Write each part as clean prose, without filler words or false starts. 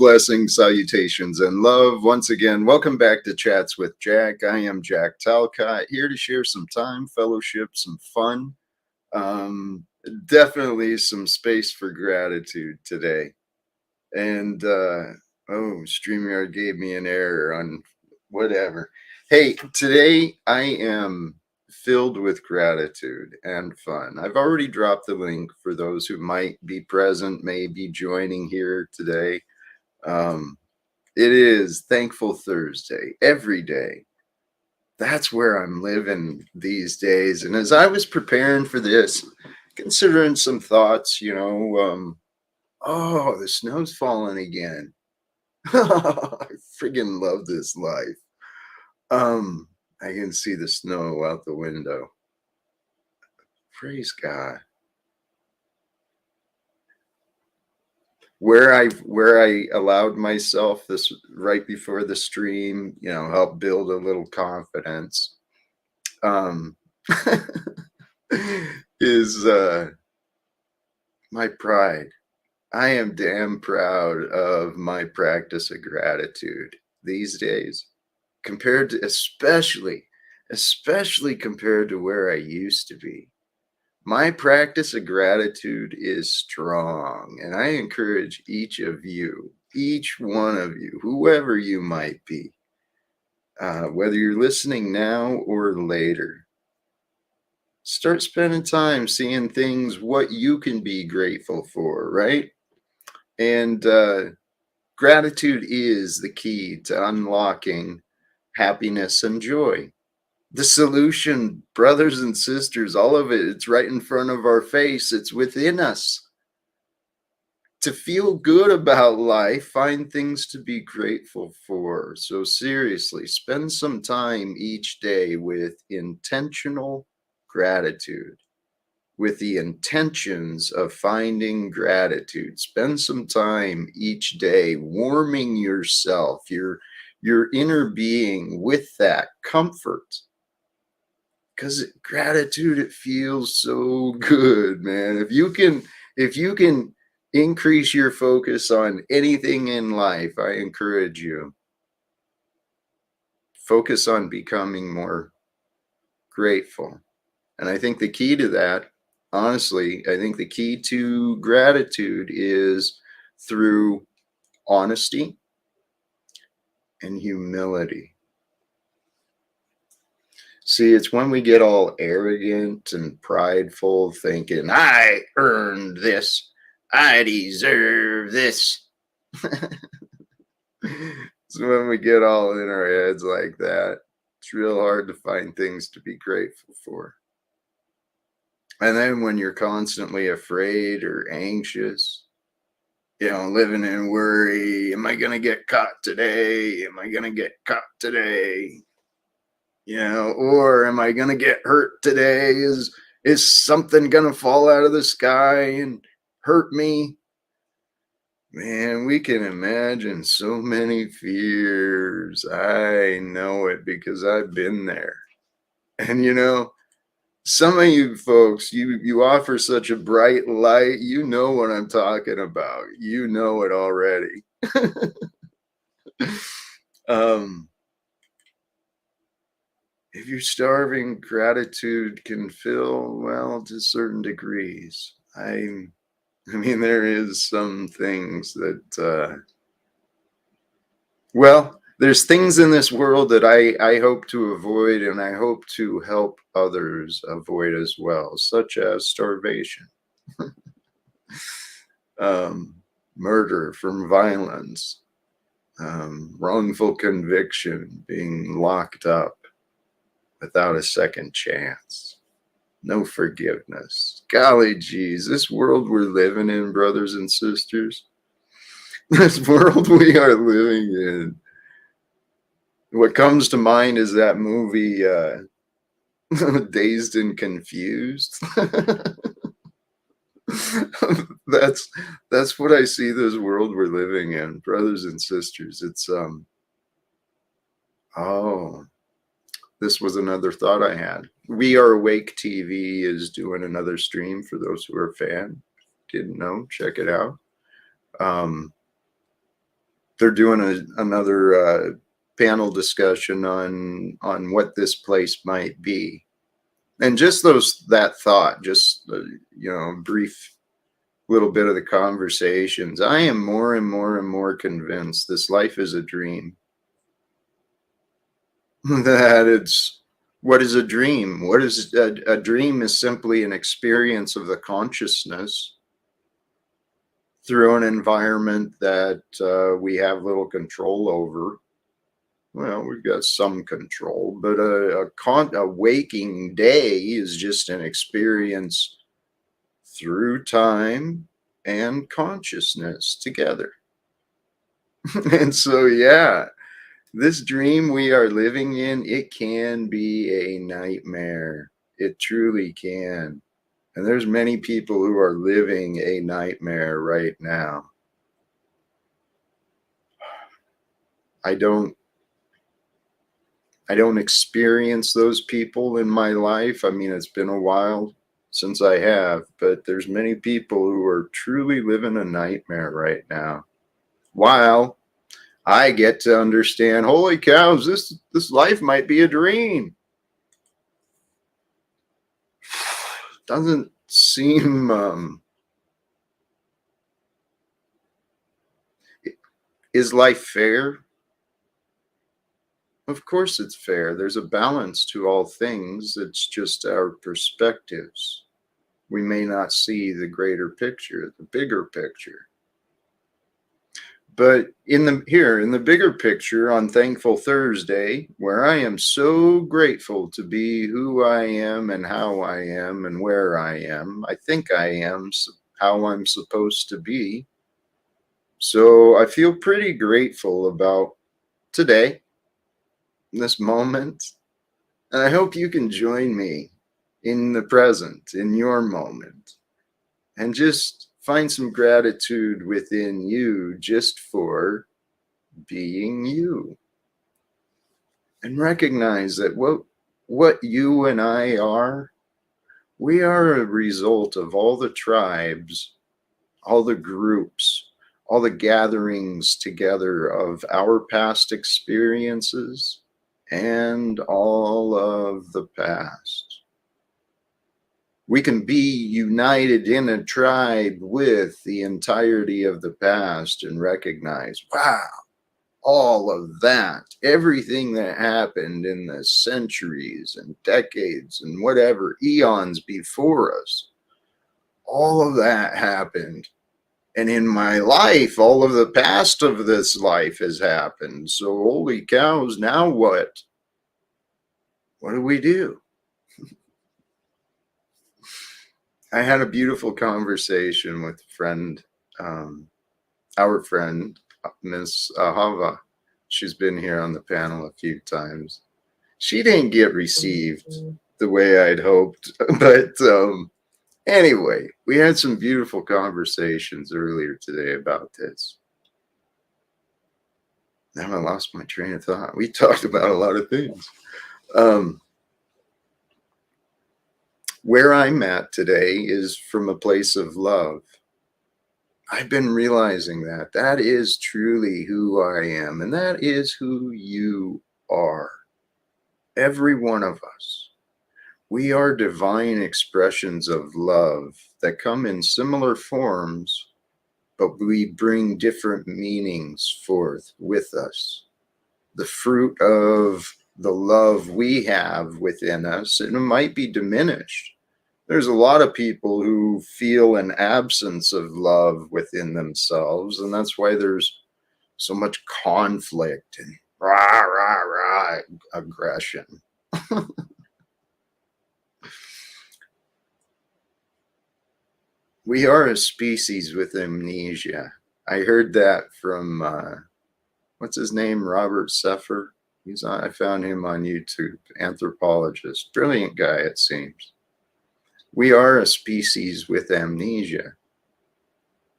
Blessings, salutations, and love. Once again, welcome back to Chats with Jack. I am Jack Talcott, here to share some time, fellowship, some fun. Definitely some space for gratitude today. And, StreamYard gave me an error on whatever. Hey, today I am filled with gratitude and fun. I've already dropped the link for those who might be present, may be joining here today. It is Thankful Thursday every day. That's where I'm living these days. And as I was preparing for this, considering some thoughts, the snow's falling again. I friggin' love this life. I can see the snow out the window. Praise God. Where I allowed myself this right before the stream, help build a little confidence, is my pride. I am damn proud of my practice of gratitude these days, compared to especially compared to where I used to be. My practice of gratitude is strong, and I encourage each of you, each one of you, whoever you might be, whether you're listening now or later, start spending time seeing things, what you can be grateful for, right? And gratitude is the key to unlocking happiness and joy. The solution, brothers and sisters, all of it, it's right in front of our face. It's within us. To feel good about life, find things to be grateful for. So seriously, spend some time each day with intentional gratitude, with the intentions of finding gratitude. Spend some time each day warming yourself, your inner being with that comfort. Because gratitude, it feels so good, man. If you can increase your focus on anything in life, I encourage you, focus on becoming more grateful. And I think the key to that, honestly, I think the key to gratitude is through honesty and humility. See, it's when we get all arrogant and prideful, thinking, I earned this, I deserve this. So when we get all in our heads like that, it's real hard to find things to be grateful for. And then when you're constantly afraid or anxious, living in worry, am I going to get caught today? Am I going to get caught today? Or am I going to get hurt today? Is something going to fall out of the sky and hurt me? Man, we can imagine so many fears. I know it because I've been there. And some of you folks, you offer such a bright light. You know what I'm talking about. You know it already. If you're starving, gratitude can fill, well, to certain degrees. I mean, there is some things that, there's things in this world that I hope to avoid, and I hope to help others avoid as well, such as starvation, murder from violence, wrongful conviction, being locked up without a second chance, no forgiveness. Golly geez, this world we're living in, brothers and sisters, this world we are living in. What comes to mind is that movie, Dazed and Confused. That's what I see this world we're living in, brothers and sisters. It's this was another thought I had. We Are Awake TV is doing another stream for those who are a fan. Didn't know, check it out. they're doing another panel discussion on what this place might be. And just that thought, just brief little bit of the conversations, I am more and more and more convinced this life is a dream. That it's what is a dream? What is a dream? Is simply an experience of the consciousness through an environment that we have little control over. Well, we've got some control, but a waking day is just an experience through time and consciousness together. And so, yeah, this dream we are living in, it can be a nightmare. It truly can. And there's many people who are living a nightmare right now. I don't experience those people in my life. I mean, it's been a while since I have, but there's many people who are truly living a nightmare right now. While I get to understand, holy cows, this life might be a dream. Doesn't seem is life fair? Of course it's fair. There's a balance to all things. It's just our perspectives. We may not see the greater picture, the bigger picture. But in the bigger picture on Thankful Thursday, where I am so grateful to be who I am and how I am and where I am, I think I am how I'm supposed to be. So I feel pretty grateful about today, this moment, and I hope you can join me in the present, in your moment, and just find some gratitude within you just for being you. And recognize that what you and I are, we are a result of all the tribes, all the groups, all the gatherings together of our past experiences and all of the past. We can be united in a tribe with the entirety of the past and recognize, wow, all of that, everything that happened in the centuries and decades and whatever eons before us, all of that happened. And in my life, all of the past of this life has happened. So holy cows, now what? What do we do? I had a beautiful conversation with our friend, Miss Hava. She's been here on the panel a few times. She didn't get received the way I'd hoped, but anyway, we had some beautiful conversations earlier today about this. Now I lost my train of thought. We talked about a lot of things. Where I'm at today is from a place of love. I've been realizing that is truly who I am, and that is who you are. Every one of us. We are divine expressions of love that come in similar forms, but we bring different meanings forth with us. The fruit of the love we have within us, and it might be diminished. There's a lot of people who feel an absence of love within themselves, and that's why there's so much conflict and rah, rah, rah aggression. We are a species with amnesia. I heard that from, what's his name? Robert Seffer. I found him on YouTube, anthropologist. Brilliant guy, it seems. We are a species with amnesia.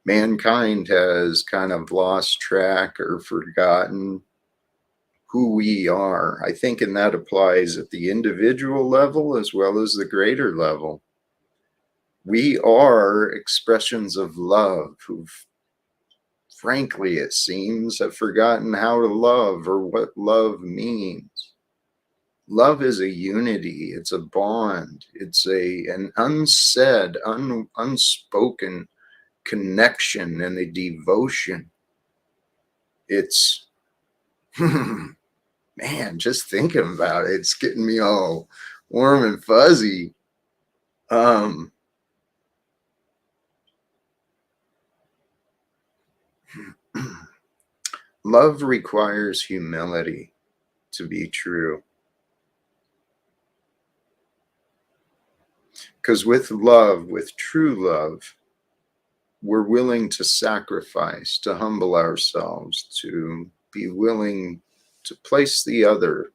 Mankind has kind of lost track or forgotten who we are. I think, and that applies at the individual level as well as the greater level. We are expressions of love who've frankly, it seems, have forgotten how to love or what love means. Love is a unity, it's a bond, it's an unsaid, unspoken connection and a devotion. It's, man, just thinking about it, it's getting me all warm and fuzzy. Love requires humility to be true. Because with love, with true love, we're willing to sacrifice, to humble ourselves, to be willing to place the other,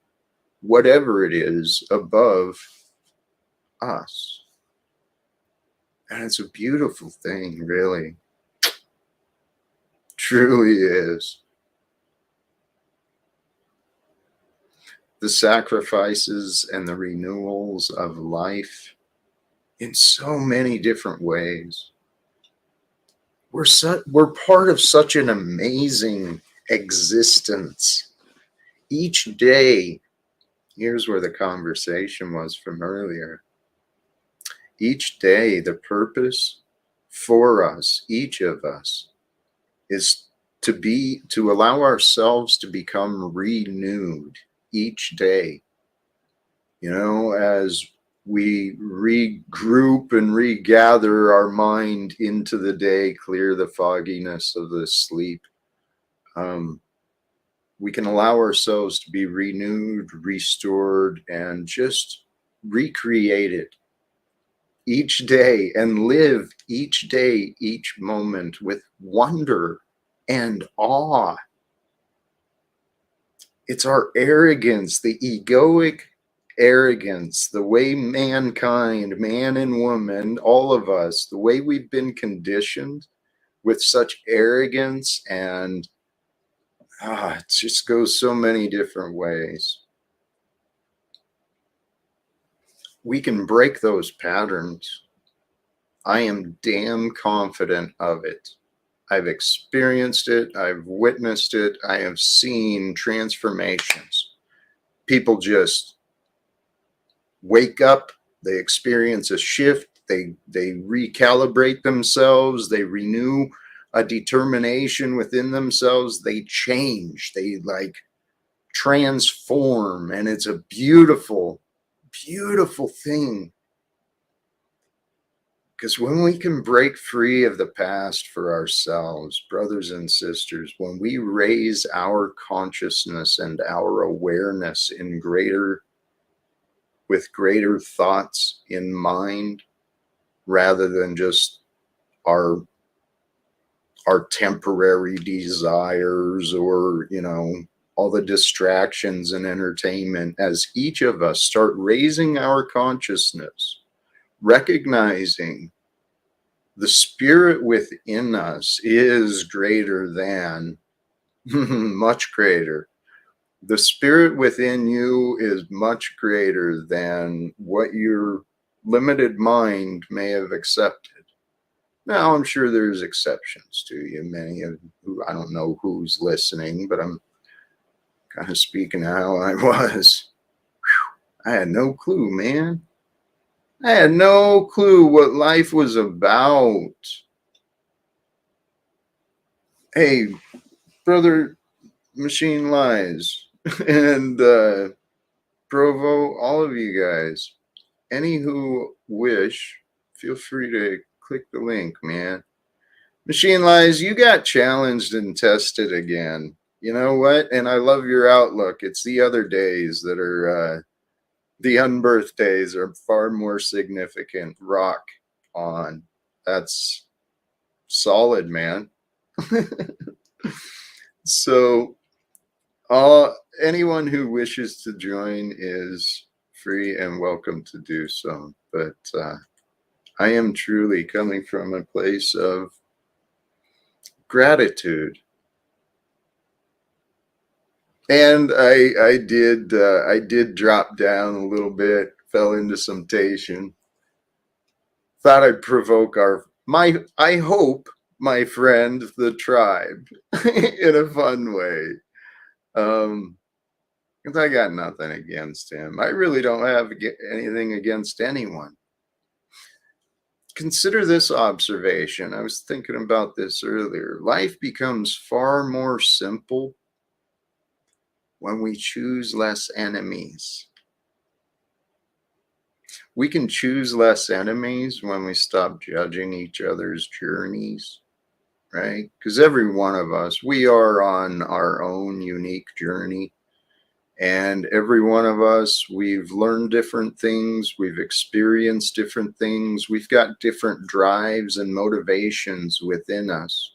whatever it is, above us. And it's a beautiful thing, really. Truly is. The sacrifices and the renewals of life in so many different ways. We're part of such an amazing existence. Each day, here's where the conversation was from earlier. Each day, the purpose for us, each of us, is to allow ourselves to become renewed each day. You know, as we regroup and regather our mind into the day, clear the fogginess of the sleep, we can allow ourselves to be renewed, restored, and just recreated each day and live each day, each moment with wonder and awe. It's our arrogance, the egoic arrogance, the way mankind, man and woman, all of us, the way we've been conditioned with such arrogance, and it just goes so many different ways. We can break those patterns. I am damn confident of it. I've experienced it. I've witnessed it. I have seen transformations. People just wake up, they experience a shift, they recalibrate themselves, they renew a determination within themselves, they change, they like transform, and it's a beautiful, beautiful thing. Because when we can break free of the past for ourselves, brothers and sisters, when we raise our consciousness and our awareness with greater thoughts in mind, rather than just our temporary desires, or, you know, all the distractions and entertainment, as each of us start raising our consciousness, recognizing the spirit within us is greater than, much greater. The spirit within you is much greater than what your limited mind may have accepted. Now, I'm sure there's exceptions to you. Many of who, I don't know who's listening, but I'm kind of speaking how I was. Whew, I had no clue, man. I had no clue what life was about. Hey, brother Machine Lies and Provo, all of you guys, any who wish, feel free to click the link, man. Machine Lies, you got challenged and tested again. You know what? And I love your outlook. It's the other days that are, the unbirth days are far more significant. Rock on. That's solid, man. So, anyone who wishes to join is free and welcome to do so. But I am truly coming from a place of gratitude. And I did drop down a little bit, fell into temptation. Thought I'd provoke I hope my friend, the tribe, in a fun way. 'Cause I got nothing against him. I really don't have anything against anyone. Consider this observation. I was thinking about this earlier. Life becomes far more simple when we choose less enemies. We can choose less enemies when we stop judging each other's journeys, right? Because every one of us, we are on our own unique journey. And every one of us, we've learned different things, we've experienced different things, we've got different drives and motivations within us.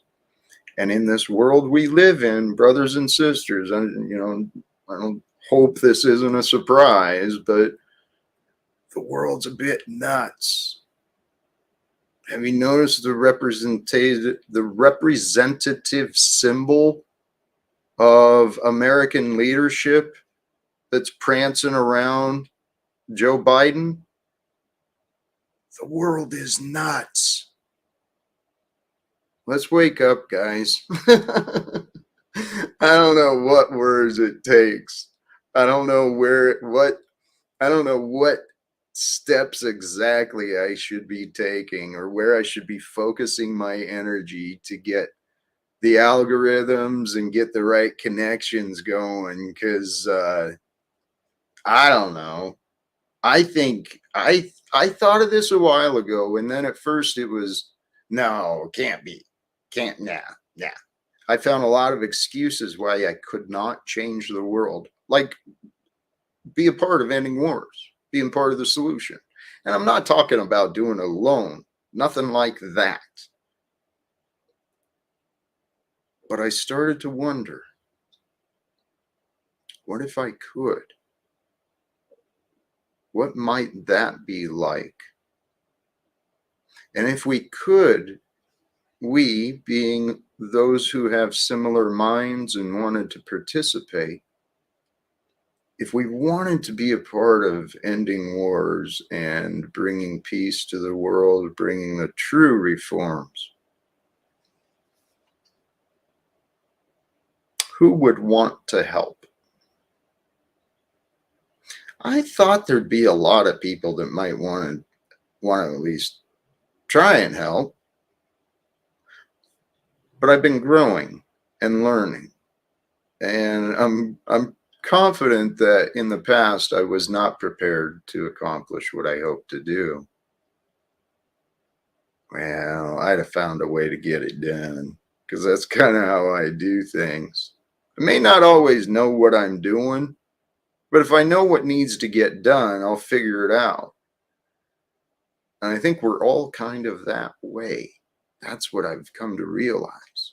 And in this world we live in, brothers and sisters, and I don't hope this isn't a surprise, but the world's a bit nuts. Have you noticed the representative symbol of American leadership that's prancing around Joe Biden? The world is nuts. Let's wake up, guys. I don't know what words it takes. I don't know what steps exactly I should be taking or where I should be focusing my energy to get the algorithms and get the right connections going, because I don't know. I think I thought of this a while ago, and then at first it was, no, can't be, can't, nah. I found a lot of excuses why I could not change the world, like be a part of ending wars, being part of the solution. And I'm not talking about doing it alone, nothing like that. But I started to wonder, what if I could? What might that be like? And if we could, we, being those who have similar minds and wanted to participate, if we wanted to be a part of ending wars and bringing peace to the world, bringing the true reforms, who would want to help? I thought there'd be a lot of people that might want to at least try and help, but I've been growing and learning, and I'm confident that in the past I was not prepared to accomplish what I hoped to do. Well, I'd have found a way to get it done, because that's kind of how I do things. I may not always know what I'm doing, but if I know what needs to get done, I'll figure it out. And I think we're all kind of that way. That's what I've come to realize.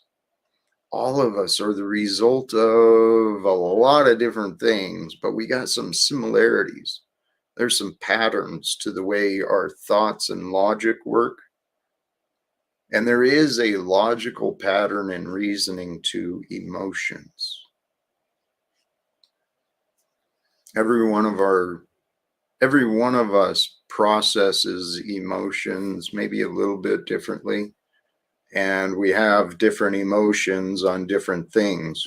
All of us are the result of a lot of different things, but we got some similarities. There's some patterns to the way our thoughts and logic work. And there is a logical pattern and reasoning to emotions. Every one of us processes emotions maybe a little bit differently, and we have different emotions on different things.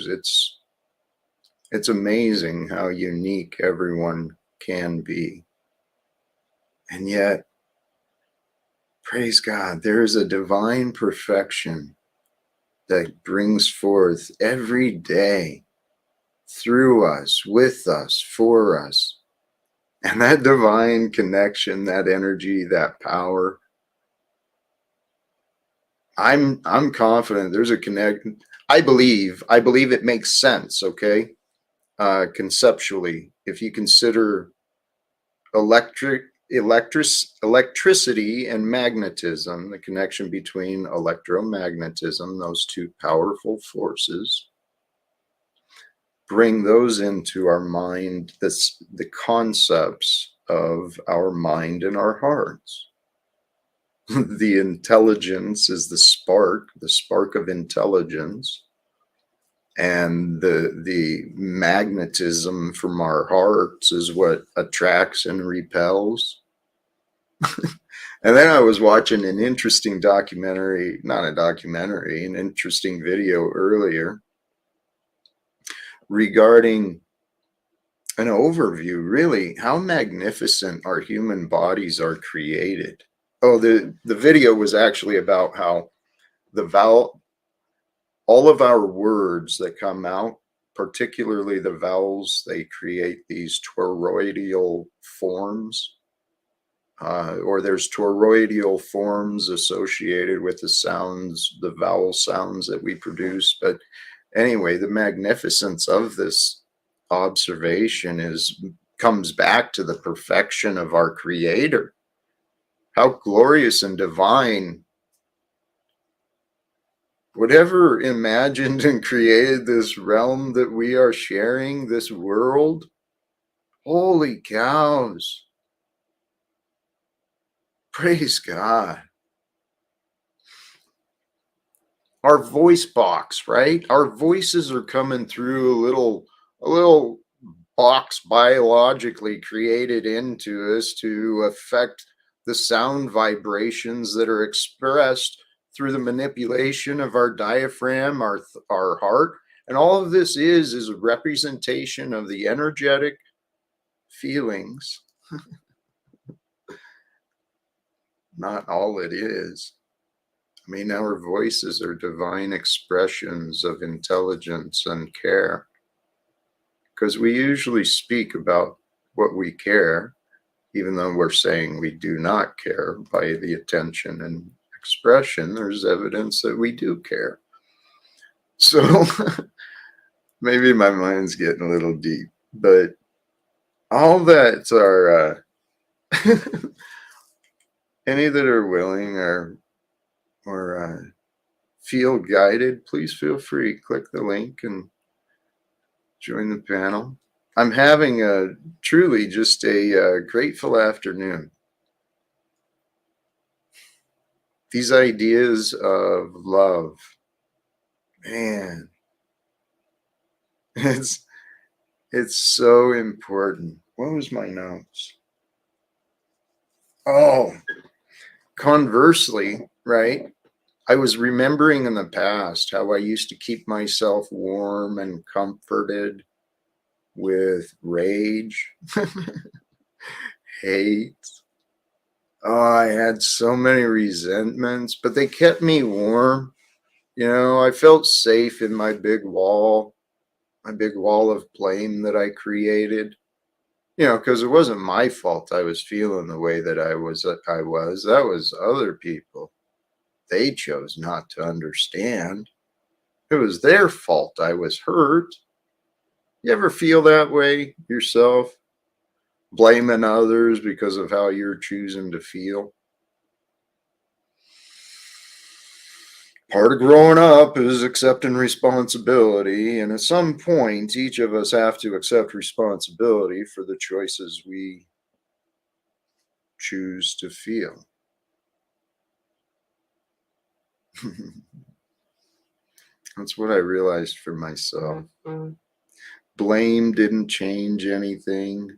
It's amazing how unique everyone can be. And yet, praise God, there is a divine perfection that brings forth every day through us, with us, for us. And that divine connection, that energy, that power, I'm confident there's a connect. I believe it makes sense, okay? Conceptually, if you consider electricity and magnetism, the connection between electromagnetism, those two powerful forces, bring those into our mind, the concepts of our mind and our hearts. The intelligence is the spark of intelligence, and the magnetism from our hearts is what attracts and repels. And then I was watching an interesting documentary, not a documentary, an interesting video earlier regarding an overview, really, how magnificent our human bodies are created. Oh, the video was actually about how the all of our words that come out, particularly the vowels, they create these toroidal forms, or there's toroidal forms associated with the sounds, the vowel sounds that we produce. But anyway, the magnificence of this observation comes back to the perfection of our Creator. How glorious and divine. Whatever imagined and created this realm that we are sharing, this world, holy cows. Praise God. Our voice box, right? Our voices are coming through a little box biologically created into us to affect the sound vibrations that are expressed through the manipulation of our diaphragm, our heart. And all of this is a representation of the energetic feelings. Not all it is. I mean, our voices are divine expressions of intelligence and care, because we usually speak about what we care, even though we're saying we do not care. By the attention and expression, there's evidence that we do care. So maybe my mind's getting a little deep, but all that are any that are willing or feel guided, please feel free. Click the link and join the panel. I'm having truly just a grateful afternoon. These ideas of love, man, it's so important. What was my notes? Oh, conversely, right? I was remembering in the past how I used to keep myself warm and comforted with rage, hate. Oh, I had so many resentments, but they kept me warm. You know, I felt safe in my big wall of blame that I created. You know, because it wasn't my fault I was feeling the way that I was. That was other people. They chose not to understand. It was their fault I was hurt. You ever feel that way yourself? Blaming others because of how you're choosing to feel? Part of growing up is accepting responsibility, and at some point, each of us have to accept responsibility for the choices we choose to feel. That's what I realized for myself. Blame didn't change anything.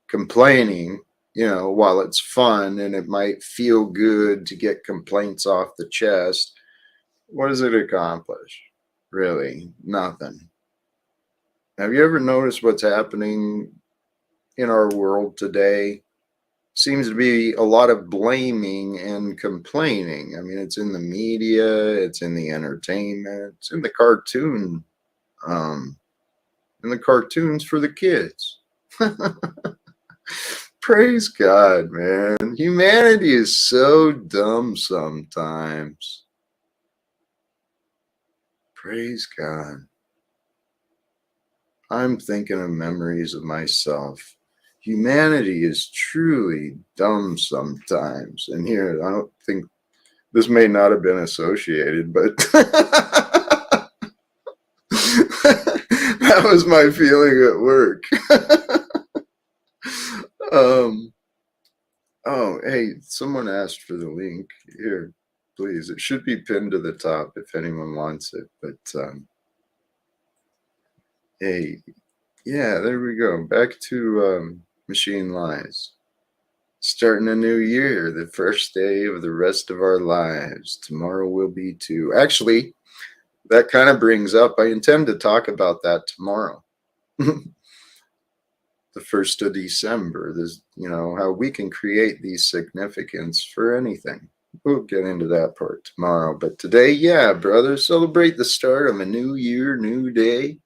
Complaining, you know, while it's fun and it might feel good to get complaints off the chest, what does it accomplish? Really, nothing. Have you ever noticed what's happening in our world today? Seems to be a lot of blaming and complaining. I mean, it's in the media, it's in the entertainment, it's in the cartoon, in the cartoons for the kids. Praise God, man. Humanity is so dumb sometimes. Praise God. I'm thinking of memories of myself. Humanity is truly dumb sometimes. And here, I don't think this may not have been associated, but that was my feeling at work. Oh, hey, someone asked for the link here. Please, it should be pinned to the top if anyone wants it. But hey, yeah, there we go. Back to machine lies. Starting a new year, the first day of the rest of our lives. Tomorrow will be too. Actually, that kind of brings up, I intend to talk about that tomorrow. The 1st of December, this, how we can create these significance for anything. We'll get into that part tomorrow. But today, yeah, brother, celebrate the start of a new year, new day,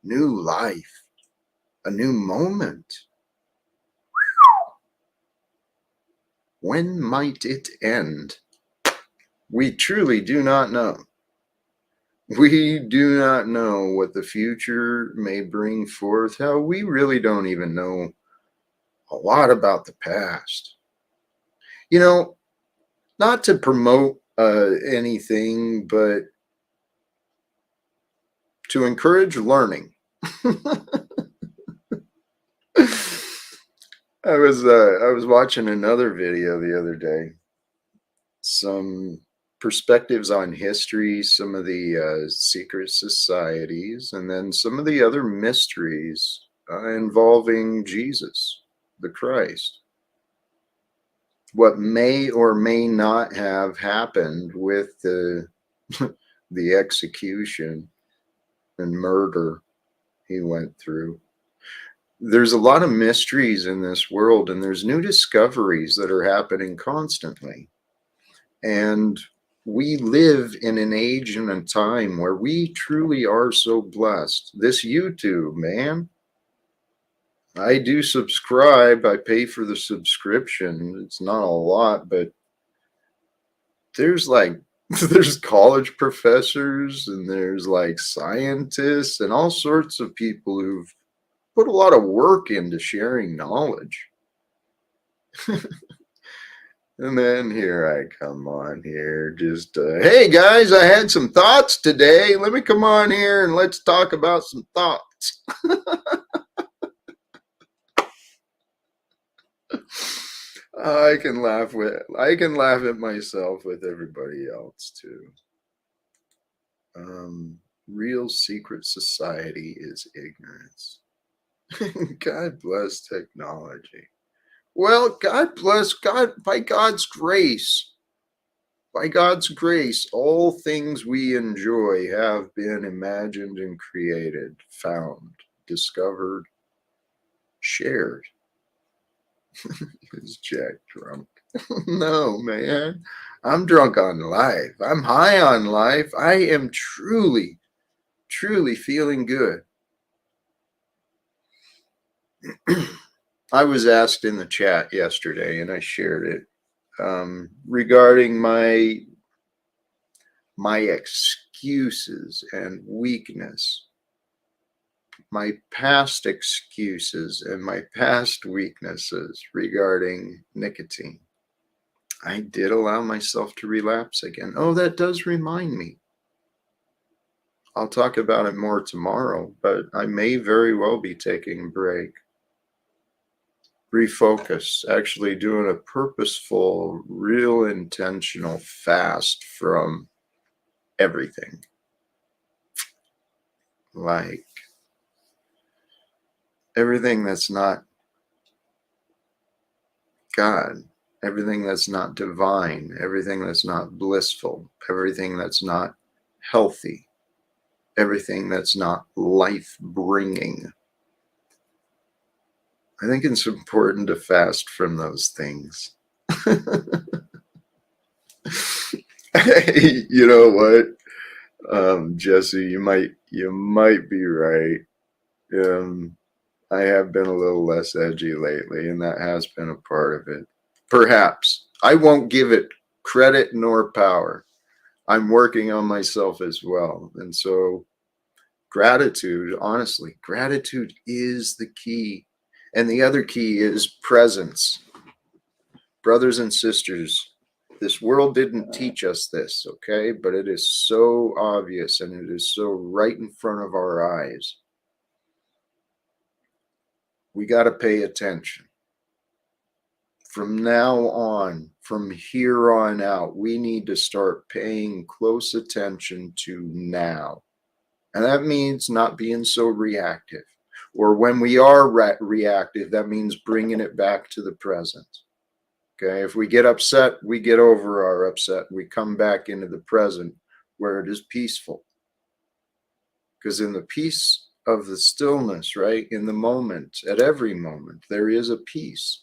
new life, a new moment. When might it end? We truly do not know. We do not know what the future may bring forth. Hell, we really don't even know a lot about the past. Not to promote anything, but to encourage learning. I was watching another video the other day. Some perspectives on history, some of the secret societies, and then some of the other mysteries involving Jesus, the Christ. What may or may not have happened with the the execution and murder he went through. There's a lot of mysteries in this world, and there's new discoveries that are happening constantly. And we live in an age and a time where we truly are so blessed. This YouTube, man, I do subscribe. I pay for the subscription. It's not a lot, but there's there's college professors and there's like scientists and all sorts of people who've put a lot of work into sharing knowledge. And then here I come on here, just, hey guys, I had some thoughts today. Let me come on here and let's talk about some thoughts. I can laugh at myself with everybody else too. Real secret society is ignorance. God bless technology. Well, God bless God by God's grace. By God's grace, all things we enjoy have been imagined and created, found, discovered, shared. Is Jack drunk? No, man. I'm drunk on life. I'm high on life. I am truly, truly feeling good. I was asked in the chat yesterday, and I shared it, regarding my excuses and weakness, my past excuses and my past weaknesses regarding nicotine. I did allow myself to relapse again. Oh, that does remind me. I'll talk about it more tomorrow, but I may very well be taking a break. Refocus, actually doing a purposeful, real intentional fast from everything. Like everything that's not God, everything that's not divine, everything that's not blissful, everything that's not healthy, everything that's not life-bringing. I think it's important to fast from those things. Hey, you know what, Jesse, you might be right. I have been a little less edgy lately, and that has been a part of it. Perhaps. I won't give it credit nor power. I'm working on myself as well. And so gratitude, honestly, gratitude is the key. And the other key is presence. Brothers and sisters, this world didn't teach us this, okay? But it is so obvious and it is so right in front of our eyes. We got to pay attention. From now on, from here on out, we need to start paying close attention to now. And that means not being so reactive. Or when we are reactive, that means bringing it back to the present. Okay, if we get upset, we get over our upset. We come back into the present where it is peaceful. Because in the peace of the stillness, right, in the moment, at every moment, there is a peace.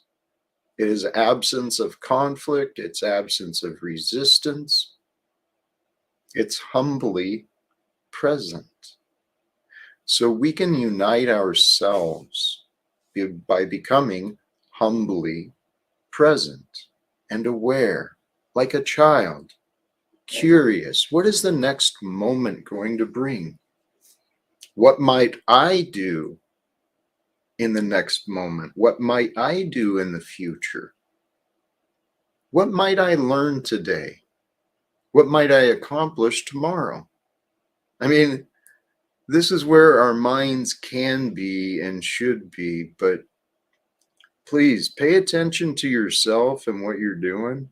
It is absence of conflict, it's absence of resistance, it's humbly present. So we can unite ourselves by becoming humbly present and aware, like a child, curious. What is the next moment going to bring? What might I do in the next moment? What might I do in the future? What might I learn today? What might I accomplish tomorrow? I mean, this is where our minds can be and should be, but please pay attention to yourself and what you're doing.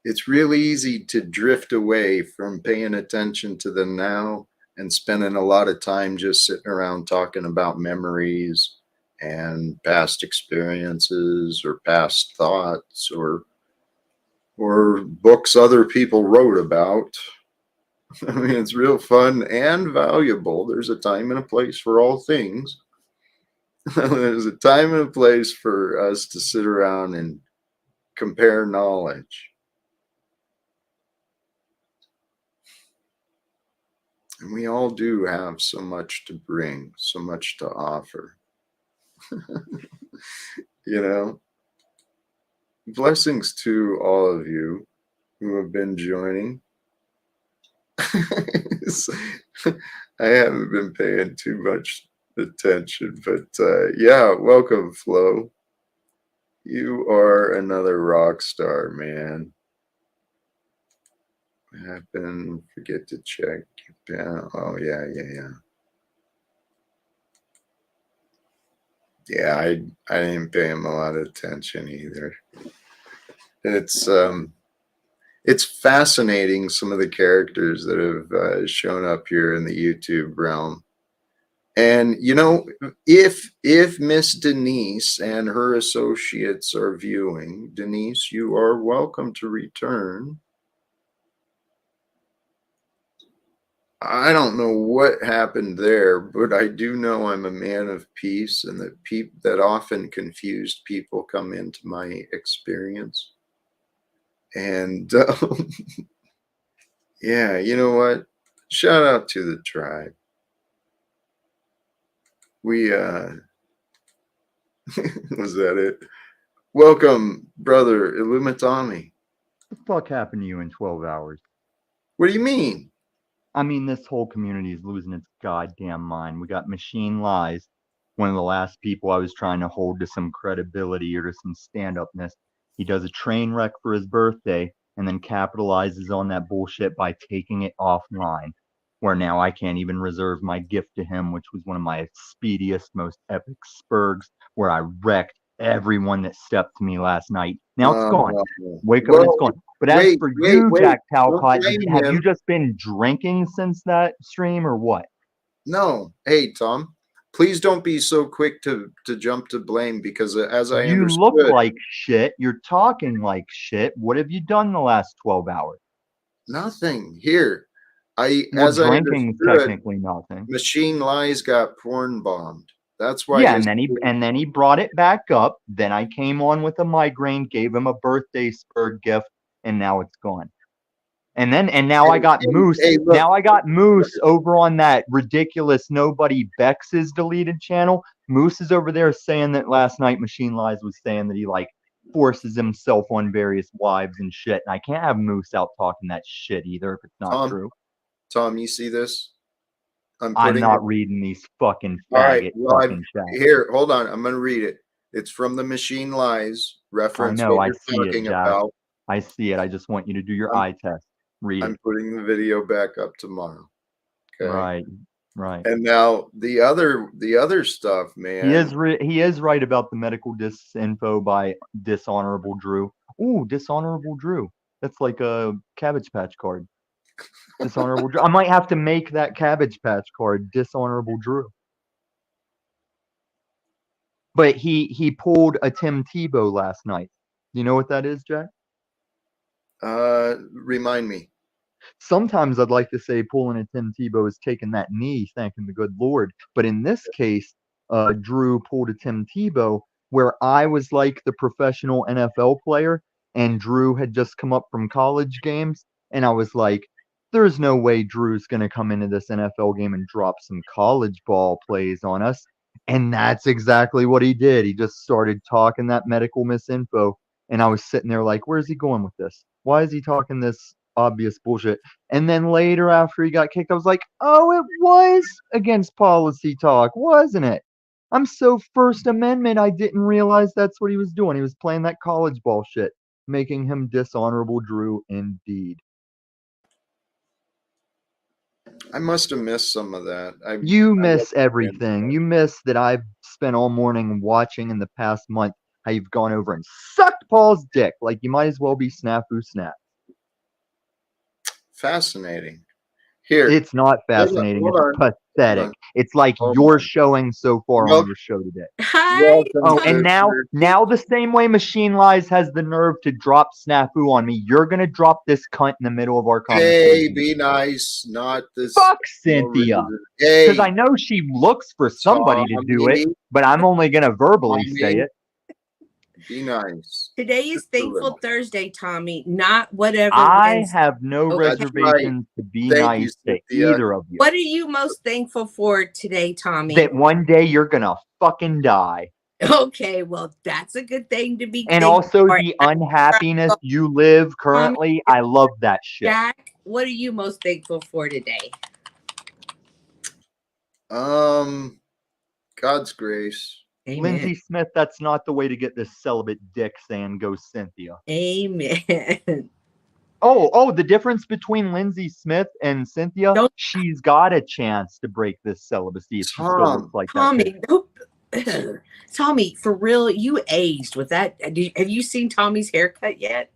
It's really easy to drift away from paying attention to the now and spending a lot of time just sitting around talking about memories and past experiences or past thoughts or books other people wrote about. I mean, it's real fun and valuable. There's a time and a place for all things. There's a time and a place for us to sit around and compare knowledge. And we all do have so much to bring, so much to offer. You know, blessings to all of you who have been joining. I haven't been paying too much attention, but yeah, welcome, Flo. You are another rock star, man. Happen, forget to check. Yeah. Oh, yeah. Yeah, I didn't pay him a lot of attention either. It's fascinating, some of the characters that have shown up here in the YouTube realm. And you know, if Miss Denise and her associates are viewing, Denise, you are welcome to return. I don't know what happened there, but I do know I'm a man of peace, and that often confused people come into my experience. And yeah, you know what? Shout out to the tribe. We was that it? Welcome, brother Illumitami. What the fuck happened to you in 12 hours? What do you mean? I mean, this whole community is losing its goddamn mind. We got Machine Lies, one of the last people I was trying to hold to some credibility or to some stand-upness. He does a train wreck for his birthday and then capitalizes on that bullshit by taking it offline, where now I can't even reserve my gift to him, which was one of my speediest, most epic spurgs, where I wrecked everyone that stepped to me last night. Now it's gone. Wake up and it's Well, gone. But as for you, wait. Jack Don't Talcott, blame have you him. just been drinking since that stream or what? No. Hey, Tom, please don't be so quick to jump to blame, because as I You look understood, like shit. You're talking like shit. What have you done the last 12 hours? nothing here. Well, As I drinking's understood, technically nothing. Machine Lies got porn bombed. That's why Yeah, his. and then he brought it back up. Then I came on with a migraine, gave him a birthday spur gift, and now it's gone. And now I got Moose. Hey, look. Now I got Moose over on that ridiculous nobody Bex's deleted channel. Moose is over there saying that last night Machine Lies was saying that he like forces himself on various wives and shit. And I can't have Moose out talking that shit either if it's not true. Tom, you see this? I'm I'm putting not it. reading these fucking All right. faggot Well, fucking chats. here. Hold on. I'm going to read it. It's from the Machine Lies. I Reference know, what I you're see it, talking Jack. about. I see it. I just want you to do your I'm, eye test. Read I'm it. putting the video back up tomorrow. Okay. Right, right. And now the other stuff, man. He is right about the medical disinfo by Dishonorable Drew. Ooh, Dishonorable Drew. That's like a Cabbage Patch card. Dishonorable Drew. I might have to make that Cabbage Patch card Dishonorable Drew. But he pulled a Tim Tebow last night. You know what that is, Jack? Remind me. Sometimes I'd like to say pulling a Tim Tebow is taking that knee, thanking the good Lord. But in this case, Drew pulled a Tim Tebow where I was like the professional NFL player and Drew had just come up from college games. And I was like, there's no way Drew's going to come into this NFL game and drop some college ball plays on us. And that's exactly what he did. He just started talking that medical misinfo. And I was sitting there like, where's he going with this? Why is he talking this obvious bullshit? And then later, after he got kicked, I was like, oh, it was against policy talk, wasn't it? I'm so First Amendment, I didn't realize that's what he was doing. He was playing that college ball shit, making him dishonorable Drew indeed. I must have missed some of that. You miss everything. You miss that I've spent all morning watching in the past month how you've gone over and sucked Paul's dick. Like you might as well be Snafu Snap. Fascinating. Here. It's not fascinating. Hold on. It's pathetic. It's like you're showing so far on your show today. Hi. Oh, and now the same way Machine Lies has the nerve to drop Snafu on me, you're gonna drop this cunt in the middle of our conversation. Hey, be nice, not this. Fuck Cynthia. Because I know she looks for somebody to do it, but I'm only gonna verbally say it. Be nice. Today is Thankful Thursday, Tommy, not whatever. I have no reservations to be nice to either of you. What are you most thankful for today, Tommy? That one day you're gonna fucking die. Okay, well, that's a good thing to be. And also the unhappiness you live currently. I love that shit. Jack, what are you most thankful for today? God's grace. Amen. Lindsay Smith, that's not the way to get this celibate dick saying go Cynthia. Amen. Oh, the difference between Lindsay Smith and Cynthia, she's got a chance to break this celibacy if she still looks like that. Tommy, for real, you aged with that. Have you seen Tommy's haircut yet?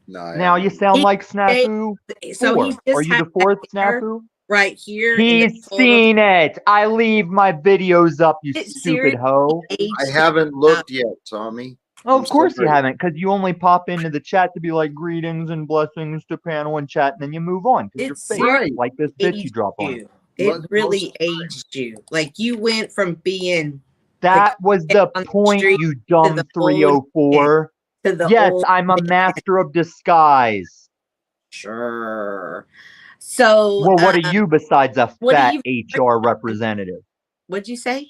No. Now you sound like Snafu. So he's just are you the fourth Snafu? Right here. He's seen it. I leave my videos up, you stupid hoe. I haven't looked yet, Tommy. Oh, of course you haven't, because you only pop into the chat to be like greetings and blessings to panel and chat, and then you move on because you're fake, like this bitch you drop on. It really aged you. Like you went from being. That was the point, you dumb 304. Yes, I'm a master of disguise. Sure. So, well, what are you besides a fat HR representative? What'd you say?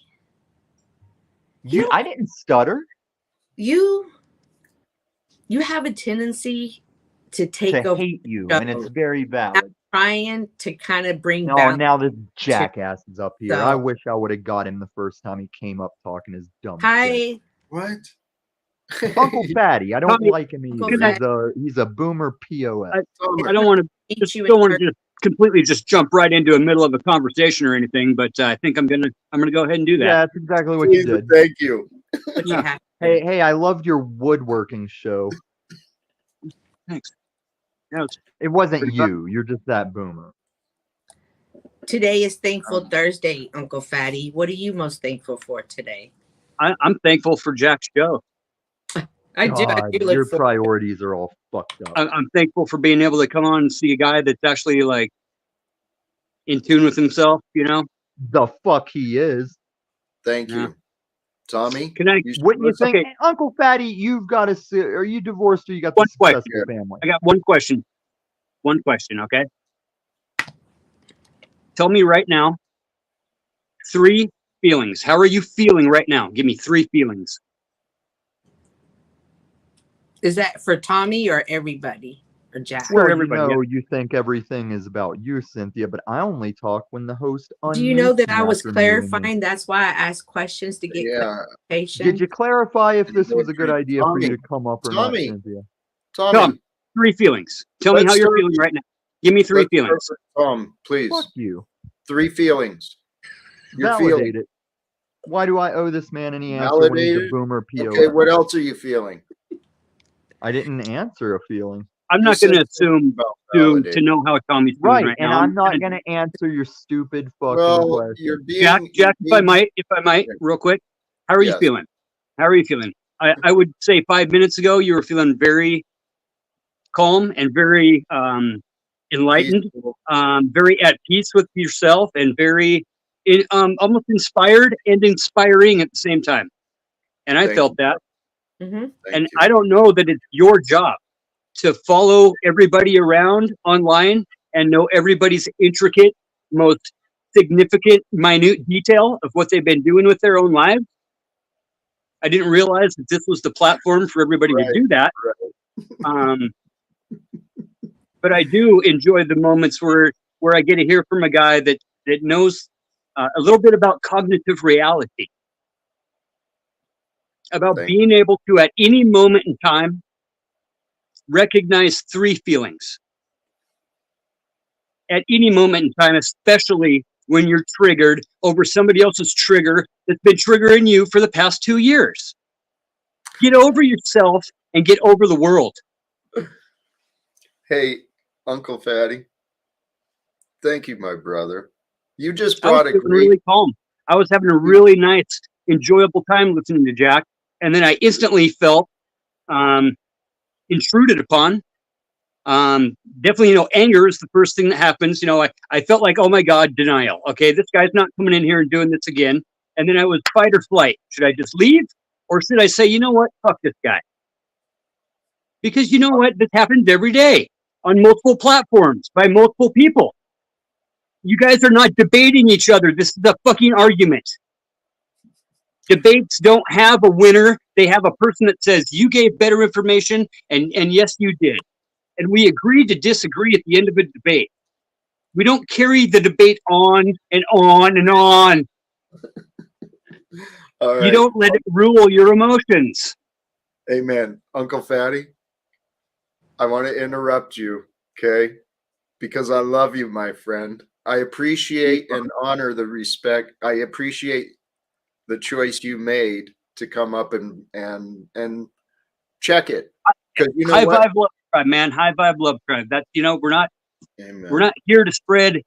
I didn't stutter. You have a tendency to take over. Hate you, and it's very valid. I'm trying to kind of bring. Now this jackass is up here. I wish I would have got him the first time he came up talking his dumb shit. What? Uncle Fatty. I don't like him either. He's a boomer POS. I don't want to completely jump right into the middle of a conversation or anything, but I think I'm gonna go ahead and do that. Yeah, that's exactly what you did. Thank you. Yeah. Hey, I loved your woodworking show. Thanks. It wasn't you. You're just that boomer. Today is Thankful Thursday, Uncle Fatty. What are you most thankful for today? I'm thankful for Jack's show. I do your priorities are all fucked up. I'm thankful for being able to come on and see a guy that's actually like in tune with himself, you know? The fuck he is. Thank you. Tommy? Wouldn't you think, Uncle Fatty, you've got are you divorced or you got a successful family? I got one question. One question, okay? Tell me right now, 3 feelings. How are you feeling right now? Give me 3 feelings. Is that for Tommy or everybody? Or Jack? Well, you think everything is about you, Cynthia, but I only talk when the host unmutes. Do you know that I was clarifying? That's why I asked questions to get clarification. Did you clarify if this was a good idea for you to come up or not, Cynthia? Tommy. 3 feelings. Tell me how you're feeling right now. Give me 3 feelings. Tom, please. Fuck you. 3 feelings. Validate it. Why do I owe this man any answer when he's a boomer PO? Okay, what else are you feeling? I didn't answer a feeling. I'm not going to assume to know how Tommy's feeling right now. I'm not going to answer your stupid fucking question. You're being, Jack, if I might, real quick, how are you feeling? How are you feeling? I would say 5 minutes ago, you were feeling very calm and very enlightened, Peaceful. very at peace with yourself, and very almost inspired and inspiring at the same time. And I Thank felt you. that. Mm-hmm. And Thank you. I don't know that it's your job to follow everybody around online and know everybody's intricate, most significant, minute detail of what they've been doing with their own lives. I didn't realize that this was the platform for everybody to Right, do that. right. But I do enjoy the moments where I get to hear from a guy that knows a little bit about cognitive reality, about Thank being able to, at any moment in time, recognize three feelings. At any moment in time, especially when you're triggered over somebody else's trigger that's been triggering you for the past 2 years. Get over yourself and get over the world. Hey, Uncle Fatty. Thank you, my brother. You just I was brought a feeling great. really calm. I was having a really nice, enjoyable time listening to Jack, and then I instantly felt intruded upon. Definitely, anger is the first thing that happens. I felt like, oh my God, denial. Okay, this guy's not coming in here and doing this again. And then I was fight or flight. Should I just leave? Or should I say, you know what? Fuck this guy. Because you know what? This happens every day on multiple platforms by multiple people. You guys are not debating each other. This is a fucking argument. Debates don't have a winner. They have a person that says, you gave better information, and yes, you did. And we agree to disagree at the end of a debate. We don't carry the debate on and on and on. All right. You don't let it rule your emotions. Amen. Uncle Fatty, I want to interrupt you, okay? Because I love you, my friend. I appreciate and honor the respect. I appreciate the choice you made to come up and check it. Because you know High what? vibe love tribe, man. High vibe love tribe. That's Amen. we're not here to spread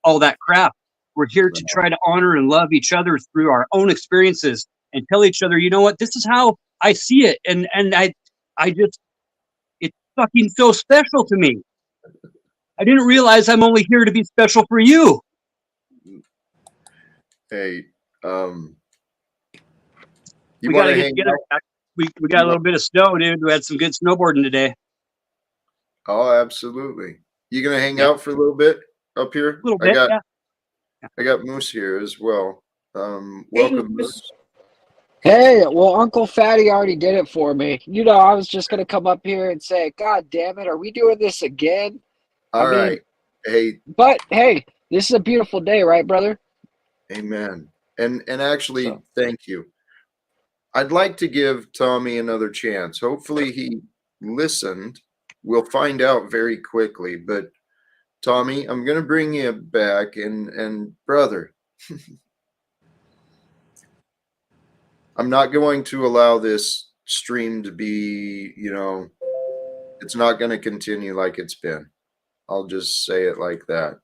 all that crap. We're here to try to honor and love each other through our own experiences and tell each other, you know what, this is how I see it. And I just, it's fucking so special to me. I didn't realize I'm only here to be special for you. Hey, you We want got to to get hang together. out? We got a little bit of snow, dude. We had some good snowboarding today. Oh, absolutely. You gonna hang Yeah. out for a little bit up here? A little bit, yeah. I got Moose here as well. Hey, Welcome, Moose. Moose. Hey, well, Uncle Fatty already did it for me. I was just gonna come up here and say, God damn it, are we doing this again? All right. Hey, But hey, this is a beautiful day, right, brother? amen. And actually, So, thank you. I'd like to give Tommy another chance. Hopefully he listened. We'll find out very quickly. But Tommy, I'm gonna bring you back and brother, I'm not going to allow this stream to be, it's not going to continue like it's been. I'll just say it like that.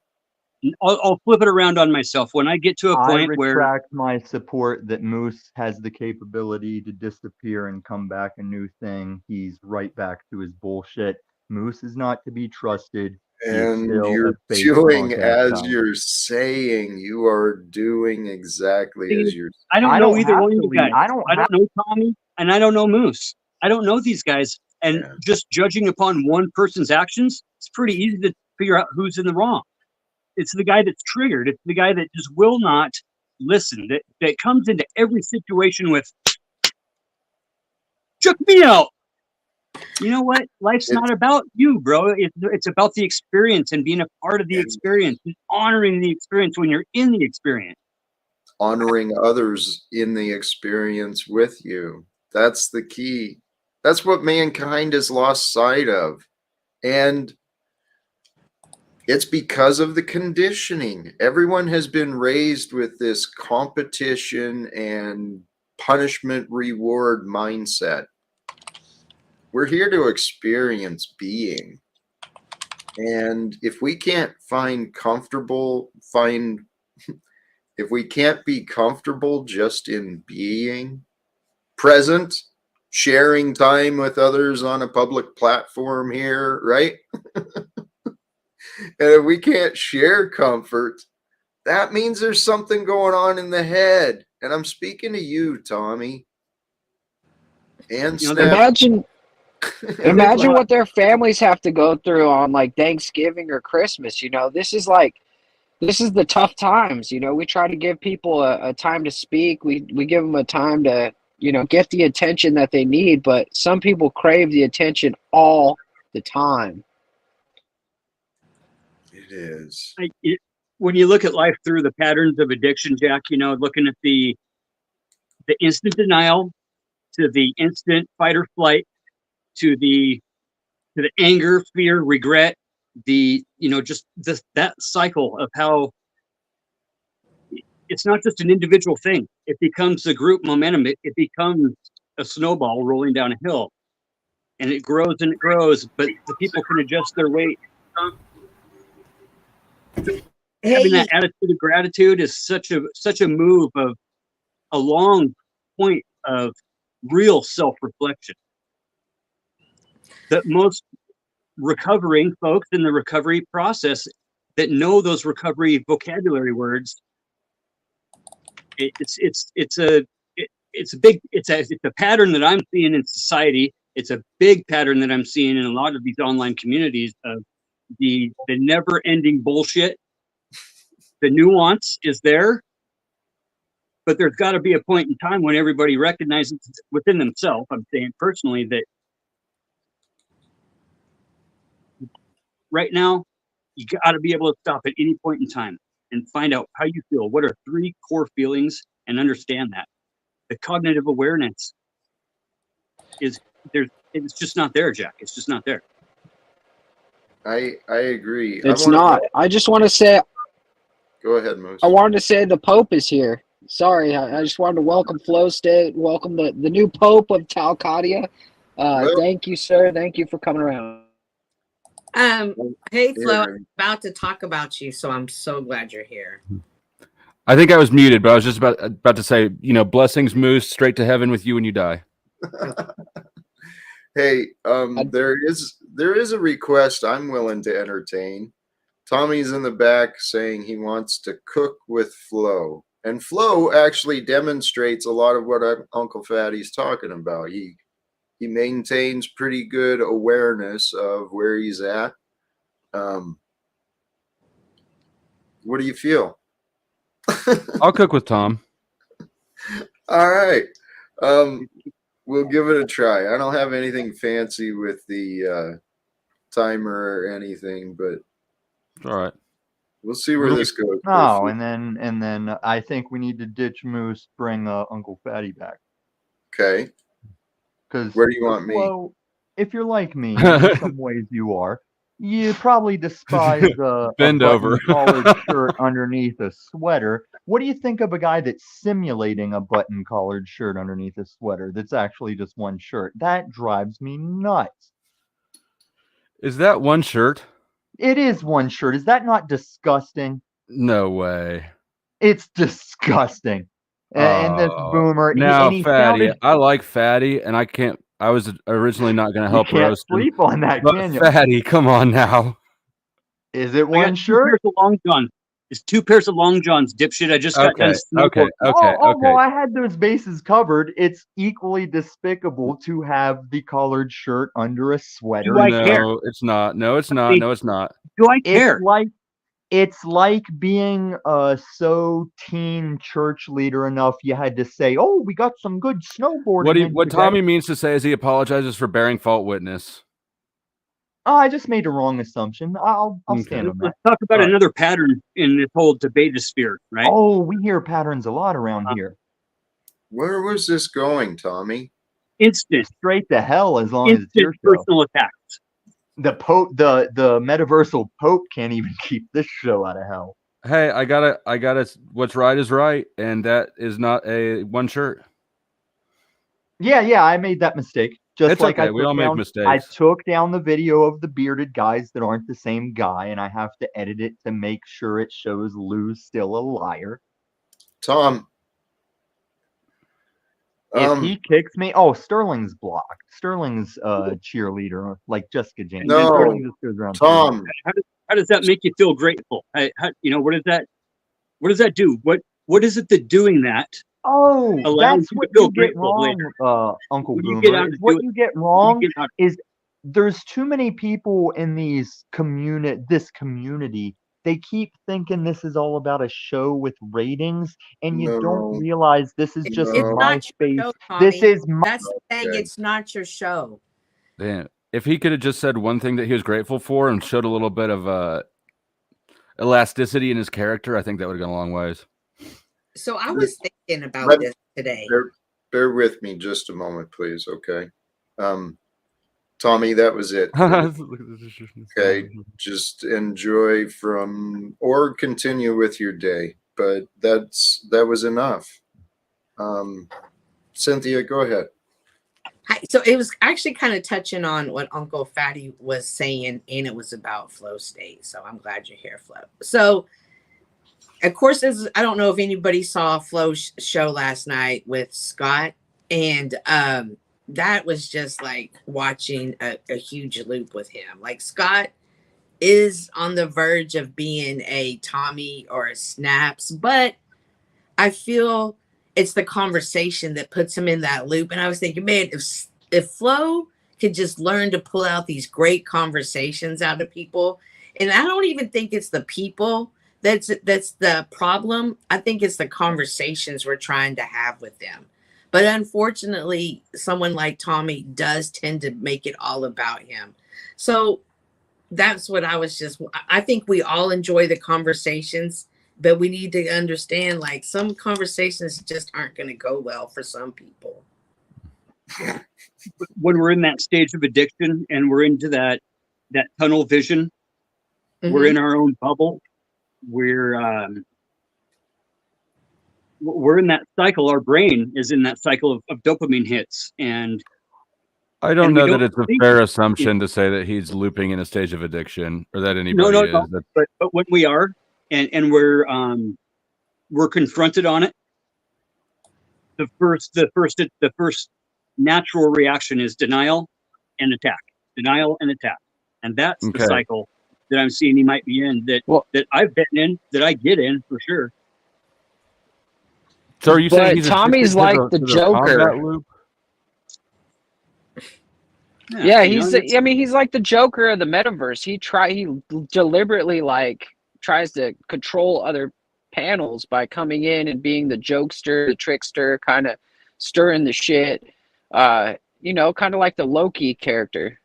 I'll flip it around on myself. When I get to a I point where retract my support that Moose has the capability to disappear and come back a new thing. He's right back to his bullshit. Moose is not to be trusted. He is And still you're a fake doing punk as ass guy. you're saying. You are doing exactly as you're. I don't I know don't either have one of to you leave. guys. I don't I don't know Tommy and I don't know Moose. I don't know these guys. And Yeah. just judging upon one person's actions, it's pretty easy to figure out who's in the wrong. It's the guy that's triggered. It's the guy that just will not listen, that comes into every situation with, check me out. You know what? Life's not about you, bro. It's about the experience and being a part of the experience and honoring the experience when you're in the experience. Honoring others in the experience with you. That's the key. That's what mankind has lost sight of. And it's because of the conditioning. Everyone has been raised with this competition and punishment reward mindset. We're here to experience being. And if we can't if we can't be comfortable just in being, present, sharing time with others on a public platform here, right? And if we can't share comfort, that means there's something going on in the head. And I'm speaking to you, Tommy. And You know, Steph. Imagine what their families have to go through on like Thanksgiving or Christmas. You know, this is the tough times. You know, we try to give people a time to speak. We give them a time to, you know, get the attention that they need. But some people crave the attention all the time. It is. When you look at life through the patterns of addiction, Jack, you know, looking at the instant denial to the instant fight or flight to the anger, fear, regret, just that cycle of how it's not just an individual thing. It becomes a group momentum. It becomes a snowball rolling down a hill, and it grows and it grows, but the people can adjust their weight. Having that attitude of gratitude is such a move of a long point of real self-reflection that most recovering folks in the recovery process that know those recovery vocabulary words, it's a pattern that I'm seeing in society. It's a big pattern that I'm seeing in a lot of these online communities of the never-ending bullshit. The nuance is there, but there's got to be a point in time when everybody recognizes within themselves, I'm saying personally, that right now, you got to be able to stop at any point in time and find out how you feel. What are 3 core feelings, and understand that. The cognitive awareness is there. It's just not there, Jack. It's just not there. I agree. It's not. I just want to say. Go ahead, Moose. I wanted to say the Pope is here. Sorry, I just wanted to welcome Flow State, welcome the new Pope of Talcott. Thank you, sir. Thank you for coming around. Hey, Flo, I'm about to talk about you, so I'm so glad you're here. I think I was muted, but I was just about to say, you know, blessings, Moose, straight to heaven with you when you die. Hey, there is a request I'm willing to entertain. Tommy's in the back saying he wants to cook with Flo. And Flo actually demonstrates a lot of what Uncle Fatty's talking about. He maintains pretty good awareness of where he's at. What do you feel? I'll cook with Tom. All right. We'll give it a try. I don't have anything fancy with the timer or anything, but all right. We'll see where this goes. No, and then I think we need to ditch Moose, bring Uncle Fatty back. Okay. Because where do you want me? Well, if you're like me, in some ways you are. You probably despise a button collared shirt underneath a sweater. What do you think of a guy that's simulating a button collared shirt underneath a sweater that's actually just one shirt? That drives me nuts. Is that one shirt? It is one shirt. Is that not disgusting? No way. It's disgusting. And this boomer. Now, he Fatty. I like Fatty, and I was originally not going to help roast him. You can't sleep on that, can you? Fatty, come on now. Is it one shirt? It's 2 pairs of long johns, dipshit. I just got done. Okay. Well, I had those bases covered. It's equally despicable to have the collared shirt under a sweater. Do I care? It's not. No, it's not. No, it's not. Do I care? It's like being so teen church leader enough you had to say, "Oh, we got some good snowboarding." What Tommy means to say is he apologizes for bearing false witness. Oh, I just made a wrong assumption. I'll stand on that. Let's talk about another pattern in this whole debate sphere, right? Oh, we hear patterns a lot around here. Where was this going, Tommy? Instant. Straight to hell as long as it's your show. Personal attacks. The Pope, the metaversal Pope can't even keep this show out of hell. Hey, I gotta. What's right is right, and that is not a one shirt. Yeah, I made that mistake. Just like we all make mistakes. I took down the video of the bearded guys that aren't the same guy, and I have to edit it to make sure it shows Lou's still a liar. Tom, If he kicks me, oh, Sterling's blocked. Sterling's cheerleader, like Jessica James. No, Sterling just goes around Tom. How does that make you feel grateful? What does that do? What is it that doing that Oh, allows that's you to what feel you get grateful wrong, later? Uncle When you get Boomer. out Is to what do it, you get when wrong you get out, is there's too many people in this community. They keep thinking this is all about a show with ratings, and you don't No, realize this is just It's no. my not space. your show, This Tommy. is my That's the thing. Okay. It's not your show. Damn. If he could have just said one thing that he was grateful for and showed a little bit of elasticity in his character, I think that would have gone a long ways. So I was thinking about Let- this today. Bear with me just a moment, please. Okay. Tommy, that was it. Okay. Just enjoy or continue with your day. But that was enough. Cynthia, go ahead. Hi. So it was actually kind of touching on what Uncle Fatty was saying, and it was about flow state. So I'm glad you're here, Flo. So, of course, I don't know if anybody saw a Flow show last night with Scott, and that was just like watching a huge loop with him. Like Scott is on the verge of being a Tommy or a Snaps, but I feel it's the conversation that puts him in that loop. And I was thinking, man, if Flo could just learn to pull out these great conversations out of people, and I don't even think it's the people that's the problem. I think it's the conversations we're trying to have with them. But unfortunately, someone like Tommy does tend to make it all about him. So that's what I think we all enjoy the conversations, but we need to understand like some conversations just aren't going to go well for some people. When we're in that stage of addiction and we're into that tunnel vision, we're in our own bubble. We're in that cycle. Our brain is in that cycle of dopamine hits, and I don't know that it's a fair think- assumption to say that he's looping in a stage of addiction or that anybody is. No. But when we are, and we're confronted on it, the first natural reaction is denial and attack, and that's the Okay. cycle that I'm seeing he might be in. That I've been in, that I get in for sure. So are you saying he's Tommy's addicted like to the Joker. combat loop? Yeah, he's like the Joker of the metaverse. He deliberately like tries to control other panels by coming in and being the jokester, the trickster, kind of stirring the shit. Kind of like the Loki character.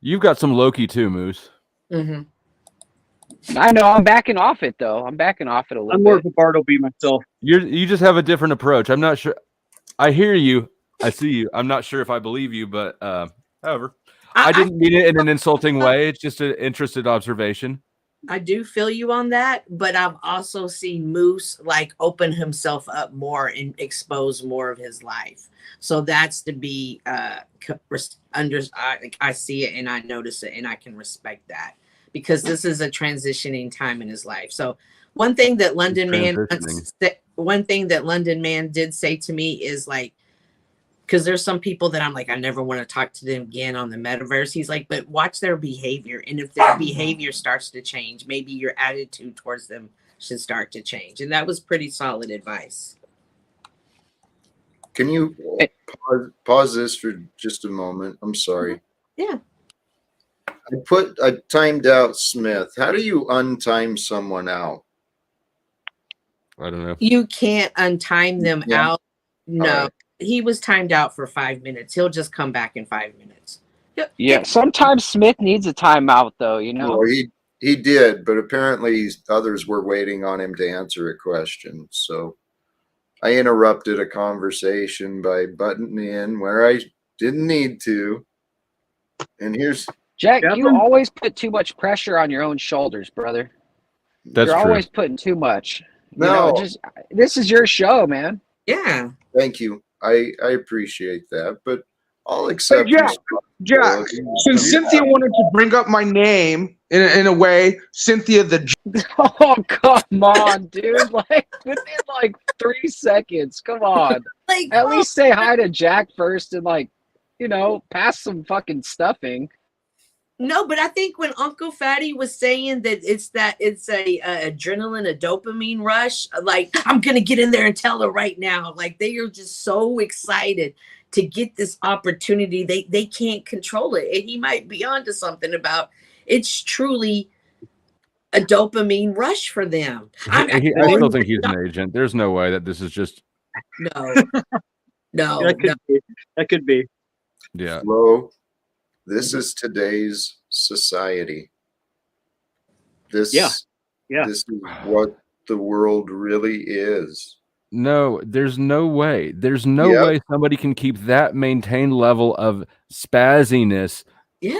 You've got some Loki too, Moose. Mm-hmm. I know. I'm backing off it though. I'm backing off it a little I'm more bit. of a Bartleby myself. You just have a different approach. I'm not sure. I hear you. I see you. I'm not sure if I believe you, but however, I didn't mean it in an insulting way. It's just an interested observation. I do feel you on that, but I've also seen Moose like open himself up more and expose more of his life. So that's to be I see it and I notice it and I can respect that because this is a transitioning time in his life. So one thing that London Man did say to me is like, because there's some people that I'm like, I never want to talk to them again on the metaverse. He's like, but watch their behavior. And if their behavior starts to change, maybe your attitude towards them should start to change. And that was pretty solid advice. Can you pause this for just a moment? I'm sorry. Yeah. I timed out Smith. How do you untime someone out? I don't know. You can't untime them out. No. Right. He was timed out for 5 minutes. He'll just come back in 5 minutes. Yeah, sometimes Smith needs a timeout, though. Well, he did, but apparently others were waiting on him to answer a question. So I interrupted a conversation by butting in where I didn't need to. And here's Jack. Catherine? You always put too much pressure on your own shoulders, brother. That's You're true. always putting too much. No. This is your show, man. Yeah. Thank you. I appreciate that, but I'll accept. Jack, since Cynthia wanted to bring up my name, in a way. Cynthia the Oh, come on, dude. Like, within like 3 seconds. Come on. Like, At least say hi to Jack first and, like, you know, pass some fucking stuffing. no, but I think when Uncle Fatty was saying that it's a adrenaline, a dopamine rush, like, I'm gonna get in there and tell her right now. Like, they are just so excited to get this opportunity. They can't control it. And he might be onto something about it's truly a dopamine rush for them. I still think he's an agent. There's no way that this is just no, no, that could be. Yeah. Flo, this is today's society. This is what the world really is. No, there's no way. There's no way somebody can keep that maintained level of spazziness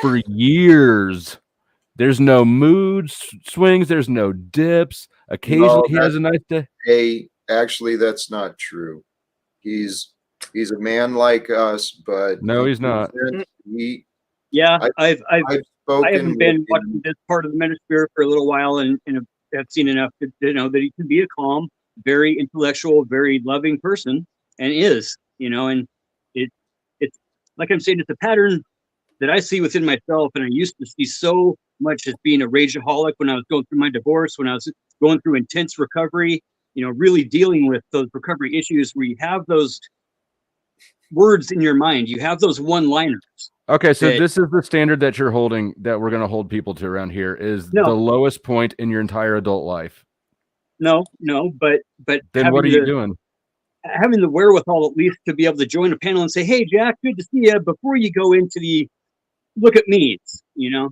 for years. There's no mood swings. There's no dips. Occasionally he has a nice day. Hey, actually, that's not true. He's a man like us, but no, he's not. I haven't been watching this part of the Metasphere for a little while, and I've seen enough to know that he can be a calm, very intellectual, very loving person, and is, and it's like I'm saying, it's a pattern that I see within myself, and I used to see so much as being a rageaholic when I was going through my divorce, when I was going through intense recovery, really dealing with those recovery issues where you have those words in your mind, you have those one-liners. Okay, so this is the standard that you're holding, that we're going to hold people to around here, is the lowest point in your entire adult life. No, but then what are you doing? Having the wherewithal at least to be able to join a panel and say, "Hey, Jack, good to see you," before you go into the look at me, the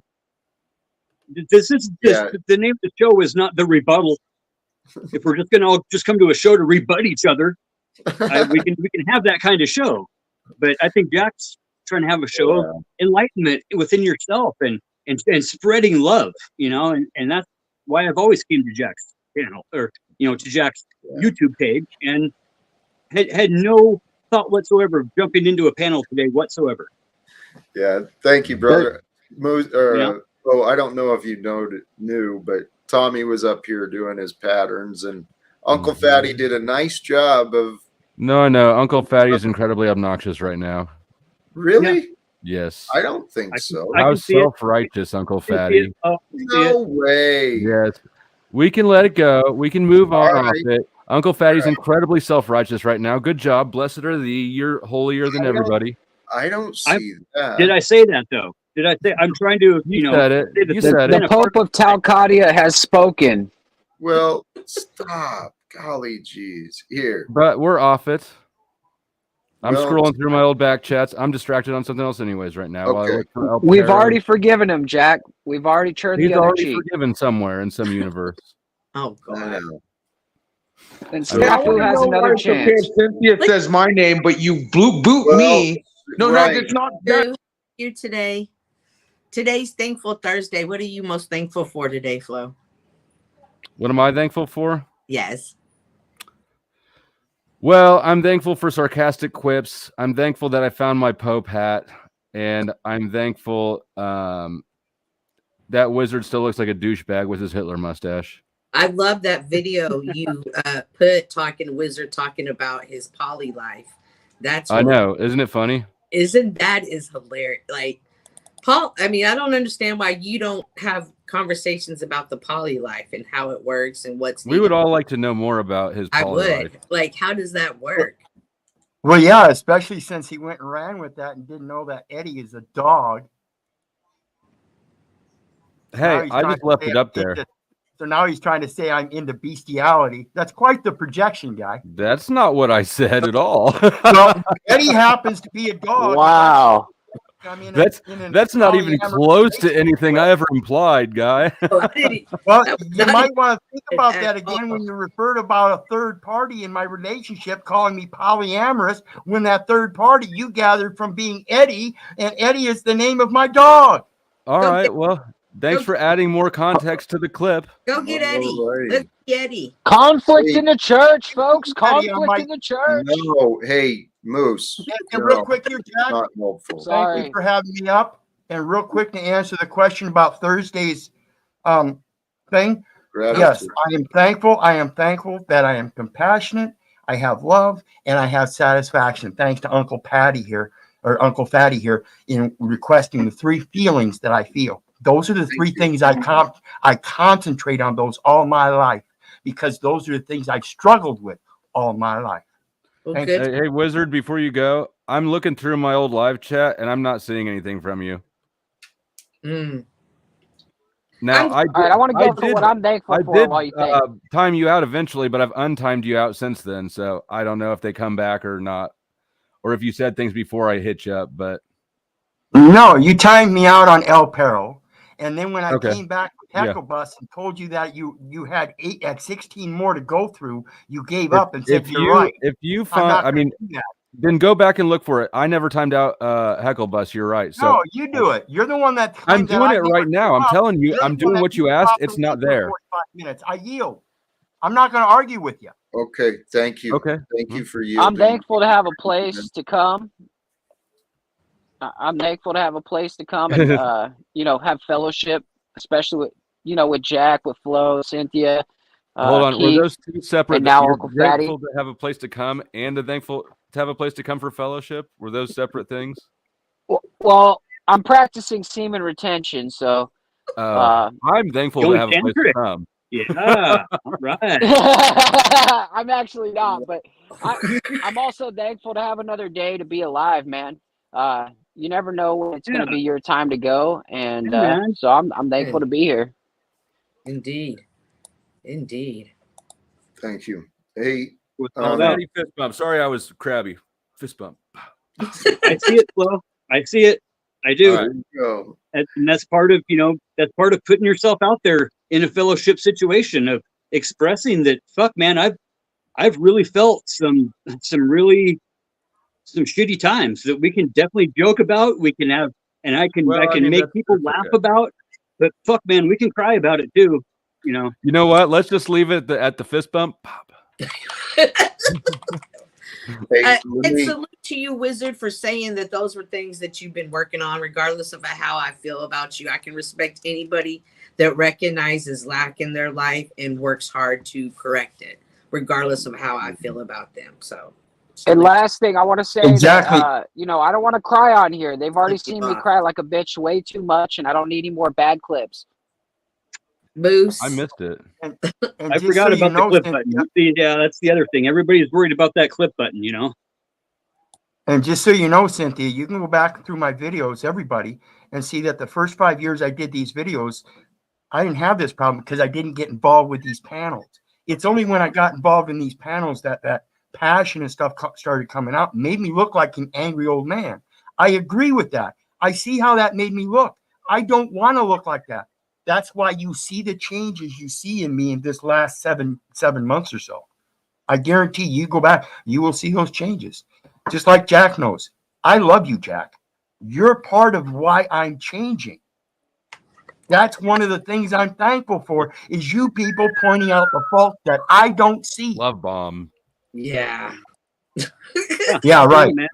name of the show is not The Rebuttal. If we're just going to all just come to a show to rebut each other, we can have that kind of show. But I think Jack's trying to have a show of enlightenment within yourself and spreading love, and that's why I've always came to Jack's channel, or to Jack's YouTube page, and had no thought whatsoever of jumping into a panel today whatsoever. Yeah, thank you, brother. I don't know if you knew, but Tommy was up here doing his patterns, and Uncle Fatty did a nice job of. No, Uncle Fatty is incredibly obnoxious right now. Really? Yes. I don't think so. How self-righteous, Uncle Fatty. No way. Yes. We can let it go. We can move on off it. Uncle Fatty's incredibly self-righteous right now. Good job. Blessed are thee. You're holier than everybody. I don't see that. Did I say that, though? Did I say? I'm trying to, you said it. You said it. The Pope of Talcott has spoken. Well, stop. Golly geez. Here. But we're off it. I'm scrolling through my old back chats. I'm distracted on something else anyways right now. Okay. We've already forgiven him, Jack. We've already turned the other cheek. He's already forgiven somewhere in some universe. Oh, God. And Snafu has another chance. Okay, Cynthia says my name, but you boot me. No, it's not that. You today. Today's Thankful Thursday. What are you most thankful for today, Flo? What am I thankful for? Yes. Well, I'm thankful for sarcastic quips. I'm thankful that I found my Pope hat, and I'm thankful that wizard still looks like a douchebag with his Hitler mustache. I love that video you put Wizard talking about his poly life. I know. Isn't it funny? Is hilarious. Like, Paul, I mean, I don't understand why you don't have conversations about the poly life and how it works and what's we would all like to know more about his poly life. Like, how does that work? Well, yeah, especially since he went and ran with that and didn't know that Eddie is a dog. Hey, I just left it up there. So now he's trying to say I'm into bestiality. That's quite the projection, guy. That's not what I said at all. Well, Eddie happens to be a dog. Wow. I mean, that's not even close to anything I ever implied, guy. Well, you might want to think about that again when you referred about a third party in my relationship calling me polyamorous, when that third party you gathered from being Eddie, and Eddie is the name of my dog. All right, well, thanks for adding more context to the clip. Go get Eddie. Let's get Eddie. Conflict in the church, folks. Conflict in the church. No, hey, Moose. And real quick here, Jack. Not helpful. Thank you for having me up. And real quick to answer the question about Thursday's thing. Gratitude. Yes, I am thankful. I am thankful that I am compassionate. I have love and I have satisfaction. Thanks to Uncle Patty here, or Uncle Fatty here, in requesting the 3 feelings that I feel. Those are the 3 things I concentrate on those all my life, because those are the things I've struggled with all my life. Well, Thank good. Hey, Wizard, before you go, I'm looking through my old live chat and I'm not seeing anything from you. Mm. Now, All right, I want to go to what I'm thankful for while you think. Time you out eventually, but I've untimed you out since then, so I don't know if they come back or not, or if you said things before I hit you up. But no, you timed me out on El Perro, and then when I came back with Heckle Bus and told you that you had 16 more to go through, you gave up and said you're right. If you find, I mean, then go back and look for it. I never timed out Heckle Bus. You're right. So no, you do it. You're the one that I'm doing it right now. I'm telling you, I'm doing what you asked. It's not there. 45 minutes. I yield. I'm not going to argue with you. Okay, thank you. Okay, thank you for yielding. I'm thankful to have a place to come. I'm thankful to have a place to come and have fellowship, especially with with Jack, with Flo, Cynthia. Hold on, Keith, were those 2 separate? and now You're Uncle Fatty. grateful to have a place to come and thankful to have a place to come for fellowship. Were those separate things? Well, I'm practicing semen retention, so I'm thankful to have a place to come. Yeah, all right. I'm actually not, but I'm also thankful to have another day to be alive, man. You never know when it's going to be your time to go, and so I'm thankful to be here. Indeed. Thank you. Hey, Fatty, fist bump. Sorry, I was crabby. Fist bump. I see it, Flo. I see it. I do. Right. And that's part of putting yourself out there in a fellowship situation, of expressing that, fuck, man, I've really felt some shitty times that we can definitely joke about. We can have, and I can make people laugh about, but fuck, man, we can cry about it too. You know what? Let's just leave it at the fist bump. And salute to you, Wizard, for saying that those were things that you've been working on, regardless of how I feel about you. I can respect anybody that recognizes lack in their life and works hard to correct it, regardless of how I feel about them. So, and last thing I want to say, exactly. that, I don't want to cry on here. They've already seen me cry like a bitch way too much, and I don't need any more bad clips. Moose. I missed it. And I forgot about the clip button. Yeah, that's the other thing. Everybody's worried about that clip button, And just so you know, Cynthia, you can go back through my videos, everybody, and see that the first 5 years I did these videos, I didn't have this problem because I didn't get involved with these panels. It's only when I got involved in these panels that passion and stuff started coming out, made me look like an angry old man. I agree with that. I see how that made me look. I don't want to look like that. That's why you see the changes you see in me in this last seven months or so. I guarantee you go back, you will see those changes. Just like Jack knows. I love you, Jack. You're part of why I'm changing. That's one of the things I'm thankful for, is you people pointing out the faults that I don't see. Love bomb. Yeah. Yeah, right. Man.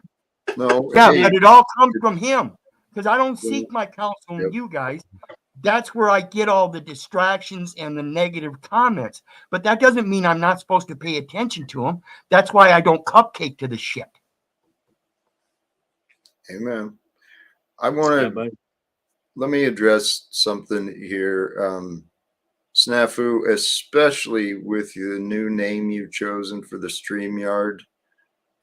No, yeah, but it all comes from him, because I don't seek my counsel in you guys. That's where I get all the distractions and the negative comments. But that doesn't mean I'm not supposed to pay attention to them. That's why I don't cupcake to the shit. Amen. I want to let me address something here. Snafu, especially with the new name you've chosen for the StreamYard,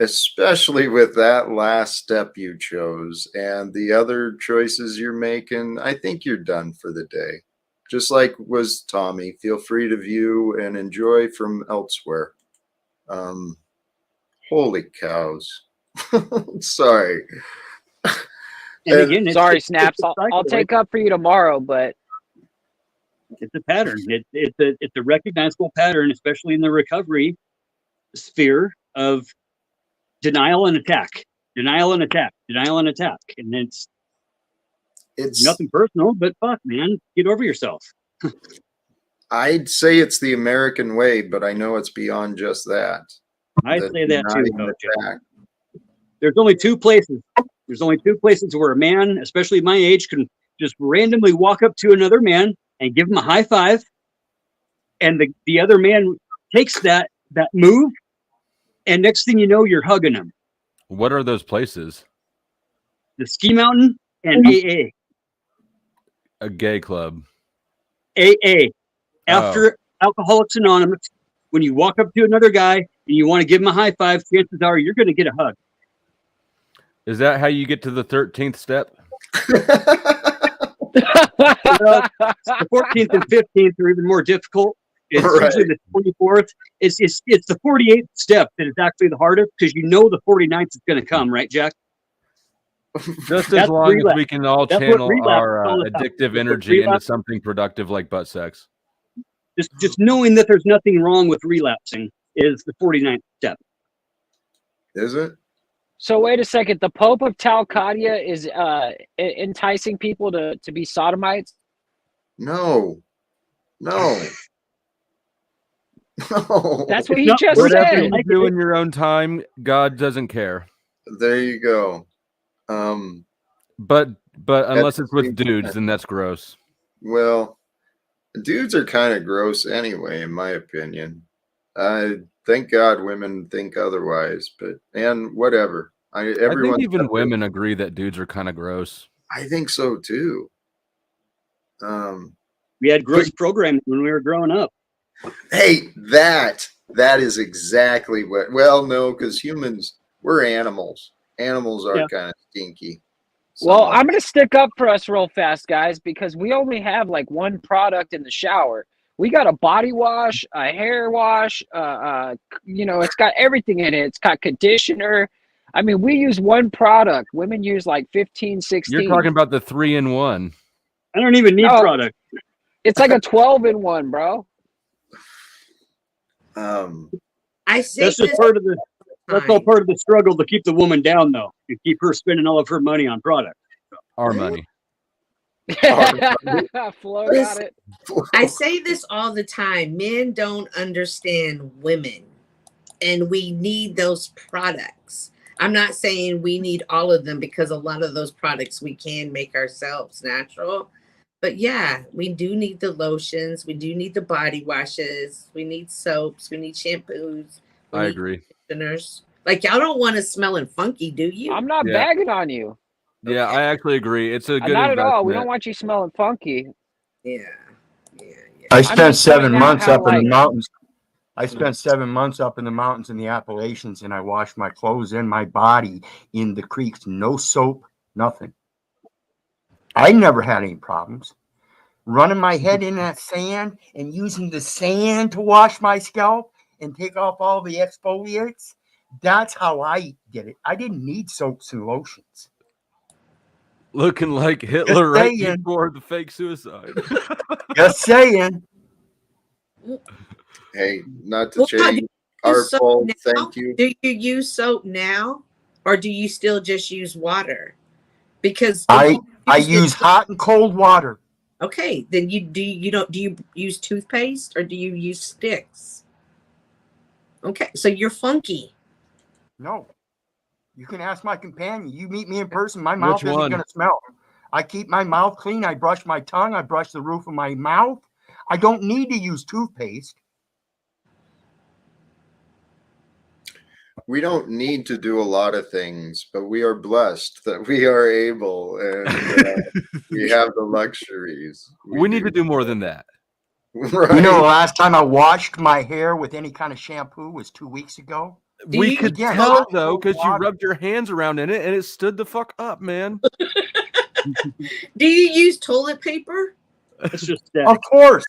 especially with that last step you chose and the other choices you're making, I think you're done for the day. Just like was Tommy, feel free to view and enjoy from elsewhere. Holy cows. Sorry. And again, sorry, Snaps. I'll take up for you tomorrow, but it's a pattern. It's a recognizable pattern, especially in the recovery sphere, of denial and attack, denial and attack, denial and attack. And it's nothing personal, but fuck, man, get over yourself. I'd say it's the American way, but I know it's beyond just that. I say that too. There's only 2 places. There's only 2 places where a man, especially my age, can just randomly walk up to another man and give them a high five, and the other man takes that move, and next thing you know, you're hugging them. What are those places? The Ski Mountain and AA. A gay club. AA. After Alcoholics Anonymous, when you walk up to another guy and you want to give him a high five, chances are you're going to get a hug. Is that how you get to the 13th step? Well, the 14th and 15th are even more difficult. It's usually the 24th. It's the 48th step that is actually the hardest, because you know the 49th is going to come, right, Jack? Just as long as we can all channel our addictive energy into Relapse. something productive like butt sex. Just knowing that there's nothing wrong with relapsing is the 49th step. Is it? So wait a second. The Pope of Talcott is enticing people to be sodomites? No. No. No. That's what he just Whatever said. you do in your own time, God doesn't care. There you go. But unless it's with dudes, then that's gross. Well, dudes are kind of gross anyway, in my opinion. Thank God women think otherwise, and whatever. I think even women agree that dudes are kind of gross. I think so too. We had gross programming when we were growing up. Hey, that is exactly what. Well, no, because humans, we're animals. Animals are kind of stinky. Well, I'm going to stick up for us real fast, guys, because we only have like one product in the shower. We got a body wash, a hair wash, it's got everything in it. It's got conditioner. I mean, we use one product. Women use like 15, 16. You're talking about the 3-in-1. I don't even need product. It's like a 12-in-1, bro. I say that's just part of the. That's all part of the struggle to keep the woman down, though, and keep her spending all of her money on product. Our money. Flo got it. I say this all the time. Men don't understand women, and we need those products. I'm not saying we need all of them, because a lot of those products we can make ourselves natural. But yeah, we do need the lotions. We do need the body washes. We need soaps. We need shampoos. I agree. Conditioners. Like, y'all don't want to smelling funky, do you? I'm not bagging on you. Yeah, I actually agree. It's a good not investment. at all. We don't want you smelling funky. Yeah. I spent 7 months up in the mountains. I spent 7 months up in the mountains in the Appalachians, and I washed my clothes and my body in the creeks. No soap, nothing. I never had any problems. Running my head in that sand and using the sand to wash my scalp and take off all the exfoliates. That's how I did it. I didn't need soaps and lotions. Looking like Hitler right before the fake suicide. Just saying. Hey, not to change our fault. Thank you. Do you use soap now, or do you still just use water? Because I use hot and cold water. Okay, then do you use toothpaste, or do you use sticks? Okay, so you're funky. No. You can ask my companion. You meet me in person, my mouth isn't going to smell. I keep my mouth clean. I brush my tongue. I brush the roof of my mouth. I don't need to use toothpaste. We don't need to do a lot of things, but we are blessed that we are able, and we have the luxuries. We need to do more than that. Right. You know, the last time I washed my hair with any kind of shampoo was 2 weeks ago. We could tell, though, because you rubbed your hands around in it and it stood the fuck up, man. Do you use toilet paper? It's just of course.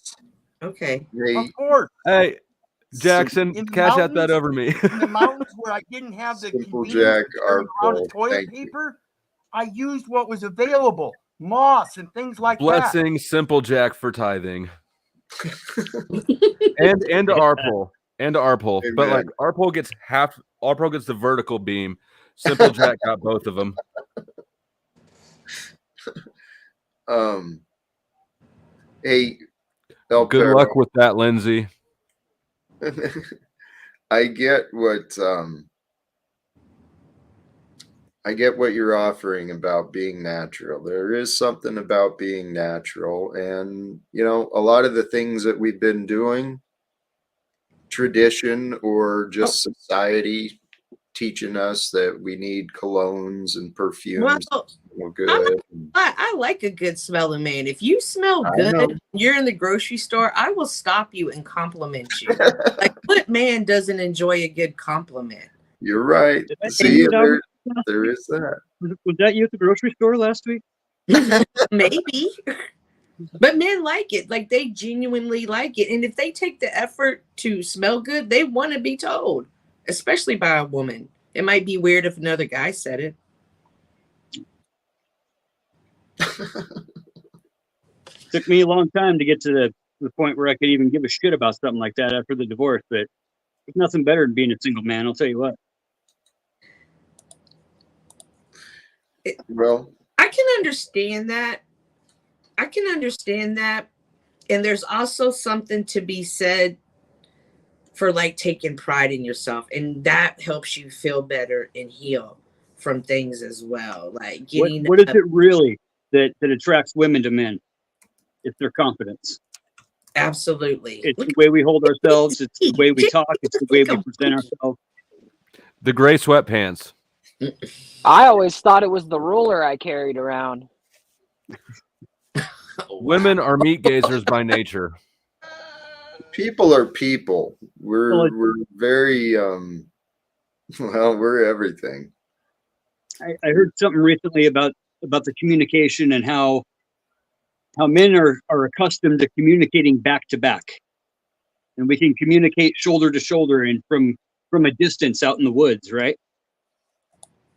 Okay. Of course. Hey, Jackson, cash out that over me. In the mountains where I didn't have the Simple Jack, our toilet paper, I used what was available, moss and things like that. Blessing Simple Jack for tithing. and to Arpol. And to Arpol. But like Arpol gets Arpol gets the vertical beam. Simple Jack got both of them. Hey, good luck with that, Lindsay. I get what I get what you're offering about being natural. There is something about being natural. And, you know, a lot of the things that we've been doing, tradition or just society teaching us that we need colognes and perfumes. Well, Good. I like a good smelling man. If you smell I good, know. you're in the grocery store, I will stop you and compliment you. Like, what man doesn't enjoy a good compliment? You're right. Did that See, end up- there is that. Was that you at the grocery store last week? Maybe. But men like it. Like, they genuinely like it. And if they take the effort to smell good, they want to be told, especially by a woman. It might be weird if another guy said it. Took me a long time to get to the point where I could even give a shit about something like that after the divorce, but there's nothing better than being a single man, I'll tell you what. Well, I can understand that. And there's also something to be said for like taking pride in yourself. And that helps you feel better and heal from things as well. Like getting what is it really that attracts women to men? It's their confidence. Absolutely. It's the way we hold ourselves. It's the way we talk. It's the way we present ourselves. The gray sweatpants. I always thought it was the ruler I carried around. Women are meat gazers by nature. people are people. We're very well, we're everything. I heard something recently about the communication and how men are accustomed to communicating back to back, and we can communicate shoulder to shoulder and from a distance out in the woods, right?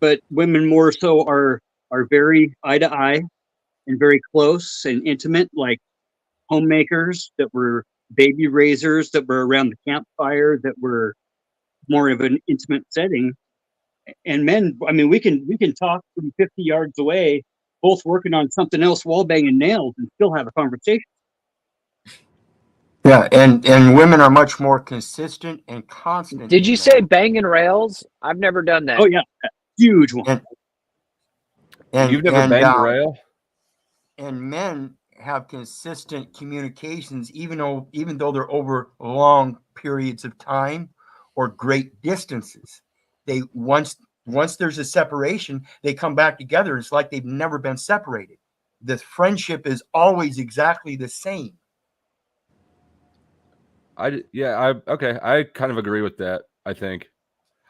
But women more so are very eye to eye and very close and intimate, like homemakers that were baby raisers, that were around the campfire, that were more of an intimate setting. And men, I mean, we can talk from 50 yards away, both working on something else, wall banging nails, and still have a conversation. Yeah, and women are much more consistent and constant. Did you say banging rails? I've never done that. Oh yeah, huge one. And you've never banged a rail? And men have consistent communications, even though they're over long periods of time or great distances. They once there's a separation, they come back together. It's like they've never been separated. The friendship is always exactly the same. I kind of agree with that. I think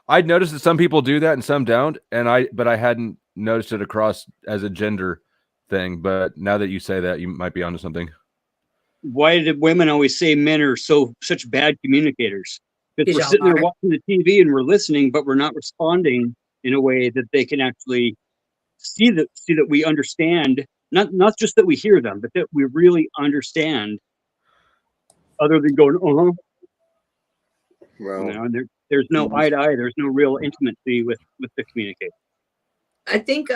I'd noticed that some people do that and some don't, but I hadn't noticed it across as a gender thing. But now that you say that, you might be onto something. Why did women always say men are such bad communicators? Because we're sitting there watching the TV and we're listening, but we're not responding in a way that they can actually see that we understand. Not just that we hear them, but that we really understand. Other than going, well, there's no eye to eye. There's no real intimacy with the communication. I think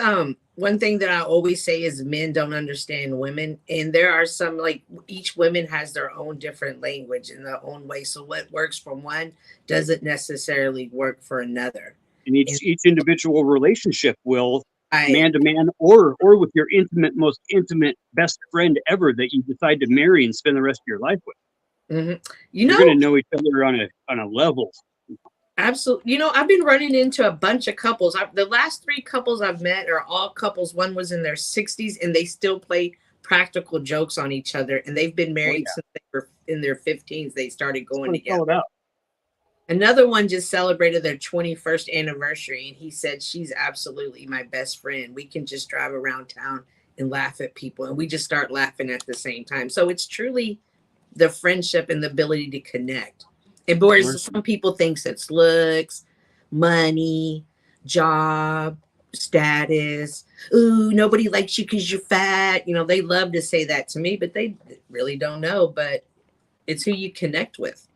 one thing that I always say is men don't understand women, and there are some, like, each woman has their own different language in their own way. So what works for one doesn't necessarily work for another. And each individual relationship will, man to man, or with your most intimate best friend ever that you decide to marry and spend the rest of your life with. Mm-hmm. You're going to know each other on a level. Absolutely. I've been running into a bunch of couples. The last 3 couples I've met are all couples. One was in their 60s, and they still play practical jokes on each other. And they've been married since they were in their 15s. They started going together. Another one just celebrated their 21st anniversary, and he said, she's absolutely my best friend. We can just drive around town and laugh at people, and we just start laughing at the same time. So it's truly the friendship and the ability to connect. And whereas some people think it's looks, money, job, status. Ooh, nobody likes you because you're fat. They love to say that to me, but they really don't know. But it's who you connect with.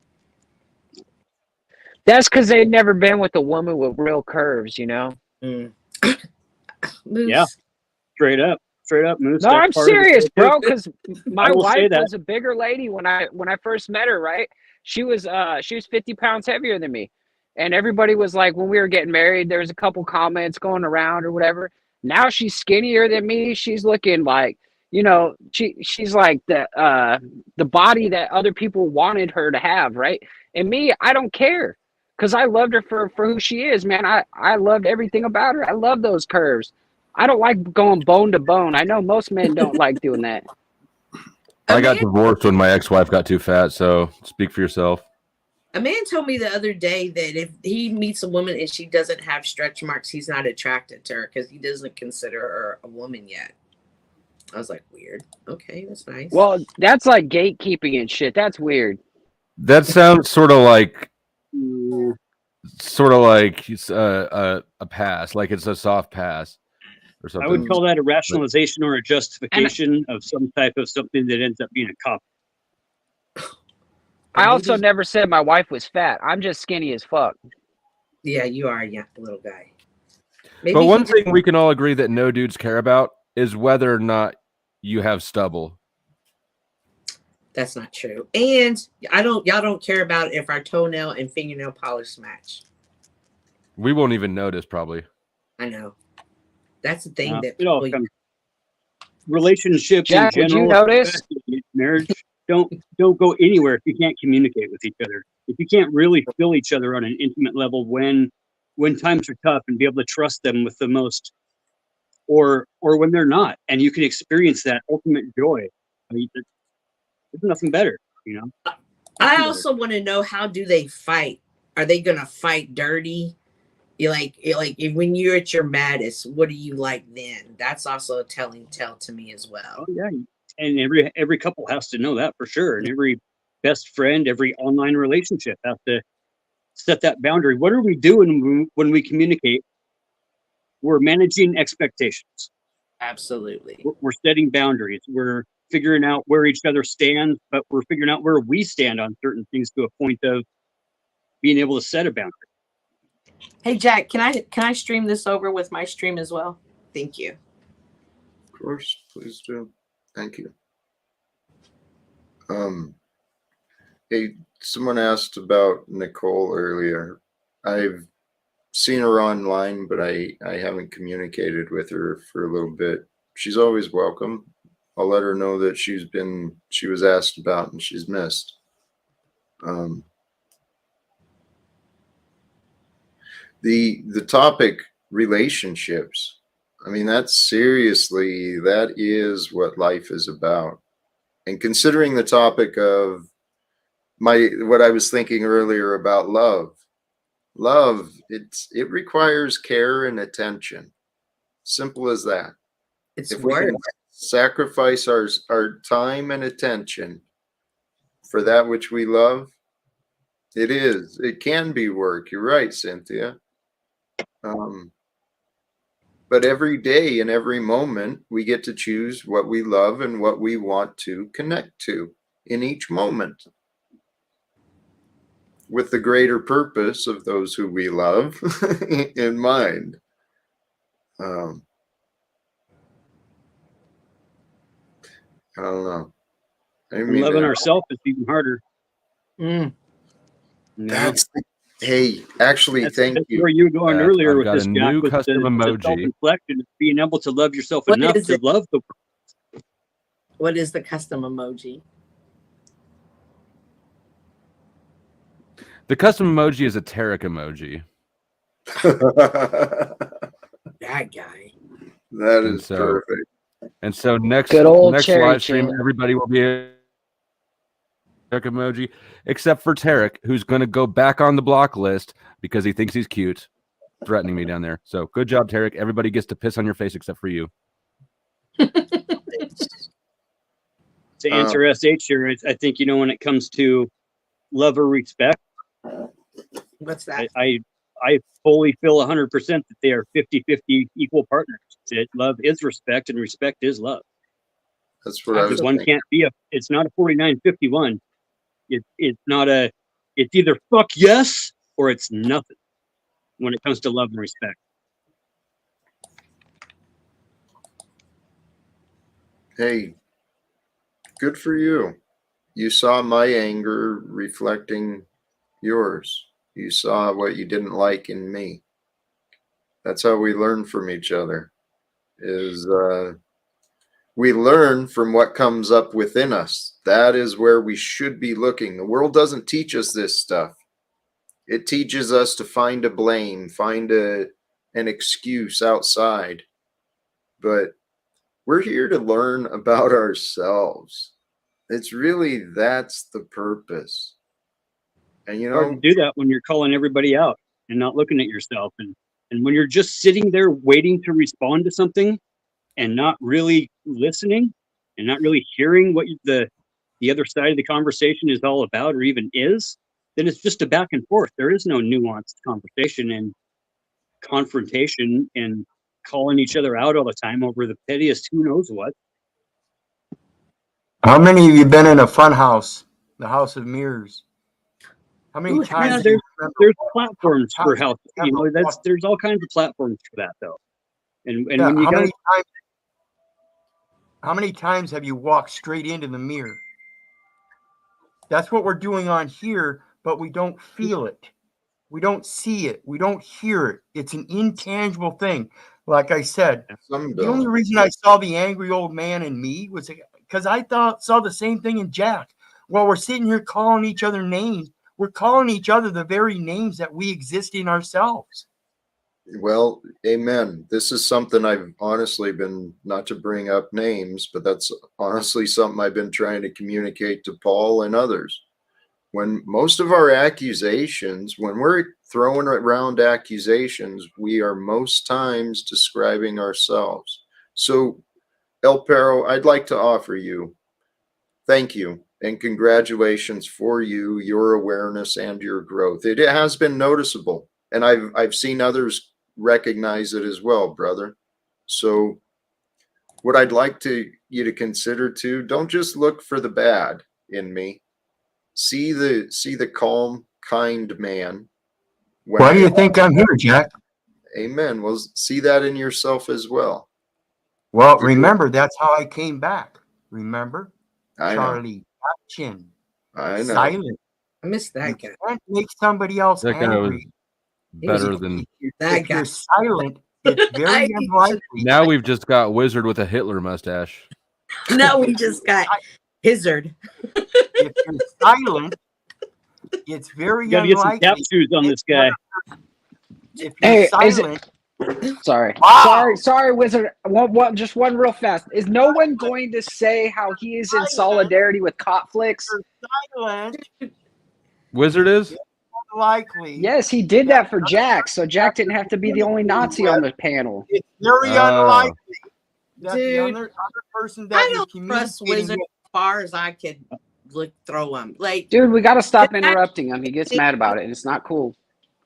That's because they've never been with a woman with real curves, Mm. Yeah, straight up, Moose. No, I'm serious, bro. Because my wife was a bigger lady when I first met her. Right, she was 50 pounds heavier than me, And everybody was like, when we were getting married, there was a couple comments going around or whatever. Now she's skinnier than me. She's looking like, you know, she's like the body that other people wanted her to have, right? And me, I don't care, because I loved her for who she is, man. I loved everything about her. I love those curves. I don't like going bone to bone. I know most men don't like doing that. I got divorced when my ex-wife got too fat, so speak for yourself. A man told me the other day that if he meets a woman and she doesn't have stretch marks, he's not attracted to her because he doesn't consider her a woman yet. I was like, weird. Okay, that's nice. Well, that's like gatekeeping and shit. That's weird. That sounds sort of like a pass, like it's a soft pass or something. I would call that a rationalization or a justification of some type of something that ends up being a cop. I also never said my wife was fat. I'm just skinny as fuck. Yeah, you are a little guy. But one thing we can all agree that no dudes care about is whether or not you have stubble. That's not true. And y'all don't care about if our toenail and fingernail polish match. We won't even notice, probably. I know. That's the thing that it all comes. Relationships Jack, in general, would you notice? Marriage, don't go anywhere if you can't communicate with each other. If you can't really feel each other on an intimate level when times are tough, and be able to trust them with the most, or when they're not, and you can experience that ultimate joy. I mean, there's nothing better, you know. I also want to know, how do they fight? Are they gonna fight dirty? You like when you're at your maddest, what do you like then? That's also a telling tale to me as well. Oh yeah, and every couple has to know that for sure, and every best friend, every online relationship has to set that boundary. What are we doing when we communicate? We're managing expectations. Absolutely. We're setting boundaries. We're figuring out where each other stands, but we're figuring out where we stand on certain things to a point of being able to set a boundary. Hey Jack, can I stream this over with my stream as well? Thank you. Of course, please do. Thank you. Hey, someone asked about Nicole earlier. I've seen her online, but I haven't communicated with her for a little bit. She's always welcome. I'll let her know that she was asked about and she's missed. The topic, relationships. I mean, that is what life is about. And considering the topic of what I was thinking earlier about love, it requires care and attention. Simple as that. It's if we can sacrifice our time and attention for that which we love, it can be work. You're right, Cynthia. But every day and every moment, we get to choose what we love and what we want to connect to in each moment, with the greater purpose of those who we love in mind. I don't know. Loving ourselves is even harder. Hey, actually, thank you. Where you were going earlier with got this, a Jack, new with custom emoji. self-reflection, being able to love yourself enough to love the world. What is the custom emoji? The custom emoji is a Tarek emoji. That guy. That is perfect. And so next live stream, everybody will be a Tarek emoji, except for Tarek, who's going to go back on the block list because he thinks he's cute, threatening me down there. So good job, Tarek. Everybody gets to piss on your face except for you. To answer SH here, I think, when it comes to love or respect, what's that? I fully feel 100% that they are 50-50 equal partners. That love is respect and respect is love. That's what I was one thinking. Can't be it's not a 49-51. It's either fuck yes or it's nothing when it comes to love and respect. Hey, good for you. You saw my anger reflecting yours. You saw what you didn't like in me. That's how we learn from each other. We learn from what comes up within us. That is where we should be looking. The world doesn't teach us this stuff. It teaches us to find a blame, find an excuse outside. But we're here to learn about ourselves. It's really, that's the purpose. And hard to do that when you're calling everybody out and not looking at yourself. And when you're just sitting there waiting to respond to something and not really listening and not really hearing what the other side of the conversation is all about or even is, then it's just a back and forth. There is no nuanced conversation and confrontation and calling each other out all the time over the pettiest who knows what. How many of you been in a fun house, the House of Mirrors? How many times? Yeah, there's platforms for health. You know, there's all kinds of platforms for that, though. And Yeah, when you how many times have you walked straight into the mirror? That's what we're doing on here, but we don't feel it. We don't see it. We don't hear it. It's an intangible thing. Like I said, the only reason I saw the angry old man in me was because I saw the same thing in Jack. While we're sitting here calling each other names, we're calling each other the very names that we exist in ourselves. Well, amen. This is something I've honestly been, not to bring up names, but that's honestly something I've been trying to communicate to Paul and others. When most of our accusations, when we're throwing around accusations, we are most times describing ourselves. So, El Perro, I'd like to offer you thank you and congratulations for you, your awareness and your growth. It has been noticeable, and I've seen others recognize it as well, brother. So what I'd like you to consider too, don't just look for the bad in me. See the calm, kind man. Why do you think I'm here, Jack? Amen. Well, see that in yourself as well. Well, remember, that's how I came back. Remember? I Charlie Chin. I know. Silent. I missed that guy. You can't make somebody else That guy was angry. better than That If guy. you're silent, it's very unlikely. now. We've just got Wizard with a Hitler mustache. No, we just got Hizzard. If you're silent, it's very You gotta get some unlikely. tap shoes on this guy. If you're silent, Sorry. Wow. Sorry, Wizard. Just one real fast. Is no one going to say how he is in solidarity with Cotflix? silent, Wizard is? unlikely. Yes, he did that for Jack, so Jack didn't have to be the only Nazi on the panel. It's very unlikely that the Dude, other person I that you're don't trust communicating Wizard with, as far as I could throw him. Like, Dude, we got to stop interrupting him. He gets mad about it, and it's not cool.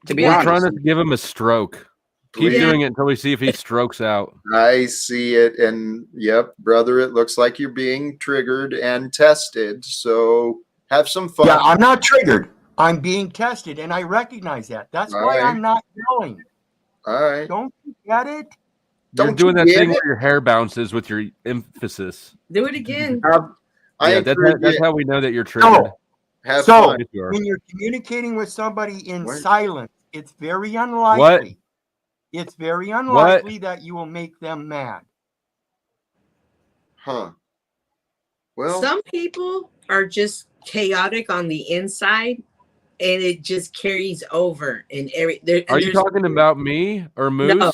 To be We're honest. trying to give him a stroke. Keep doing it until we see if he strokes out. I see it, and yep, brother, it looks like you're being triggered and tested. So have some fun. yeah, I'm not triggered. I'm being tested, and I recognize that. That's why right. I'm not yelling. All right. Don't you get it? You're Don't doing you that get thing it? where your hair bounces with your emphasis. do it again. I Yeah, encourage that's you. how we know that you're triggered. No. Have So fun. Yes, you are. when you're communicating with somebody in What? silence, it's very unlikely. It's very unlikely that you will make them mad. Huh. Well, Some people are just chaotic on the inside, and it just carries over. And Are you talking about me or Moose? I'm No.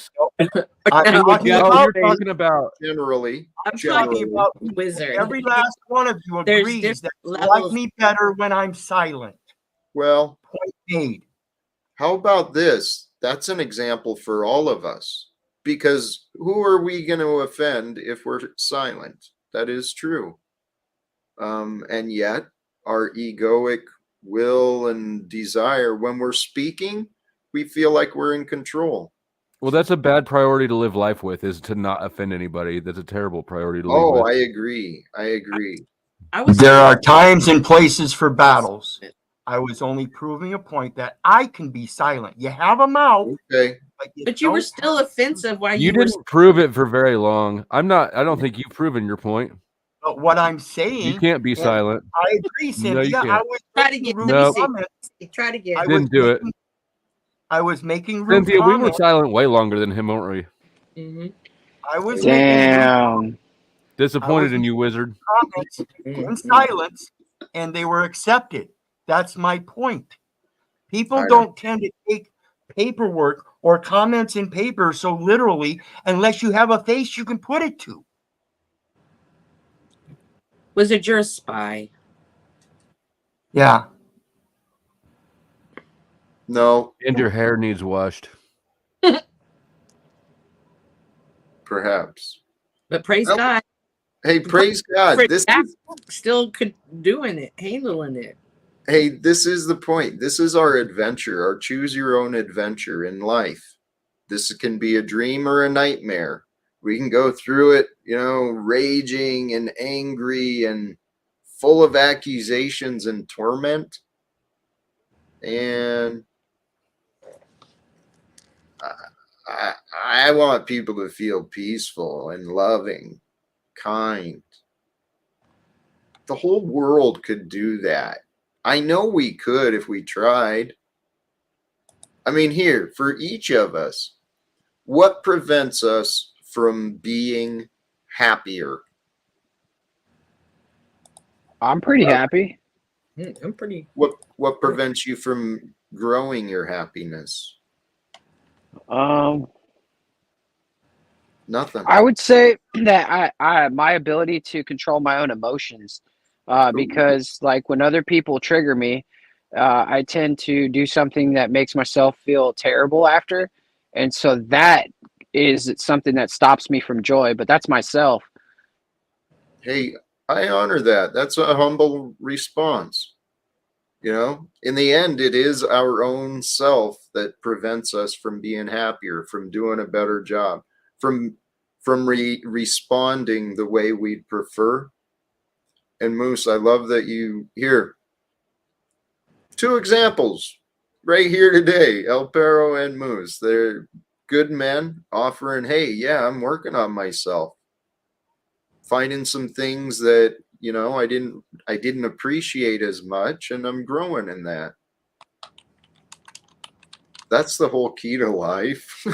talking Oh, about you're talking about generally, I'm talking about Wizard. every last one of you There's agrees different that you levels. like me better when I'm silent. well, Point made. how about this? That's an example for all of us. Because who are we going to offend if we're silent? That is true. And yet, our egoic will and desire, when we're speaking, we feel like we're in control. Well, that's a bad priority to live life with, is to not offend anybody. That's a terrible priority to live Oh, with. I agree. I agree. There are times and places for battles. I was only proving a point that I can be silent. You have a mouth. Okay. But you were still offensive while You you were. didn't prove it for very long. I don't think you've proven your point. But what I'm saying, You can't be silent. I agree, No, you Cynthia. can't. I was Try to get No. Try to get. I Didn't was do it. I was making rude Cynthia, we were comments. silent way longer than him, weren't we? Mm-hmm. I was making Damn. Disappointed in you, wizard. comments in silence, and they were accepted. That's my point. People don't tend to take paperwork or comments in paper so literally unless you have a face you can put it to. Wizard, you're a spy. Yeah. No. And your hair needs washed. Perhaps. But praise God. Hey, praise God. This is still doing it, handling it. Hey, this is the point. This is our adventure, our choose your own adventure in life. This can be a dream or a nightmare. We can go through it, raging and angry and full of accusations and torment. And I want people to feel peaceful and loving, kind. The whole world could do that. I know we could if we tried. I mean, here, for each of us, what prevents us from being happier? I'm pretty happy. I'm pretty. What prevents you from growing your happiness? Nothing. I would say that I my ability to control my own emotions, because like when other people trigger me, I tend to do something that makes myself feel terrible after, and so that is something that stops me from joy. But that's myself. Hey, I honor that. That's a humble response. In the end, it is our own self that prevents us from being happier, from doing a better job, from responding the way we'd prefer. And Moose, I love that you here. 2 examples right here today, El Perro and Moose. They're good men offering, hey, yeah, I'm working on myself. Finding some things that, I didn't appreciate as much, and I'm growing in that. That's the whole key to life.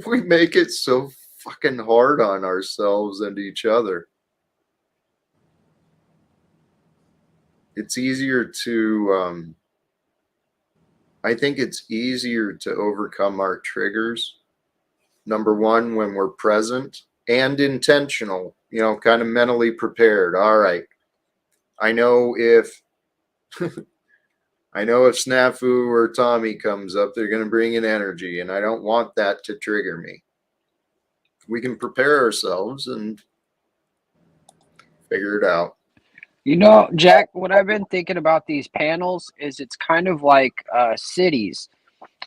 We make it so fucking hard on ourselves and each other. It's easier to, I think it's easier to overcome our triggers. Number one, when we're present and intentional, kind of mentally prepared. All right. I know if Snafu or Tommy comes up, they're going to bring in energy, and I don't want that to trigger me. We can prepare ourselves and figure it out. Jack, what I've been thinking about these panels is it's kind of like cities.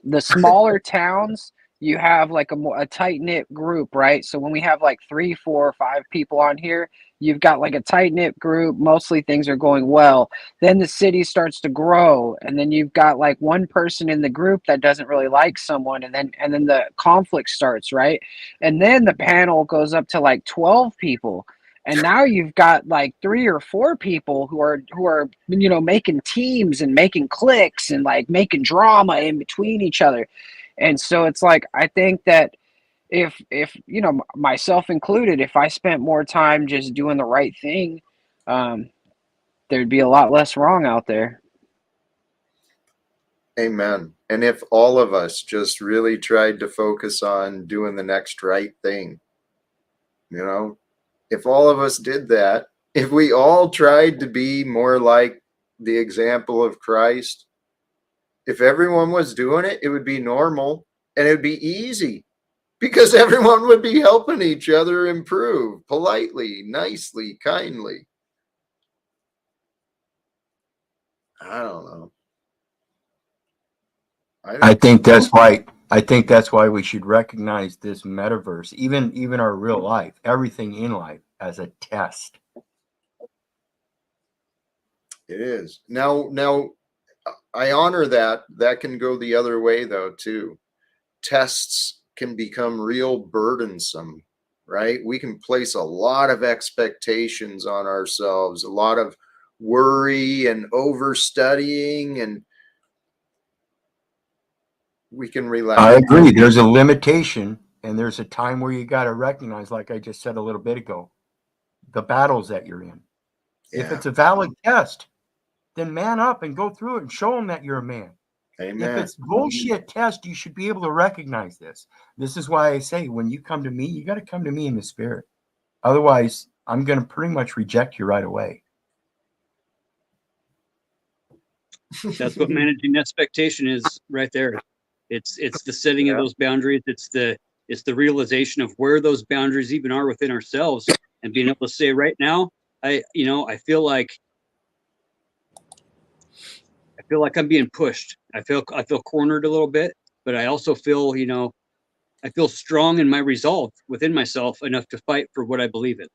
The smaller towns, you have like a tight-knit group, right? So when we have like 3, 4, 5 people on here, you've got like a tight-knit group. Mostly things are going well. Then the city starts to grow, and then you've got like one person in the group that doesn't really like someone, and then the conflict starts, right? And then the panel goes up to like 12 people. And now you've got like 3 or 4 people who are making teams and making cliques and like making drama in between each other. And so it's like I think that if myself included, if I spent more time just doing the right thing, there'd be a lot less wrong out there. Amen. And if all of us just really tried to focus on doing the next right thing, if all of us did that, if we all tried to be more like the example of Christ, if everyone was doing it, it would be normal and it would be easy because everyone would be helping each other improve politely, nicely, kindly. I don't know. I think that's why we should recognize this metaverse, even our real life, everything in life, as a test. It is. Now I honor that. That can go the other way though too. Tests can become real burdensome, right? We can place a lot of expectations on ourselves, a lot of worry and overstudying, and we can relax. I agree. There's a limitation, and there's a time where you got to recognize, like I just said a little bit ago, the battles that you're in. If it's a valid test, then man up and go through it and show them that you're a man. Amen. If it's bullshit test, you should be able to recognize this. This is why I say, when you come to me, you got to come to me in the spirit. Otherwise, I'm going to pretty much reject you right away. That's what managing expectation is right there. It's the setting of those boundaries. It's the realization of where those boundaries even are within ourselves, and being able to say right now, I feel like I'm being pushed. I feel cornered a little bit, but I also feel, I feel strong in my resolve within myself enough to fight for what I believe in.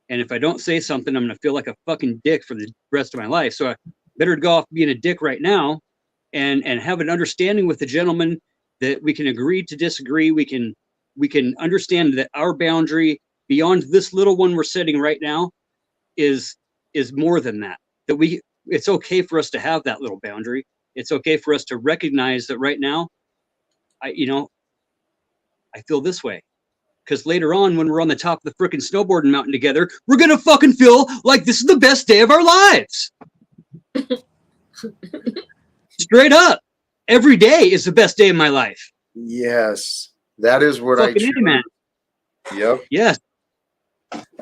And if I don't say something, I'm going to feel like a fucking dick for the rest of my life. So I better go off being a dick right now and have an understanding with the gentleman that we can agree to disagree. We can understand that our boundary beyond this little one we're setting right now is more than that. It's okay for us to have that little boundary. It's okay for us to recognize that right now, I feel this way. Because later on, when we're on the top of the frickin' snowboarding mountain together, we're going to fucking feel like this is the best day of our lives. Straight up. Every day is the best day of my life. Yes. That is what fucking I choose. Man. Yep. Yes.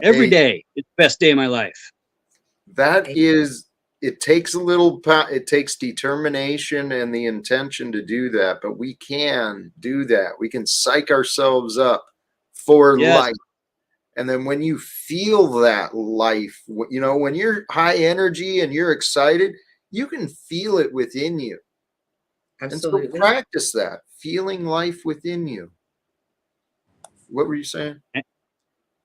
Every day is the best day of my life. That is, it takes it takes determination and the intention to do that, but we can do that. We can psych ourselves up for life. And then when you feel that life, when you're high energy and you're excited, you can feel it within you. Absolutely. And so practice that, feeling life within you. What were you saying?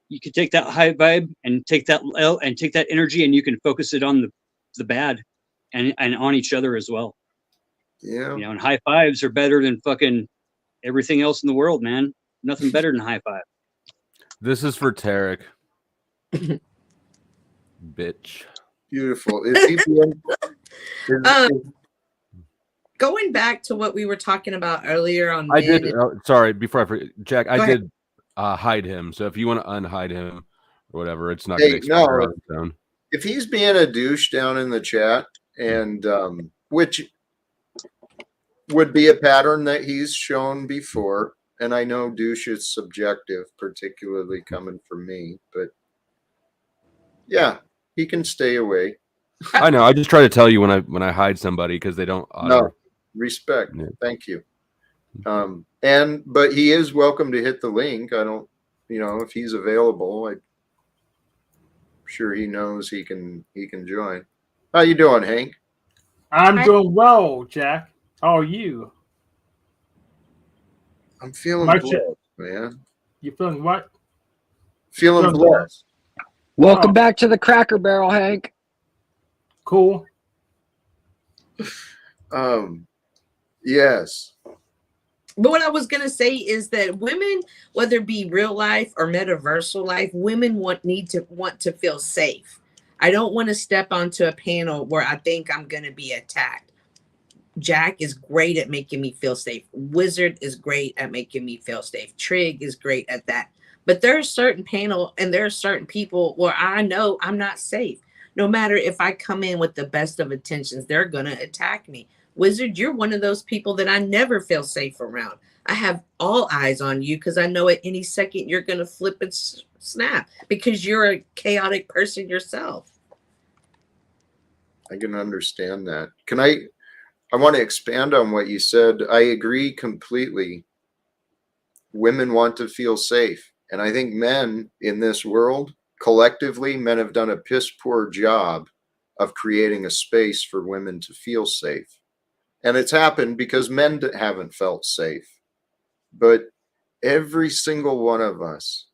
You can take that high vibe and take that energy, and you can focus it on the bad and on each other as well. Yeah. And high fives are better than fucking everything else in the world, man. Nothing better than high five. This is for Tarek. Bitch. Beautiful. Is he going back to what we were talking about earlier on I did sorry, before I forget, Jack, I did hide him. So if you want to unhide him or whatever, it's not going to expire on its own. If he's being a douche down in the chat, and which would be a pattern that he's shown before, and I know douche is subjective, particularly coming from me, but yeah, he can stay away. I know. I just try to tell you when I hide somebody because they don't. No, respect. Yeah. Thank you. But he is welcome to hit the link. I don't, if he's available, I'm sure he knows he can join. How you doing, Hank? I'm doing well, Jack. How are you? I'm feeling blessed, man. You feeling what? Feeling blessed. Welcome back to the Cracker Barrel, Hank. Cool. Yes. But what I was going to say is that women, whether it be real life or metaversal life, women want to feel safe. I don't want to step onto a panel where I think I'm going to be attacked. Jack is great at making me feel safe. Wizard is great at making me feel safe. Trig is great at that. But there are certain panel and there are certain people where I know I'm not safe. No matter if I come in with the best of intentions, they're going to attack me. Wizard, you're one of those people that I never feel safe around. I have all eyes on you because I know at any second you're going to flip and snap because you're a chaotic person yourself. I can understand that. I want to expand on what you said. I agree completely. Women want to feel safe. And I think men in this world, collectively, men have done a piss poor job of creating a space for women to feel safe. And it's happened because men haven't felt safe. But every single one of us,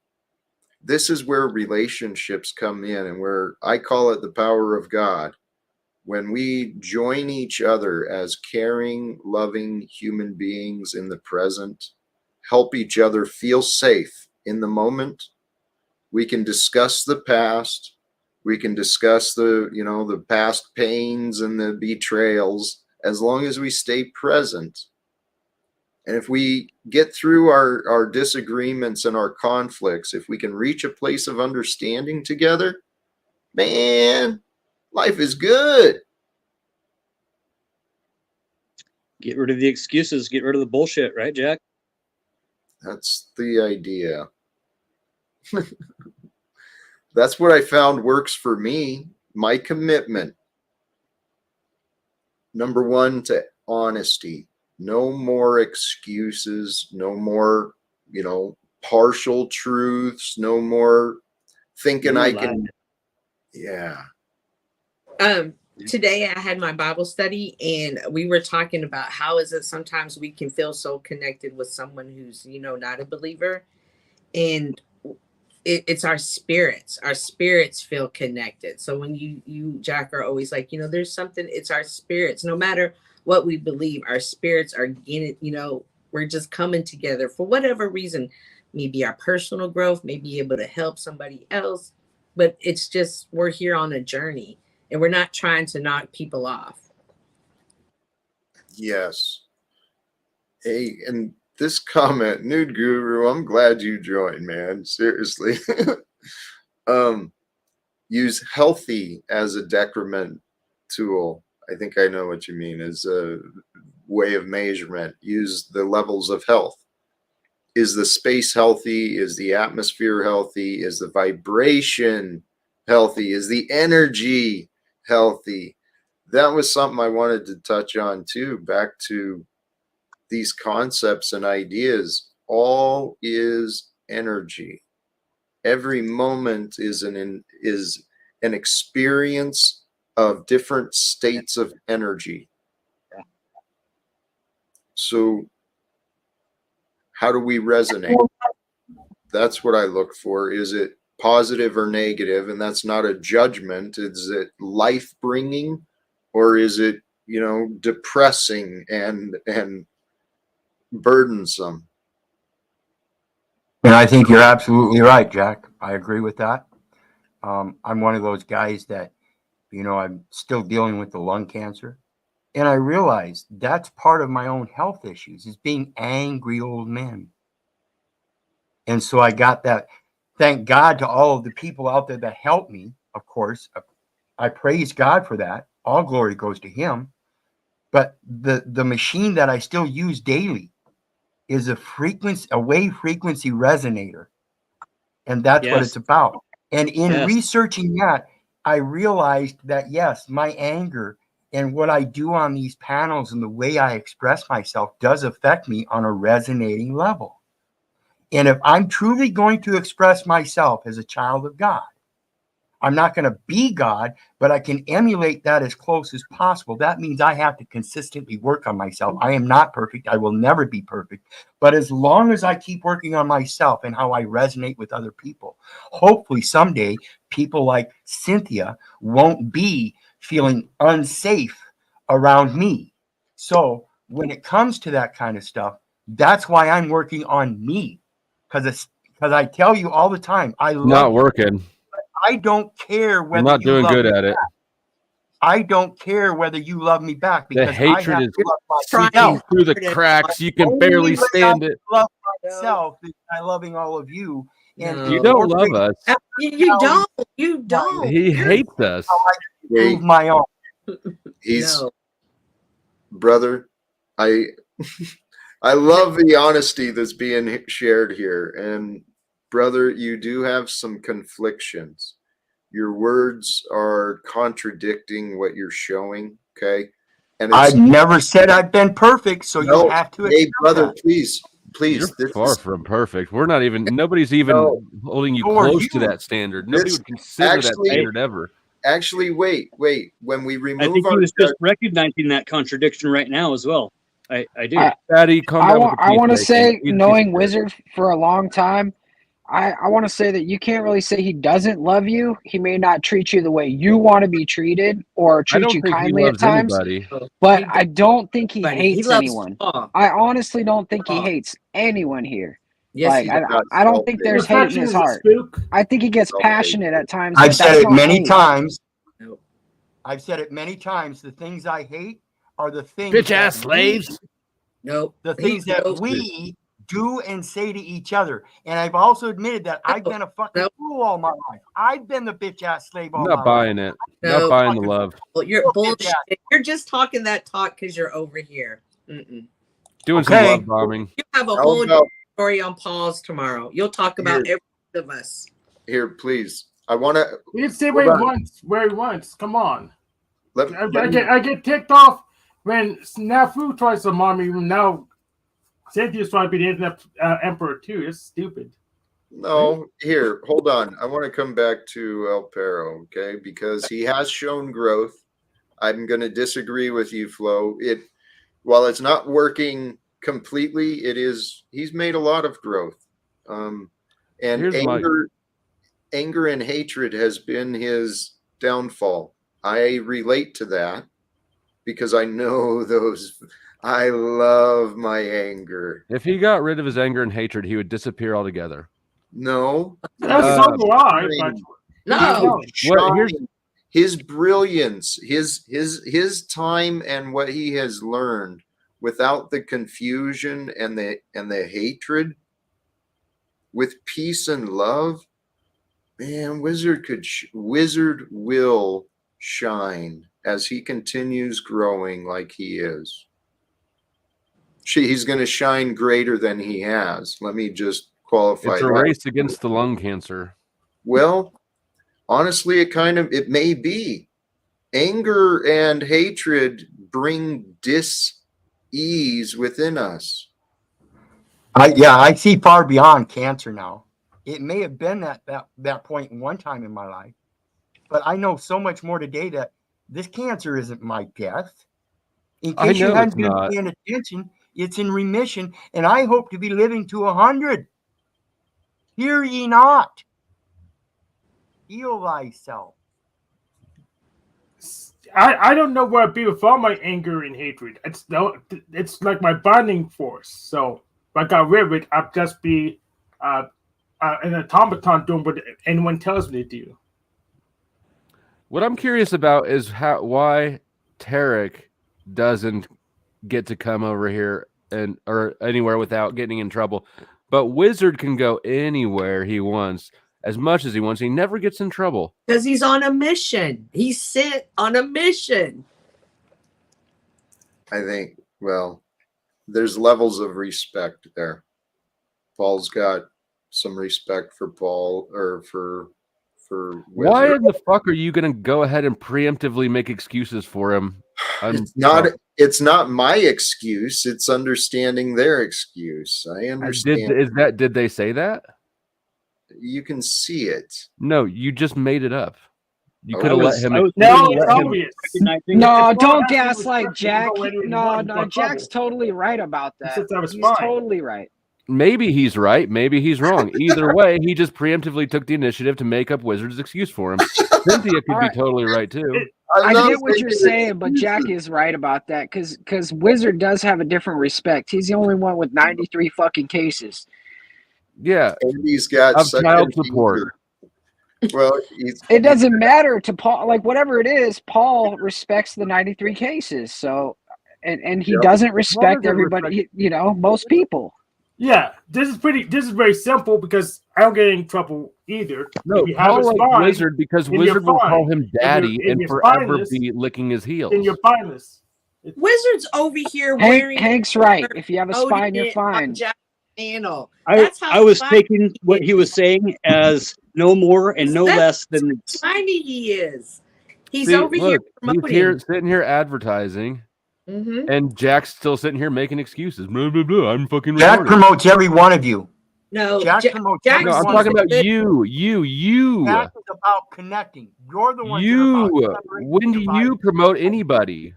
this is where relationships come in, and where I call it the power of God. When we join each other as caring, loving human beings in the present, help each other feel safe in the moment, we can discuss the past. We can discuss the past pains and the betrayals, as long as we stay present And if we get through our disagreements and our conflicts, if we can reach a place of understanding together, man, life is good. Get rid of the excuses. Get rid of the bullshit, right, Jack? That's the idea. That's what I found works for me. My commitment. Number one, to honesty. No more excuses. No more, partial truths. No more thinking No I lie. can. Yeah. Today I had my Bible study and we were talking about how is it sometimes we can feel so connected with someone who's, not a believer. And it's our spirits. Our spirits feel connected. So when you, Jack, are always like, there's something, it's our spirits. No matter what we believe, our spirits are in it, we're just coming together for whatever reason. Maybe our personal growth, maybe able to help somebody else. But it's just, we're here on a journey and we're not trying to knock people off. Yes. Hey, and this comment, Nude Guru, I'm glad you joined, man. Seriously. Use healthy as a decrement tool. I think I know what you mean, as a way of measurement. Use the levels of health. Is the space healthy? Is the atmosphere healthy? Is the vibration healthy? Is the energy healthy? That was something I wanted to touch on too, back to these concepts and ideas. All is energy. Every moment is an experience of different states of energy. So how do we resonate? That's what I look for. Is it positive or negative? And that's not a judgment. Is it life bringing, or is it, depressing and burdensome? And I think you're absolutely right, Jack. I agree with that. I'm one of those guys that, I'm still dealing with the lung cancer. And I realized that's part of my own health issues, is being angry old men. And so I got that. Thank God to all of the people out there that helped me, of course. I praise God for that. All glory goes to him. But the machine that I still use daily is a wave frequency resonator. And that's what it's about. And in researching that, I realized that, yes, my anger and what I do on these panels and the way I express myself does affect me on a resonating level. And if I'm truly going to express myself as a child of God, I'm not going to be God, but I can emulate that as close as possible. That means I have to consistently work on myself. I am not perfect. I will never be perfect. But as long as I keep working on myself and how I resonate with other people, hopefully someday people like Cynthia won't be feeling unsafe around me. So when it comes to that kind of stuff, that's why I'm working on me. Because I tell you all the time, I love not working. I don't care whether I'm not doing good at it. I don't care whether you love me back, because the hatred is seeping through the cracks. You can barely stand it. Love myself by loving all of you. And you don't love us. You don't. You don't. He hates us. Prove my own. He's brother. I love the honesty that's being shared here, and brother, you do have some conflictions. Your words are contradicting what you're showing, okay? And I've never said I've been perfect, so you have to. Hey, brother, please. You're far from perfect. We're not even. Nobody's even holding you close to that standard. Nobody would consider that standard ever. Actually, wait. When we remove, I think he was just recognizing that contradiction right now as well. I do. Daddy, calm down. I want to say, knowing Wizard for a long time, I want to say that you can't really say he doesn't love you. He may not treat you the way you want to be treated or treat you kindly at times. But I don't think he hates anyone. I honestly don't think he hates anyone here. Yes, I don't think there's hate in his heart. I think he gets passionate at times. I've said it many times. I've said it many times. The things I hate are the things. Bitch ass slaves. Nope. The things that we do and say to each other. And I've also admitted that I've been a fucking fool all my life. I've been the bitch ass slave all my life. Not buying it. No. Not buying the love. Well, you're bullshit. You're just talking that talk because you're over here. Doing some love bombing. You have a whole story on Paul's tomorrow. You'll talk about every one of us. Here, please. I want to. You can say where he wants. Come on. I get ticked off when Snafu tries to mom me. Now, Cynthia's trying to be the internet emperor too. It's stupid. No, here, hold on. I want to come back to El Perro, okay? Because he has shown growth. I'm going to disagree with you, Flo. While it's not working completely, he's made a lot of growth. And anger and hatred has been his downfall. I relate to that because I know those. I love my anger. If he got rid of his anger and hatred, he would disappear altogether. No. That's so why. No. His brilliance, his time, and what he has learned without the confusion and the hatred, with peace and love, man, Wizard will shine as he continues growing like he is. He's going to shine greater than he has. Let me just qualify. It's a race against the lung cancer. Well, honestly, it may be. Anger and hatred bring dis-ease within us. I see far beyond cancer now. It may have been that point one time in my life, but I know so much more today that this cancer isn't my death. In case you hadn't been paying attention, it's in remission, and I hope to be living to 100. Hear ye not. Heal thyself. I don't know where I'd be without my anger and hatred. It's like my bonding force. So if I got rid of it, I'd just be an automaton doing what anyone tells me to do. What I'm curious about is why Tarek doesn't get to come over here or anywhere without getting in trouble, but Wizard can go anywhere he wants as much as he wants. He never gets in trouble because he's on a mission. He's sent on a mission. I think, well, there's levels of respect there. Paul's got some respect for Paul or for Wizard. Why in the fuck are you going to go ahead and preemptively make excuses for him? It's not my excuse. It's understanding their excuse. I understand. Did they say that? You can see it. No, you just made it up. You could have let him. No, don't gaslight Jack. No, Jack's totally right about that. He's totally right. Maybe he's right. Maybe he's wrong. Either way, he just preemptively took the initiative to make up Wizard's excuse for him. Cynthia could be totally right too. I get what you're saying, but Jack is right about that because Wizard does have a different respect. He's the only one with 93 fucking cases. Yeah, and he's got child support. Well, it doesn't matter to Paul. Like whatever it is, Paul respects the 93 cases. So, and he doesn't respect everybody. Most people. Yeah, this is very simple because I don't get in trouble either. No, Paul like Wizard because Wizard will call him daddy and forever be licking his heels. And you're fineless. Wizard's over here Hank's right. If you have a spine, you're fine. I was taking what he was saying as no more and no less than tiny he is. He's over here promoting. He's sitting here advertising. Mm-hmm. And Jack's still sitting here making excuses. Blah, blah, blah. I'm fucking Jack promotes every one of you. No, Jack promotes. Jack no, I'm talking about you. Jack is about connecting. You're the one. When do you promote anybody?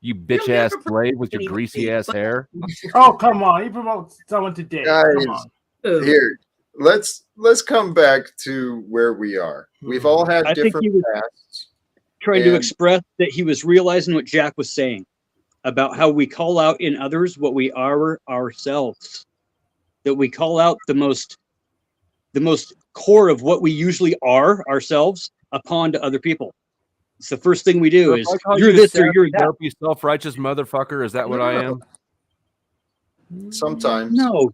You bitch ass slave with your greasy ass hair. Oh, come on! He promotes someone today. Guys, here, let's come back to where we are. We've all had different pasts. Trying to express that he was realizing what Jack was saying about how we call out in others what we are ourselves. That we call out the most core of what we usually are ourselves upon to other people. It's the first thing we do is you're this or you're that. You self-righteous motherfucker. Is that what I am? Sometimes. No.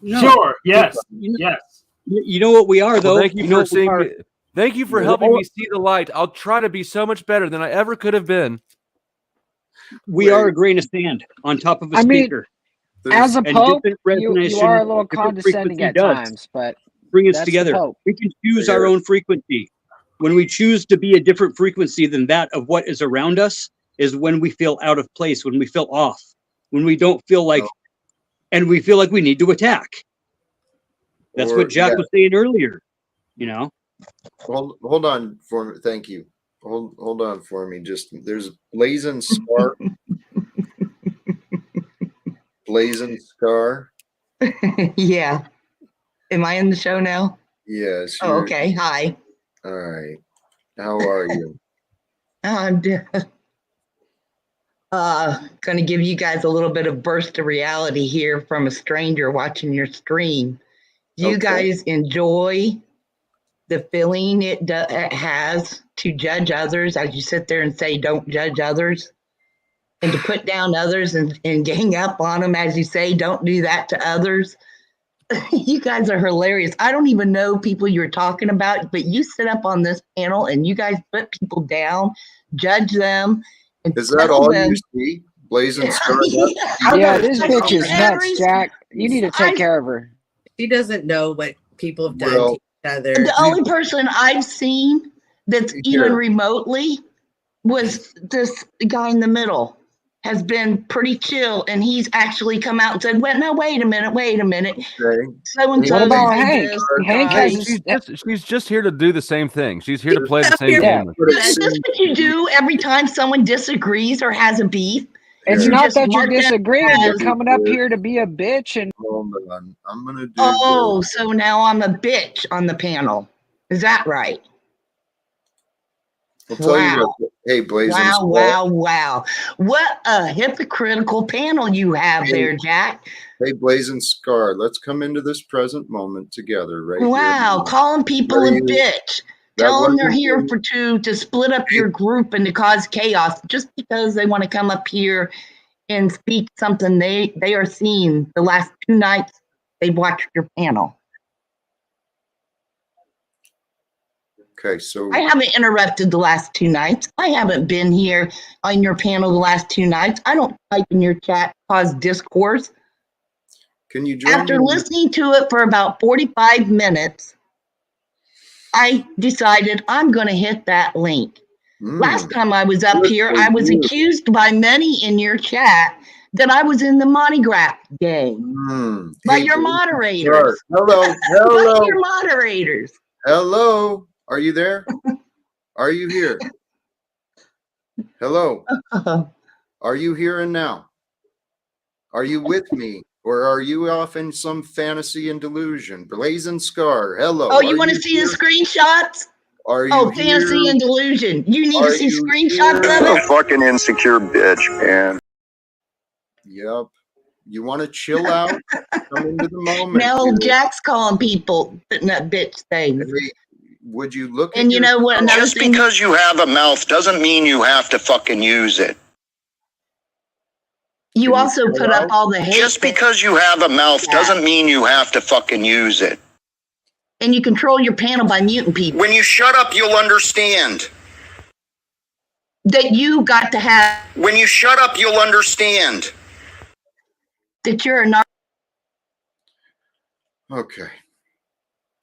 Sure. Yes. Yes. You know what we are, though. Well, thank you for seeing me. Thank you for helping all- me see the light. I'll try to be so much better than I ever could have been. We are a grain of sand on top of a I mean, speaker. as a And pope, different you resonation, are a little different condescending frequency at does times, but bring us that's the together. Pope. We can choose our own frequency. When we choose to be a different frequency than that of what is around us is when we feel out of place, when we feel off, when we don't feel like, and we feel like we need to attack. That's what Jack was saying earlier, you know? Hold on for me. Thank you. Hold on for me. Just there's Blazin Scar. Blazin Scar. Yeah. Am I in the show now? Yes. Oh, okay. Hi. All right. How are you? I'm going to give you guys a little bit of burst of reality here from a stranger watching your stream. Do you guys enjoy the feeling it has to judge others as you sit there and say, don't judge others? And to put down others and gang up on them as you say, don't do that to others? You guys are hilarious. I don't even know people you're talking about, but you sit up on this panel and you guys put people down, judge them. And is that all you see? Blazin Scar? Yeah, this bitch is nuts, Jack. You need to take care of her. She doesn't know what people have done to each other. The only person I've seen that's even remotely was this guy in the middle. Has been pretty chill, and he's actually come out and said, "Well, no, wait a minute. So and so." What about Hank? Hank has she's just here to do the same thing. She's here to play the same game. Is this what you do every time someone disagrees or has a beef? It's You not just that you're mark that disagreeing. You're as- coming up here to be a bitch and. Hold on. I'm gonna do. Oh, so now I'm a bitch on the panel. Is that right? I'll tell you what. Hey, Blazin Scar. Wow. What a hypocritical panel you have there, Jack. Hey, Blazin Scar, let's come into this present moment together, right? Wow, calling people a bitch. Tell them they're here to split up your group and to cause chaos just because they want to come up here and speak something they are seeing the last 2 nights they've watched your panel. Okay, so I haven't interrupted the last 2 nights. I haven't been here on your panel the last 2 nights. I don't type in your chat, cause discourse. Can you join After me? listening to it for about 45 minutes, I decided I'm going to hit that link. Last time I was up here, I was accused by many in your chat that I was in the monograph gang by your moderators. Hello. By your moderators. Hello. Are you there? Are you here? Hello. Are you here and now? Are you with me? Or are you off in some fantasy and delusion? Blazin Scar, hello. Oh, you want to see the screenshots? Are you fantasy and delusion. You need to see screenshots of You're it? a fucking insecure bitch, man. Yep. You want to chill out? Come into the moment. No, Jack's calling people putting up bitch things. Would you look and at you know what? Just because you have a mouth doesn't mean you have to fucking use it. You also put up all the hate. Just because you have a mouth doesn't mean you have to fucking use it. And you control your panel by muting people. When you shut up, you'll understand. That you got to have. When you shut up, you'll understand. That you're a Okay.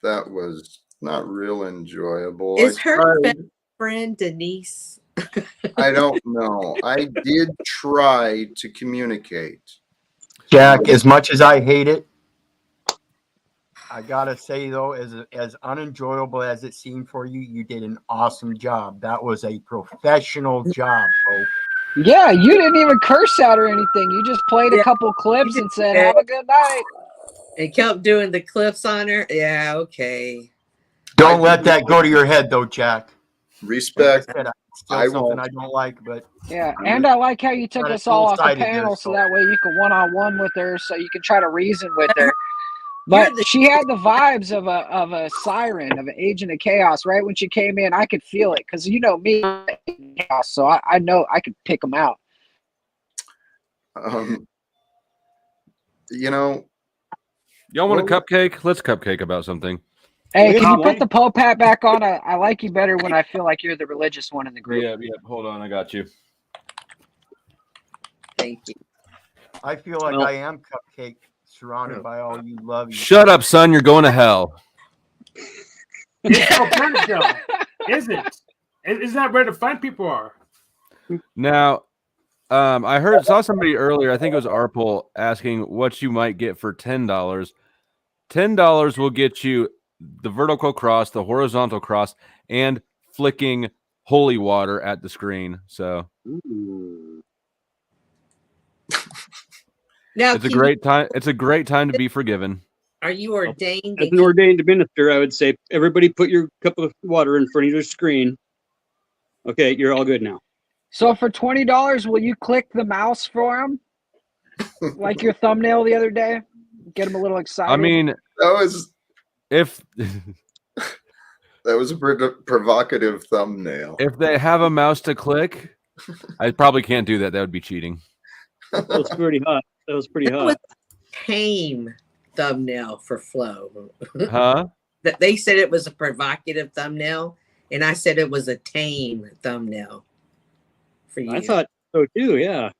That was not real enjoyable. Is her best friend Denise? I don't know. I did try to communicate. Jack, as much as I hate it, I gotta say though, as unenjoyable as it seemed for you, you did an awesome job. That was a professional job, folks. Yeah, you didn't even curse out or anything. You just played a couple clips and said, "Have a good night." And kept doing the clips on her. Yeah, okay. Don't let that go to your head, though, Jack. Respect. Still something I don't like, but yeah, and I like how you took us all off the panel so that way you could one-on-one with her, so you can try to reason with her. But she had the vibes of a siren, of an agent of chaos. Right when she came in, I could feel it because you know me, so I know I could pick them out. you know, Y'all want a cupcake? Let's cupcake about something. Hey, can you put the Pope hat back on? I like you better when I feel like you're the religious one in the group. Yeah. Hold on, I got you. Thank you. I feel like I am cupcake surrounded by all you love. Shut up, son. You're going to hell. It's so good, though. Is it? Isn't that where the fun people are? Now, I saw somebody earlier. I think it was Arpel asking what you might get for $10. $10 will get you the vertical cross, the horizontal cross, and flicking holy water at the screen. So now it's a great time. It's a great time to be forgiven. Are you ordained? As an ordained minister, I would say everybody put your cup of water in front of your screen. Okay, you're all good now. So for $20, will you click the mouse for him? Like your thumbnail the other day? Get him a little excited. I mean, that was that was a provocative thumbnail. If they have a mouse to click, I probably can't do that. That would be cheating. That was pretty hot. That was pretty hot. Was tame thumbnail for Flo. Huh? That they said it was a provocative thumbnail, and I said it was a tame thumbnail for you. I thought so too. Yeah.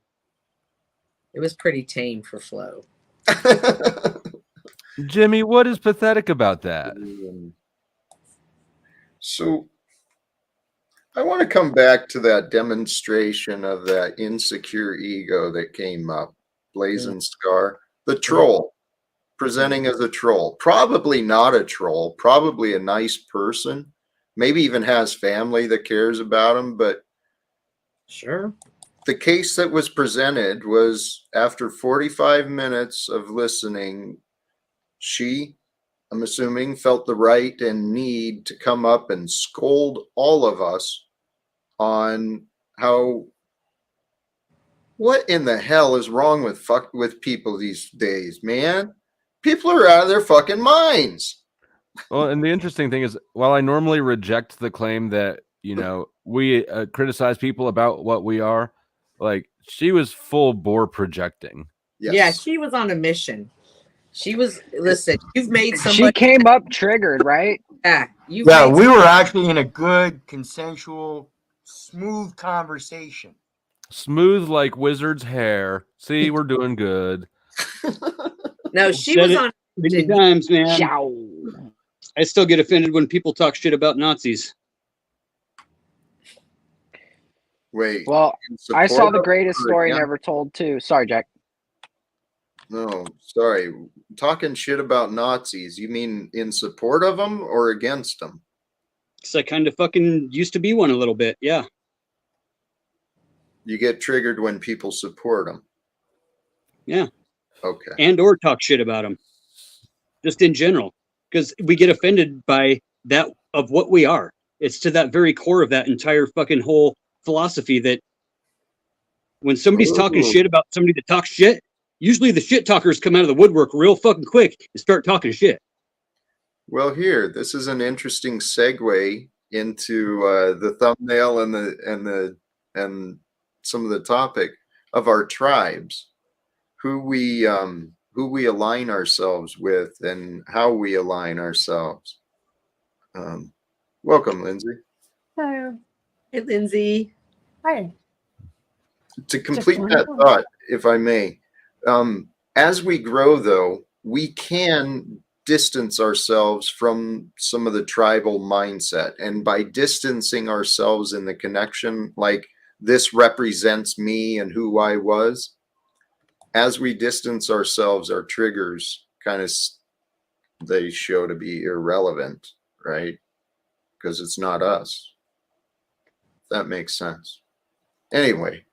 It was pretty tame for Flo. Jimmy, what is pathetic about that? So I want to come back to that demonstration of that insecure ego that came up. Blazin Scar, the troll, presenting as a troll. Probably not a troll, probably a nice person. Maybe even has family that cares about him, but sure. The case that was presented was after 45 minutes of listening, she, I'm assuming, felt the right and need to come up and scold all of us on how, what in the hell is wrong with people these days, man? People are out of their fucking minds. Well, and the interesting thing is, while I normally reject the claim that, you know, we criticize people about what we are, like, she was full bore projecting. Yes. Yeah, she was on a mission. She was, listen, you've made somebody. She came up triggered, right? Yeah. Yeah, we were actually in a good, consensual, smooth conversation. Smooth like wizard's hair. See, we're doing good. No, she was on many times, man. I still get offended when people talk shit about Nazis. Wait. Well, I saw the greatest story never told too. Sorry, Jack. No, sorry. Talking shit about Nazis. You mean in support of them or against them? Because I kind of fucking used to be one a little bit. Yeah. You get triggered when people support them. Yeah. Okay. And or talk shit about them. Just in general. Because we get offended by that of what we are. It's to that very core of that entire fucking whole philosophy that when somebody's talking shit about somebody that talks shit, usually the shit talkers come out of the woodwork real fucking quick and start talking shit. Well, here, this is an interesting segue into the thumbnail and some of the topic of our tribes, who we align ourselves with and how we align ourselves. Welcome, Lindsay. Hello. Hey, Lindsay. Hi. To complete that thought, if I may, as we grow, though, we can distance ourselves from some of the tribal mindset. And by distancing ourselves in the connection, like this represents me and who I was, as we distance ourselves, our triggers kind of, they show to be irrelevant, right? Because it's not us. That makes sense. Anyway,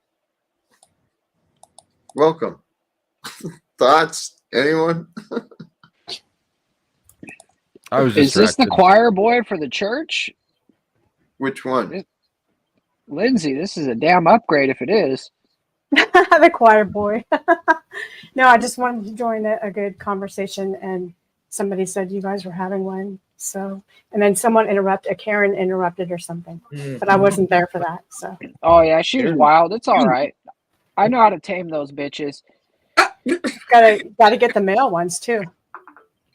welcome. Thoughts? Anyone? I was Is this the choir boy for the church? Which one? Lindsay, this is a damn upgrade if it is. The choir boy. No, I just wanted to join a good conversation, and somebody said you guys were having one. So, and then someone Karen interrupted or something, but I wasn't there for that. So. Oh yeah, she was wild. It's all right. I know how to tame those bitches. gotta get the male ones too.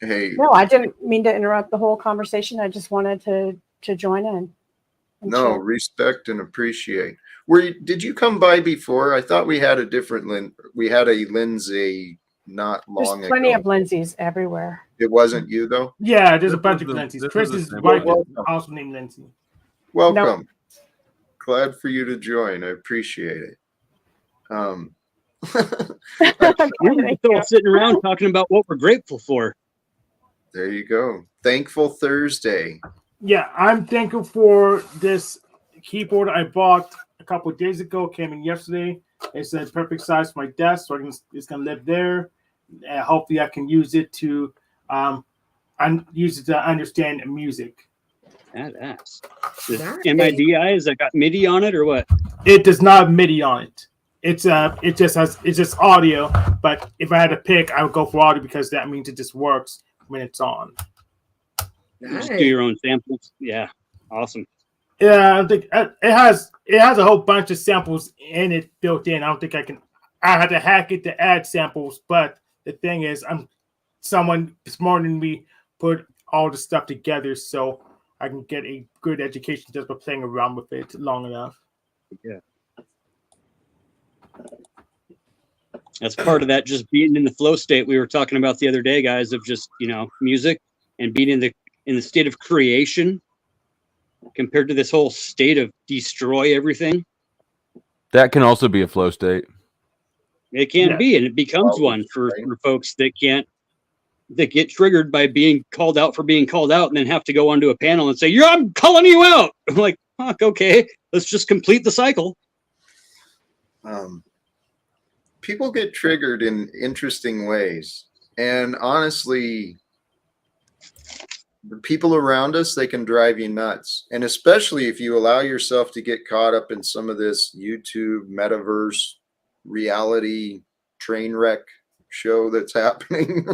Hey, No, I didn't mean to interrupt the whole conversation. I just wanted to join in. no, respect and appreciate. Did you come by before? I thought we had a different we had a Lindsay not There's long plenty ago. of Lindsays everywhere. It wasn't you though? Yeah, there's a bunch of Lindsays. Chris is wife is Welcome. also named Lindsay. Welcome. Nope. Glad for you to join. I appreciate it. We were just all sitting around talking about what we're grateful for. There you go. Thankful Thursday. Yeah, I'm thankful for this keyboard I bought a couple of days ago. Came in yesterday. It's a perfect size for my desk, so it's gonna live there. Hopefully, I can use it to understand music. Badass. MIDI, has that got MIDI on it or what? It does not have MIDI on it. It's just audio. But if I had to pick, I would go for audio because that means it just works when it's on. Just do your own samples. Yeah, awesome. Yeah, I think it has a whole bunch of samples in it built in. I don't think I had to hack it to add samples. But the thing is, someone smarter than me put all the stuff together so I can get a good education just by playing around with it long enough. Yeah. That's part of that, just being in the flow state we were talking about the other day, guys, of just, music and being in the state of creation compared to this whole state of destroy everything. That can also be a flow state. It can be, and it becomes one for folks that get triggered by being called out for being called out and then have to go onto a panel and say, I'm calling you out. I'm like, fuck, okay, let's just complete the cycle. People get triggered in interesting ways. And honestly, the people around us, they can drive you nuts. And especially if you allow yourself to get caught up in some of this YouTube metaverse reality train wreck show that's happening.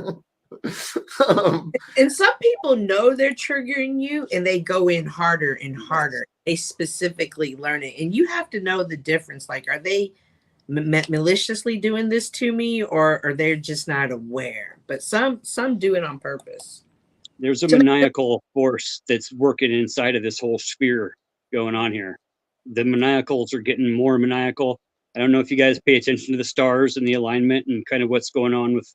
And some people know they're triggering you and they go in harder and harder. They specifically learn it. And you have to know the difference. Like, are they maliciously doing this to me, or are they just not aware? But some do it on purpose. There's a maniacal force that's working inside of this whole sphere going on here. The maniacals are getting more maniacal. I don't know if you guys pay attention to the stars and the alignment and kind of what's going on with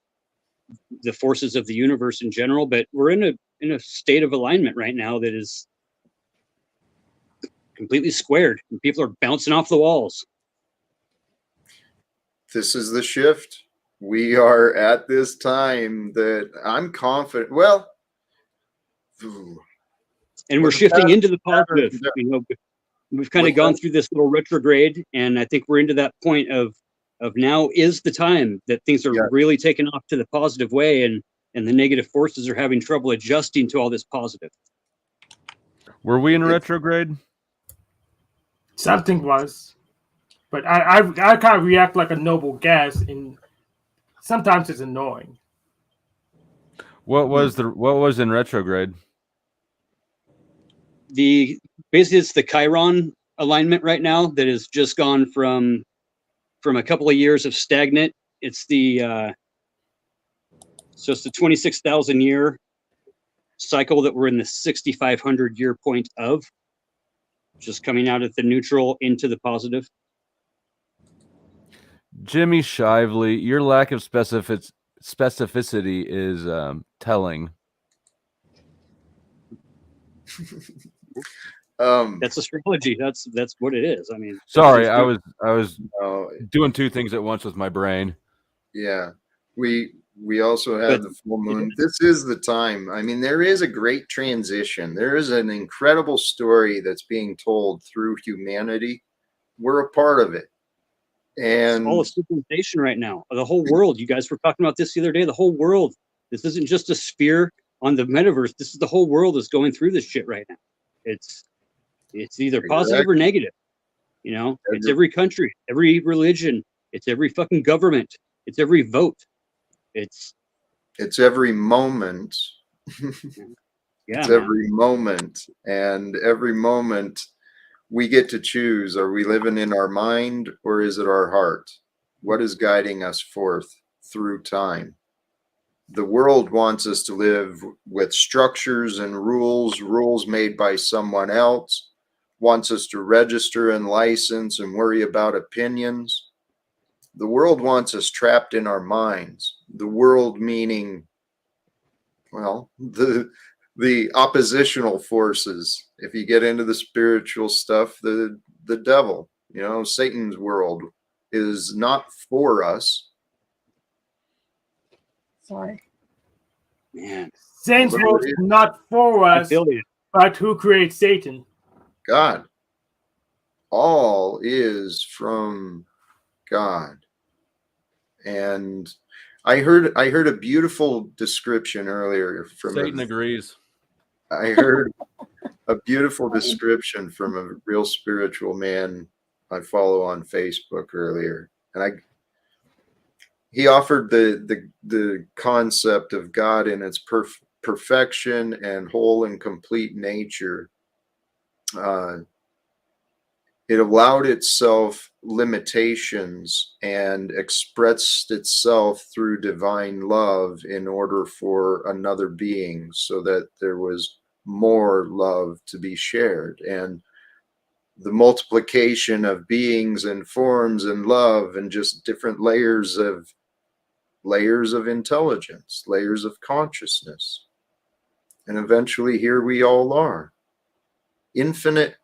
the forces of the universe in general, but we're in a state of alignment right now that is completely squared, and people are bouncing off the walls. This is the shift. We are at this time that I'm confident. Well, and we're shifting into the positive. We've kind of gone through this little retrograde, and I think we're into that point of now is the time that things are really taking off to the positive way, and the negative forces are having trouble adjusting to all this positive. Were we in retrograde? Something was. But I kind of react like a noble gas, and sometimes it's annoying. What was in retrograde? Basically it's the Chiron alignment right now that has just gone from a couple of years of stagnant. It's so it's the 26,000 year cycle that we're in the 6,500 year point of, just coming out at the neutral into the positive. Jimmy Shively, your lack of specificity is telling. That's astrology. That's what it is. I mean, sorry, I was doing two things at once with my brain. Yeah, we also had the full moon. This is the time. I mean, there is a great transition. There is an incredible story that's being told through humanity. We're a part of it. And it's all of civilization right now. The whole world. You guys were talking about this the other day. The whole world. This isn't just a sphere on the metaverse. This is the whole world is going through this shit right now. It's either positive or negative. It's every country, every religion, it's every fucking government, it's every vote. It's every moment. Yeah, it's every moment, and every moment we get to choose. Are we living in our mind, or is it our heart? What is guiding us forth through time. The world wants us to live with structures and rules made by someone else, wants us to register and license and worry about opinions. The world wants us trapped in our minds. The world meaning, well, the oppositional forces. If you get into the spiritual stuff, the devil, you know, Satan's world is not for us. Sorry. Man, Satan's world is not for us, but who creates Satan? God. All is from God. And I heard a beautiful description earlier from Satan agrees. I heard a beautiful description from a real spiritual man I follow on Facebook earlier, and he offered the concept of God in its perfection and whole and complete nature. It allowed itself limitations and expressed itself through divine love in order for another being, so that there was more love to be shared. And the multiplication of beings and forms and love and just different layers of intelligence, layers of consciousness. And eventually here we all are, infinitely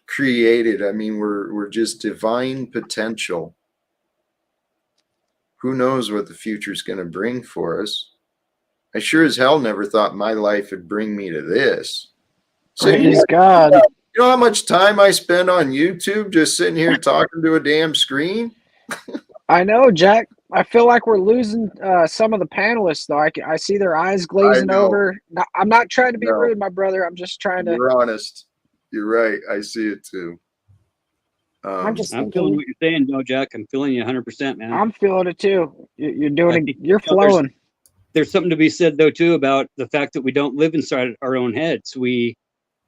created. I mean, we're just divine potential. Who knows what the future is going to bring for us? I sure as hell never thought my life would bring me to this. Praise God. You know how much time I spend on YouTube just sitting here talking to a damn screen? I know, Jack. I feel like we're losing some of the panelists, though. I see their eyes glazing over. I'm not trying to be rude, my brother. I'm just trying to. You're honest. You're right. I see it too. I'm feeling what you're saying, no, Jack. I'm feeling you 100%, man. I'm feeling it too. You're doing it. You're flowing. There's something to be said, though, too, about the fact that we don't live inside our own heads. We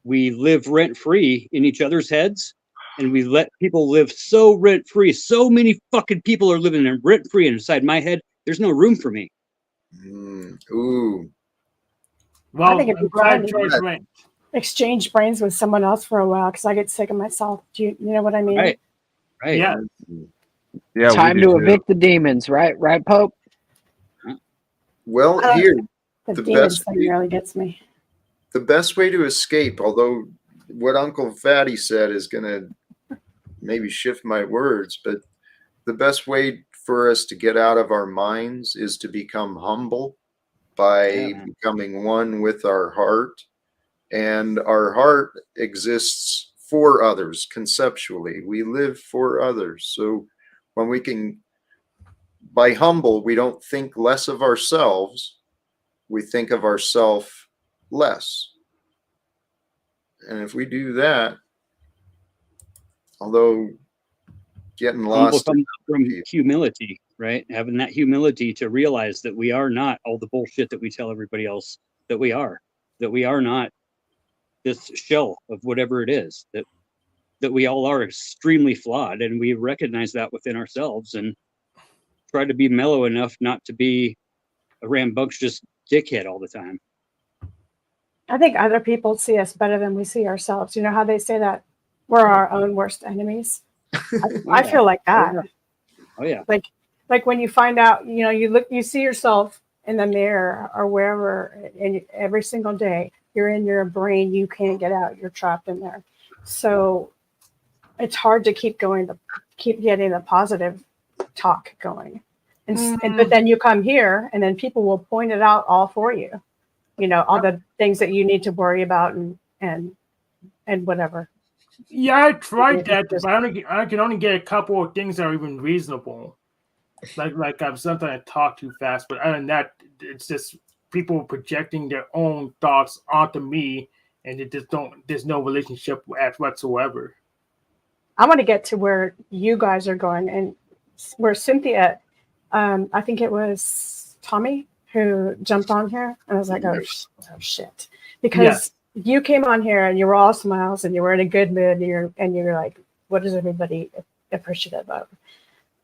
live rent-free in each other's heads, and we let people live so rent-free. So many fucking people are living rent-free inside my head. There's no room for me. Ooh. Well, I think it'd be fun to exchange brains with someone else for a while, because I get sick of myself. Do you know what I mean? Right. Yeah. Time to evict the demons, right? Right, Pope? Well, here, the demons thing really gets me. The best way to escape, although what Uncle Fatty said is going to maybe shift my words, but the best way for us to get out of our minds is to become humble by becoming one with our heart. And our heart exists for others conceptually. We live for others. So when we can, by humble, we don't think less of ourselves. We think of ourselves less. And if we do that, although getting lost comes from humility, right? Having that humility to realize that we are not all the bullshit that we tell everybody else that we are not this shell of whatever it is, that we all are extremely flawed, and we recognize that within ourselves and try to be mellow enough not to be a rambunctious dickhead all the time. I think other people see us better than we see ourselves. You know how they say that we're our own worst enemies? I feel like that. Oh yeah. Like when you find out, you know, you see yourself in the mirror or wherever, and every single day you're in your brain, you can't get out, you're trapped in there. So it's hard to keep getting the positive talk going. But then you come here, and then people will point it out all for you. You know, all the things that you need to worry about and whatever. Yeah, I tried that, but I can only get a couple of things that are even reasonable. Like I'm sometimes I talk too fast, but other than that, it's just people projecting their own thoughts onto me, and it just there's no relationship whatsoever. I want to get to where you guys are going, and where Cynthia, I think it was Tommy who jumped on here, and I was like, oh shit, because you came on here and you were all smiles and you were in a good mood, and you're like, what is everybody appreciative of?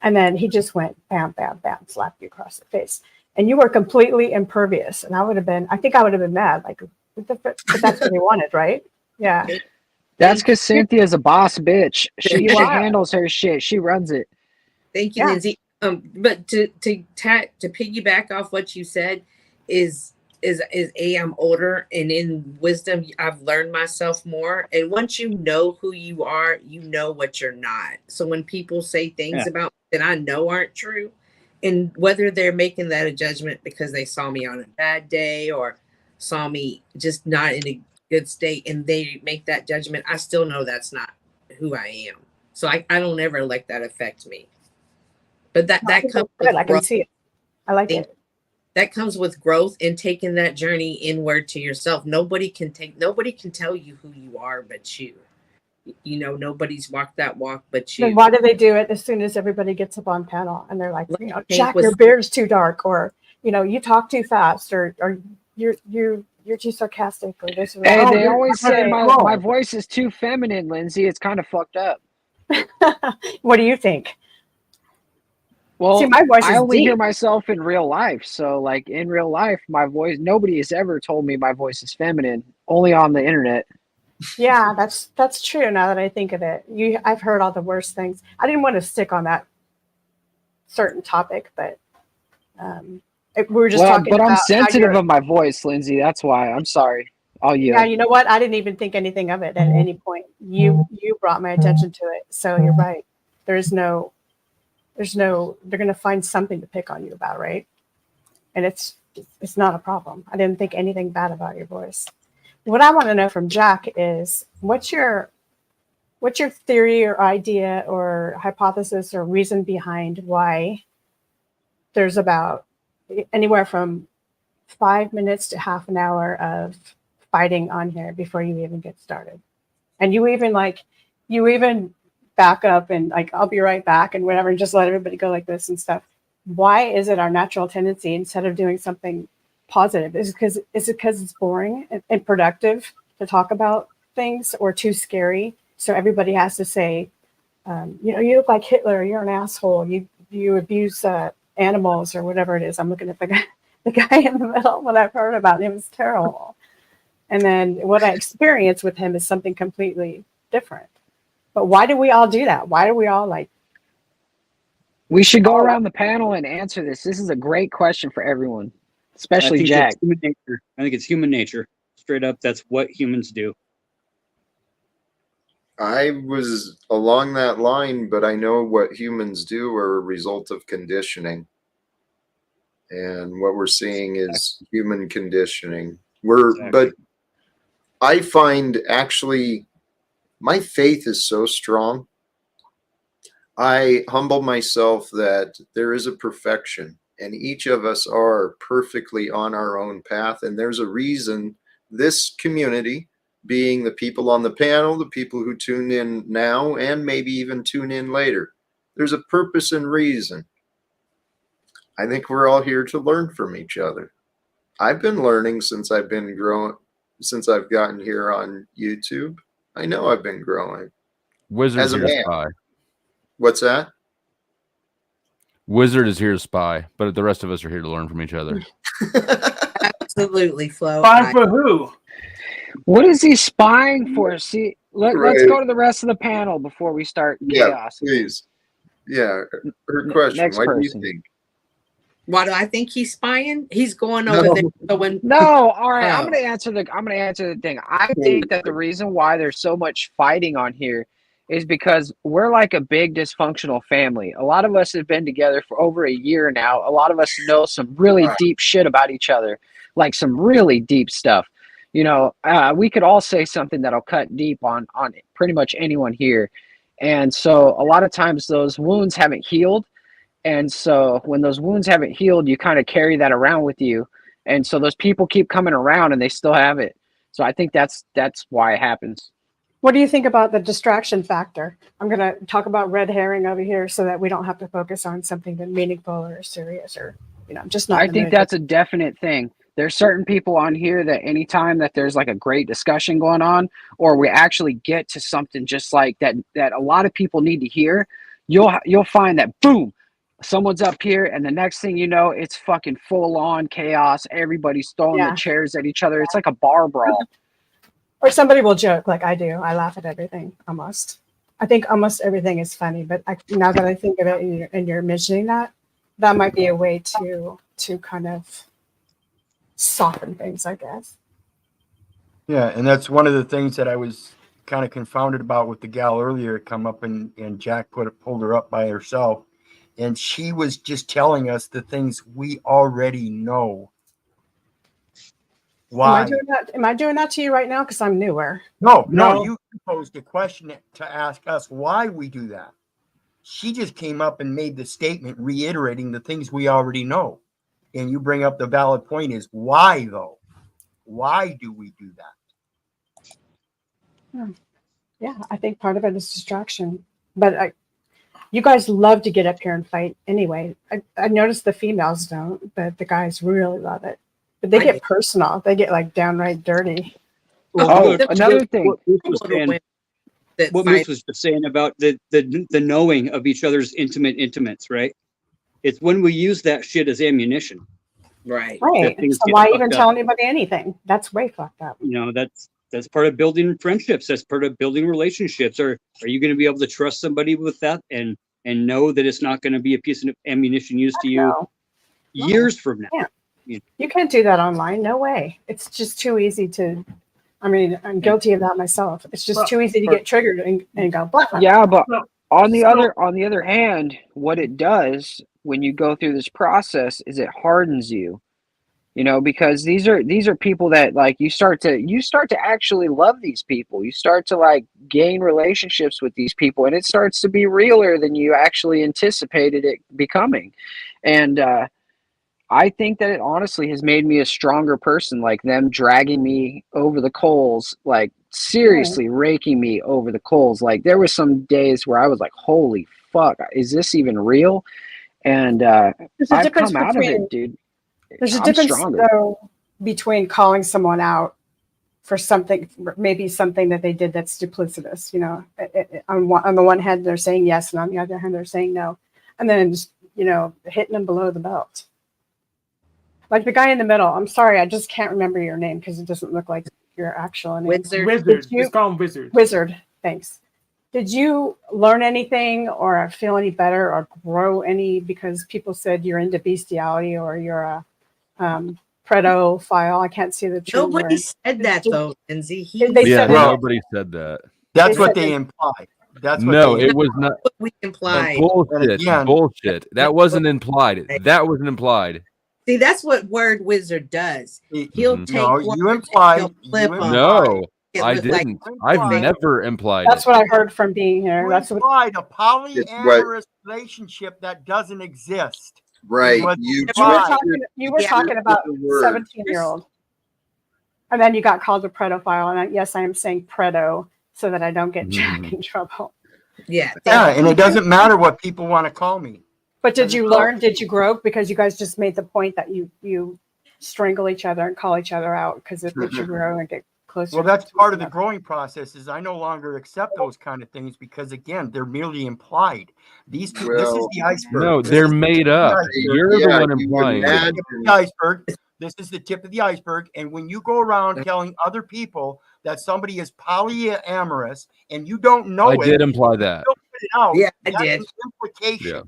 And then he just went bam, bam, bam, slapped you across the face. And you were completely impervious. And I think I would have been mad. Like, but that's what he wanted, right? Yeah. That's because Cynthia's a boss bitch. She You are. handles her shit. She runs it. Thank you, Lindsay. But to piggyback off what you said is I'm older, and in wisdom I've learned myself more. And once you know who you are, you know what you're not. So when people say things about me that I know aren't true, and whether they're making that a judgment because they saw me on a bad day or saw me just not in a good state, and they make that judgment, I still know that's not who I am. So I don't ever let that affect me. But that comes with I can see it. I like it. That comes with growth and taking that journey inward to yourself. Nobody can tell you who you are but you. You know, nobody's walked that walk but you. Then why do they do it as soon as everybody gets up on panel and they're like, Jack, your beard's too dark, or you talk too fast, or you're too sarcastic, or this or that. Hey, they always say my voice is too feminine, Lindsay. It's kind of fucked up. What do you think? Well, see, my voice I is only deep. hear myself in real life. So, like, in real life, my voice, nobody has ever told me my voice is feminine, only on the internet. Yeah, that's true. Now that I think of it, I've heard all the worst things. I didn't want to stick on that certain topic, but we were just talking about. But I'm sensitive of my voice, Lindsay. That's why. I'm sorry. I'll yield. Yeah, you know what? I didn't even think anything of it at any point. You brought my attention to it, so you're right. There's no. They're going to find something to pick on you about, right? And it's not a problem. I didn't think anything bad about your voice. What I want to know from Jack is what's your theory or idea or hypothesis or reason behind why there's about anywhere from 5 minutes to half an hour of fighting on here before you even get started. And you even back up and like, I'll be right back and whatever, and just let everybody go like this and stuff. Why is it our natural tendency, instead of doing something positive, is it because it's boring and productive to talk about things, or too scary? So everybody has to say, you look like Hitler, you're an asshole, you abuse animals, or whatever it is. I'm looking at the guy in the middle. What I've heard about him is terrible. And then what I experienced with him is something completely different. But why do we all do that? Why do we all like? We should go around the panel and answer this. This is a great question for everyone, especially Jack. I think it's human nature. Straight up, that's what humans do. I was along that line, but I know what humans do are a result of conditioning. And what we're seeing is human conditioning. But I find actually my faith is so strong. I humble myself that there is a perfection, and each of us are perfectly on our own path. And there's a reason this community, being the people on the panel, the people who tune in now, and maybe even tune in later, there's a purpose and reason. I think we're all here to learn from each other. I've been learning since I've gotten here on YouTube. I know I've been growing. Wizard is here to spy. What's that? Wizard is here to spy, but the rest of us are here to learn from each other. Absolutely, Flo. Spy for who? What is he spying for? See, let's go to the rest of the panel before we start chaos. Yeah, please. Yeah, her question. Next what person. do you think? Why do I think he's spying? He's going over there. No, all right. I'm gonna answer the thing. I think that the reason why there's so much fighting on here is because we're like a big dysfunctional family. A lot of us have been together for over a year now. A lot of us know some really deep shit about each other, like some really deep stuff. You know, we could all say something that'll cut deep on pretty much anyone here. And so a lot of times those wounds haven't healed. And so when those wounds haven't healed, you kind of carry that around with you. And so those people keep coming around and they still have it. So I think that's why it happens. What do you think about the distraction factor? I'm going to talk about red herring over here so that we don't have to focus on something that's meaningful or serious, or, just not. I think that's a definite thing. There's certain people on here that anytime that there's like a great discussion going on, or we actually get to something just like that a lot of people need to hear, you'll find that boom, someone's up here, and the next thing you know, it's fucking full on chaos. Everybody's throwing the chairs at each other. It's like a bar brawl. Or somebody will joke like I do. I laugh at everything almost. I think almost everything is funny, but now that I think of it and you're mentioning that, that might be a way to kind of soften things, I guess. Yeah, and that's one of the things that I was kind of confounded about with the gal earlier. Come up and Jack pulled her up by herself, and she was just telling us the things we already know. Why? Am I doing that to you right now? Because I'm newer. No. You posed a question to ask us why we do that. She just came up and made the statement reiterating the things we already know. And you bring up the valid point is why, though? Why do we do that? Yeah, I think part of it is distraction. But you guys love to get up here and fight anyway. I noticed the females don't, but the guys really love it. But they get personal. They get like downright dirty. Well, another thing. What Moose was just saying about the knowing of each other's intimates, right? It's when we use that shit as ammunition. Right. So why even tell anybody anything? That's way fucked up. You know, that's part of building friendships. That's part of building relationships. Are you going to be able to trust somebody with that and know that it's not going to be a piece of ammunition used to you years from now? Yeah. You can't do that online. No way. It's just too easy to. I mean, I'm guilty of that myself. It's just too easy to get triggered and go. Blah. Yeah, but on the other hand, what it does when you go through this process is it hardens you. You know, because these are people that like you start to actually love these people. You start to like gain relationships with these people, and it starts to be realer than you actually anticipated it becoming. And I think that it honestly has made me a stronger person, like them dragging me over the coals, like seriously raking me over the coals. Like there were some days where I was like, holy fuck, is this even real? And I've come out of it, dude. There's a difference though between calling someone out for something, maybe something that they did that's duplicitous, you know, on the one hand, they're saying yes. And on the other hand, they're saying no. And then just, you know, hitting them below the belt. Like the guy in the middle. I'm sorry, I just can't remember your name because it doesn't look like your actual name. Wizard. Just call him Wizard. Wizard. Thanks. Did you learn anything or feel any better or grow any because people said you're into bestiality or you're a pedophile? I can't see the true Nobody word. said that though, Lindsay. Nobody said that. That's what they implied. That's what it was not. What we implied. Bullshit. Bullshit. That wasn't implied. That wasn't implied. See, that's what Word Wizard does. He'll take you implied. No, I didn't. I've never implied. That's what I heard from being here. That's implied a polyamorous relationship that doesn't exist. Right. You were talking about 17-year-old. And then you got called a pedophile. And yes, I am saying predo so that I don't get Jack in trouble. Yeah. And it doesn't matter what people want to call me. But did you learn? Did you grow? Because you guys just made the point that you strangle each other and call each other out because if you grow and get closer. Well, that's part of the growing process. Is I no longer accept those kind of things because again, they're merely implied. These people, this is the iceberg. No, they're made up. You're the one implying it. The iceberg. This is the tip of the iceberg. And when you go around telling other people that somebody is polyamorous and you don't know I did imply that. Yeah, I did. Implication. Yeah.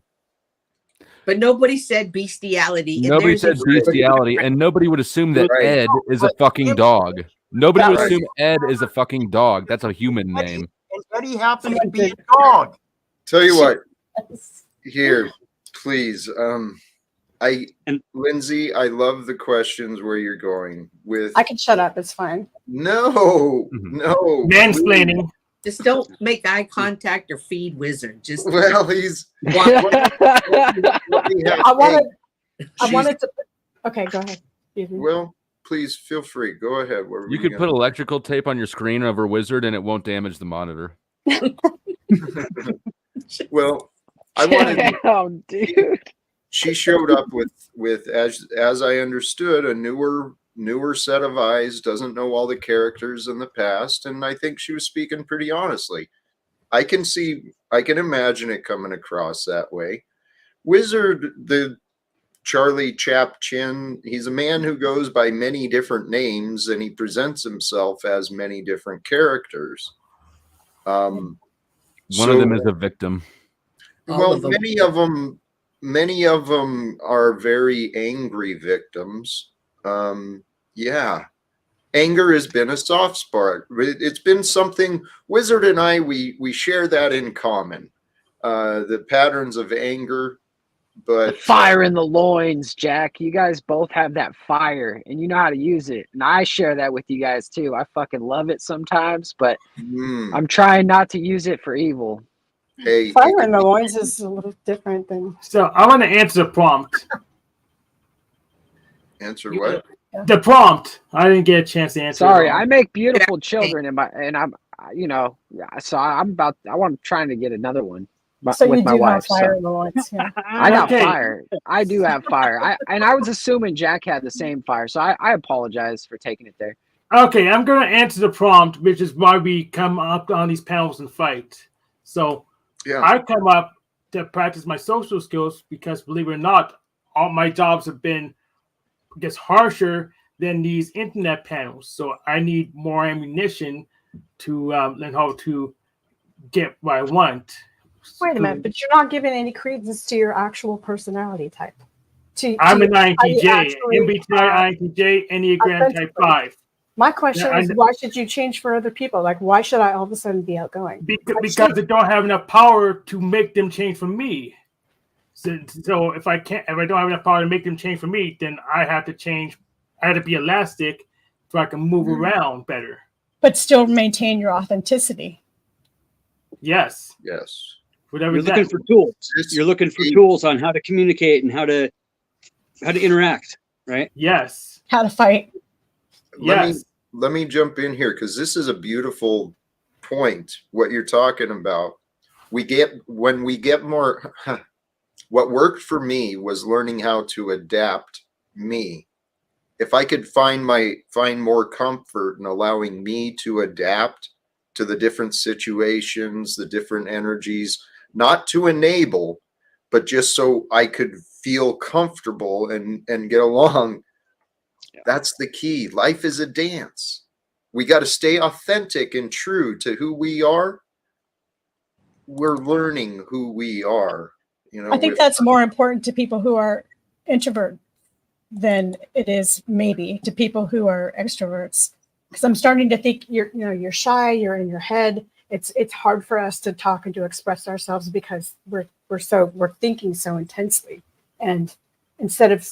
But nobody said bestiality. Nobody said bestiality, and nobody would assume that Ed is a fucking dog. Nobody would assume Ed is a fucking dog. That's a human name. And Eddie happens to be a dog. Tell you what, here, please. Lindsay, I love the questions where you're going with. I can shut up. It's fine. No. Mansplaining. Just don't make eye contact or feed Wizard. Just he's. I wanted to. Okay, go ahead. Well, please feel free. Go ahead. You could put electrical tape on your screen over Wizard, and it won't damage the monitor. Well, I wanted. Oh, dude. She showed up with as I understood, a newer set of eyes, doesn't know all the characters in the past, and I think she was speaking pretty honestly. I can imagine it coming across that way. Wizard, the Charlie Chap Chin, he's a man who goes by many different names and he presents himself as many different characters. One of them is a victim. Well, many of them are very angry victims. Yeah. Anger has been a soft spot. It's been something, Wizard and I, we share that in common. The patterns of anger, but the fire in the loins, Jack. You guys both have that fire and you know how to use it. And I share that with you guys too. I fucking love it sometimes, but I'm trying not to use it for evil. Hey, fire in the loins is a little different than. So I want to answer the prompt. Answer what? The prompt. I didn't get a chance to answer. Sorry, I make beautiful children, and I'm, you know, so I'm trying to get another one. So with you my do wife, have fire in the loins. Yeah. I got fire. I do have fire. I was assuming Jack had the same fire, so I apologize for taking it there. Okay, I'm gonna answer the prompt, which is why we come up on these panels and fight. So I come up to practice my social skills because, believe it or not, all my jobs have been, I guess, harsher than these internet panels. So I need more ammunition to learn how to get what I want. Wait a minute, but you're not giving any credence to your actual personality type. I'm an INTJ, MBTI, INTJ, Enneagram type 5. My question is, why should you change for other people? Like, why should I all of a sudden be outgoing? Because I don't have enough power to make them change for me. So if I don't have enough power to make them change for me, then I have to change. I have to be elastic so I can move around better. But still maintain your authenticity. Yes. Yes. Whatever. You're looking for tools. You're looking for tools on how to communicate and how to interact, right? Yes. How to fight. Let me jump in here because this is a beautiful point. What you're talking about. When we get more. What worked for me was learning how to adapt me. If I could find more comfort in allowing me to adapt to the different situations, the different energies, not to enable, but just so I could feel comfortable and get along. That's the key. Life is a dance. We got to stay authentic and true to who we are. We're learning who we are. You know, I think that's more important to people who are introvert than it is maybe to people who are extroverts. Because I'm starting to think you're shy, you're in your head. It's hard for us to talk and to express ourselves because we're thinking so intensely. And instead of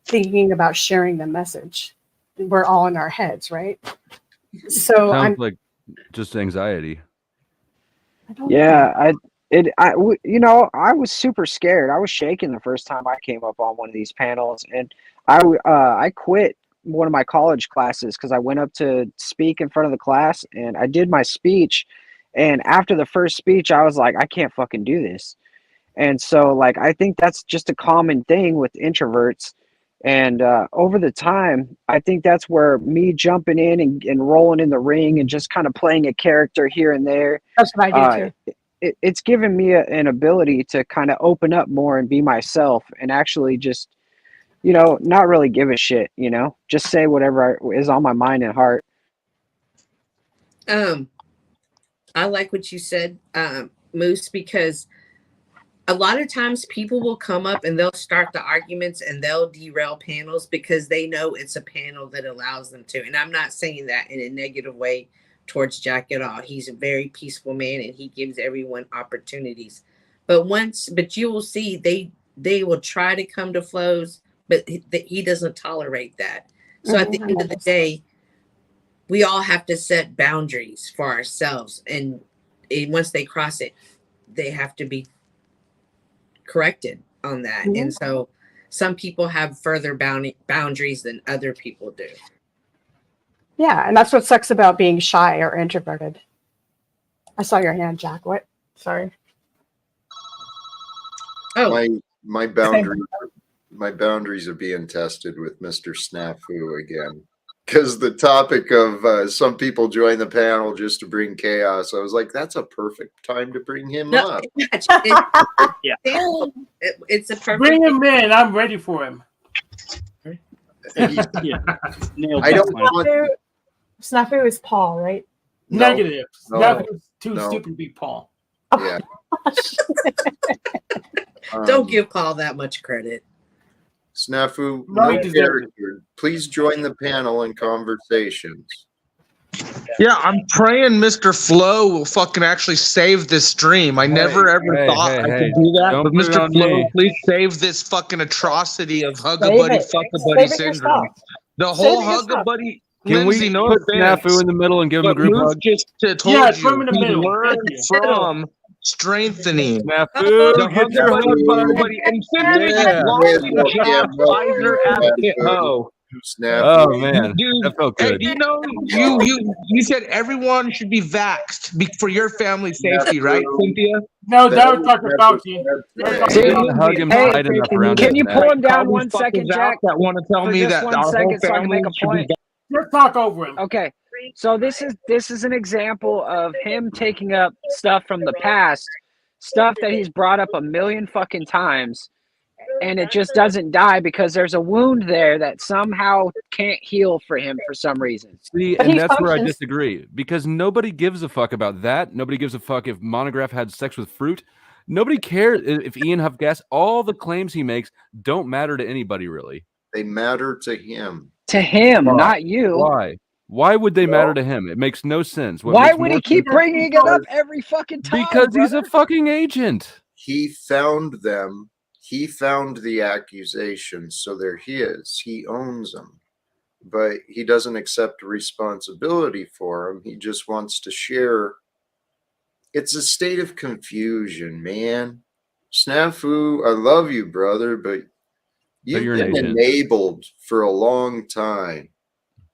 thinking about sharing the message, we're all in our heads, right? So sounds like just anxiety. I was super scared. I was shaking the first time I came up on one of these panels, and I quit one of my college classes because I went up to speak in front of the class, and I did my speech, and after the first speech, I was like, I can't fucking do this. And so, like, I think that's just a common thing with introverts. And over the time, I think that's where me jumping in and rolling in the ring and just kind of playing a character here and there. That's what I do too. It's given me an ability to kind of open up more and be myself and actually just, not really give a shit, just say whatever is on my mind and heart. I like what you said, Moose, because a lot of times people will come up and they'll start the arguments and they'll derail panels because they know it's a panel that allows them to. And I'm not saying that in a negative way towards Jack at all. He's a very peaceful man and he gives everyone opportunities. But you will see they will try to come to flows, but he doesn't tolerate that. So at the end of the day, we all have to set boundaries for ourselves. And once they cross it, they have to be corrected on that. And so some people have further boundaries than other people do. Yeah, and that's what sucks about being shy or introverted. I saw your hand, Jack. What? Sorry. Oh, my boundaries are being tested with Mr. Snafu again. because the topic of some people join the panel just to bring chaos. I was like, that's a perfect time to bring him up. It's a perfect. Bring him in. I'm ready for him. Yeah. I don't want. Snafu is Paul, right? No, Negative. no, Snafu is too no. stupid to be Paul. Yeah. Don't give Paul that much credit. Snafu, No, he no deserves character. Please join the panel in conversations. Yeah, I'm praying Mr. Flo will fucking actually save this stream. I never ever thought I could do that. Don't But put it Mr. on Flo, me. please save this fucking atrocity of Save Hug-a-Buddy it. Fuck-a-Buddy Save it syndrome. yourself. The Save whole it yourself. Hug-a-Buddy. Can Lindsay, we no put offense, Snafu in the middle and give him a but group Moose hug? just told Yeah, you put him in the he middle. learned Thank you. from strengthening. Snafu, The get your hug button. Hug-a-Buddy and simply Yeah. blocking Josh Pfizer advocate ho. Oh man, Dude, that felt hey, good. do you know you said everyone should be vaxxed for your family's safety, right, Cynthia? No, that was Dr. Fauci. Hug him Hey, tight enough around Can his you neck. pull him down Call one these second, fuckers out Jack? that want to tell For me just that 1 our whole second so I can family make a should be point. Just talk over him. Okay, so this is an example of him taking up stuff from the past, stuff that he's brought up a million fucking times, and it just doesn't die because there's a wound there that somehow can't heal for him for some reason. See, But and he that's where I functions. disagree because nobody gives a fuck about that. Nobody gives a fuck if Monograph had sex with fruit. Nobody cares if Ian huffed gas. All the claims he makes don't matter to anybody, really. They matter to him. To him, Why? not you. Why? Why would they matter to him? It makes no sense. What Why makes would more he keep sense- bringing it up every fucking time? Because he's a brother? fucking agent. He found them. He found the accusations, so they're his. He owns them. But he doesn't accept responsibility for them. He just wants to share. It's a state of confusion, man. Snafu, I love you, brother, but you've you're an been agent. enabled for a long time.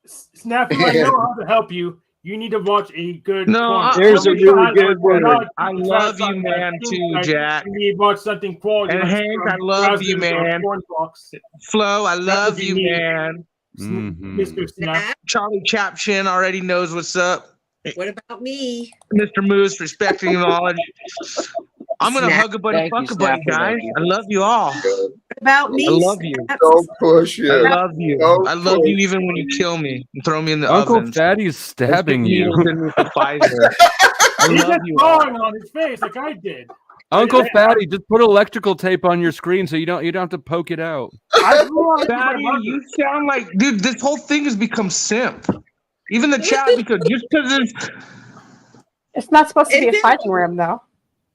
Snafu, I know how to help you. You need to watch a good. No, There's a really good word. I love you, man, too, Jack. You need to watch something quality. And like Hank, from I love you, President or man. Corn Fox. Flo, I love would you, be me. man. Mr. Snap. Charlie Chapchin already knows what's up. What about me? Mr. Moose, respecting knowledge. I'm gonna Snap. hug a buddy, Thank you, fuck a buddy, Snap, guys. thank you. I love you all. What about me? I love you. Snaps? Don't push I it. love you. Don't I love you push even when you kill me and throw me in the Uncle ovens. Fatty's stabbing you. With the Pfizer. I He's love just you all. falling on his face like I did. Uncle Fatty, just put electrical tape on your screen so you don't have to poke it out. I grew on Fatty, you sound like, dude, this whole thing has become simp. Even the chat, because It's not supposed to be a It's- fighting room, though.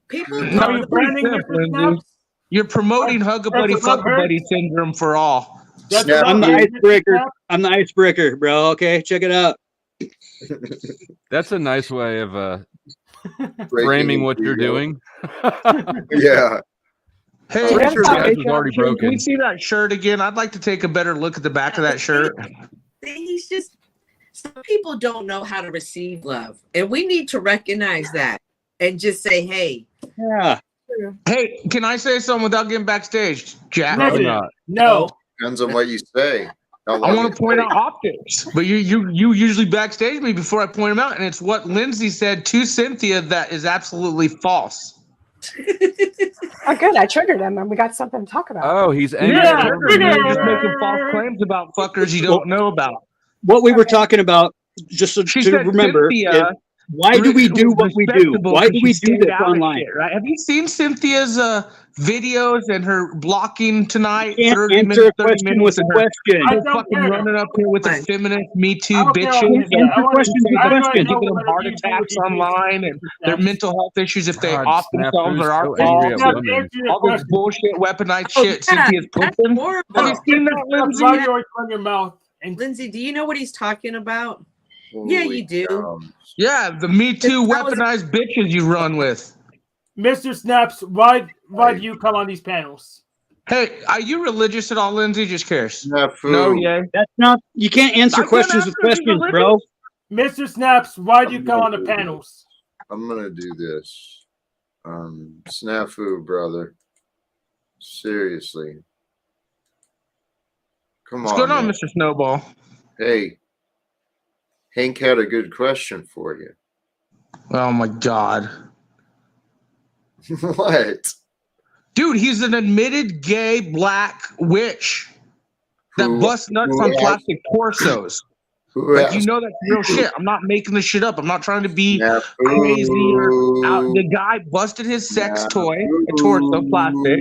People No, don't. you're pretty simp, Lindsay. You're promoting hug-a-buddy, fuck-a-buddy syndrome for all. I'm the icebreaker. I'm the icebreaker, bro. Okay, check it out. That's a nice way of framing what you're doing. Yeah. Hey, Pretty sure Jack, gas is already can we broken. see that shirt again? I'd like to take a better look at the back of that shirt. He's just. Some people don't know how to receive love, and we need to recognize that and just say, "Hey, Yeah. Hey, can I say something without getting backstage, Jack? Probably not. No. Depends on what you say. I want to point out optics, but you usually backstage me before I point them out, and it's what Lindsay said to Cynthia that is absolutely false. Oh, good. I triggered him, and we got something to talk about. Oh, he's angry. Yeah. You're just making false claims about fuckers you don't know about. What we were talking about, just so She to said remember, Cynthia is why do we do what we do? respectable Why do because we she do stayed this out of online? shit, right? Have you seen Cynthia's videos and her blocking tonight? Can't 30 answer minutes, a 30 question minutes, with a and her question. I They're don't fucking care. running up here with the Fine. feminist Me Too I don't care. bitches. I want to questions with I a want to question. know Giving them what heart it is attacks what you do. online and their mental health issues if they God, off Snap themselves Food's or are so false. angry at Snap, women. answer your All this question. bullshit weaponized Oh, shit yeah, Cynthia's that's pushing. horrible. Have you seen that, That's Lindsay? why you always run your mouth. And Lindsay, do you know what he's talking about? Yeah, Holy you do. cow. Yeah, the Me Too That was- weaponized bitches you run with. Mr. Snaps, why do you come on these panels? Hey, are you religious at all, Lindsay? Just curious. Snafu. No, yeah. That's not. You can't answer I can't questions with answer questions, religious. bro. Mr. Snaps, why do you come on the panels? I'm gonna do this. Snafu, brother. Seriously. Come What's on. going on, man. Mr. Snowball? Hey, Hank had a good question for you. Oh my God. What? Dude, he's an admitted gay black witch that busts nuts on plastic torsos. Like, you know, that's real shit. I'm not making this shit up. I'm not trying to be crazy or out. The guy busted his sex toy, a torso, plastic.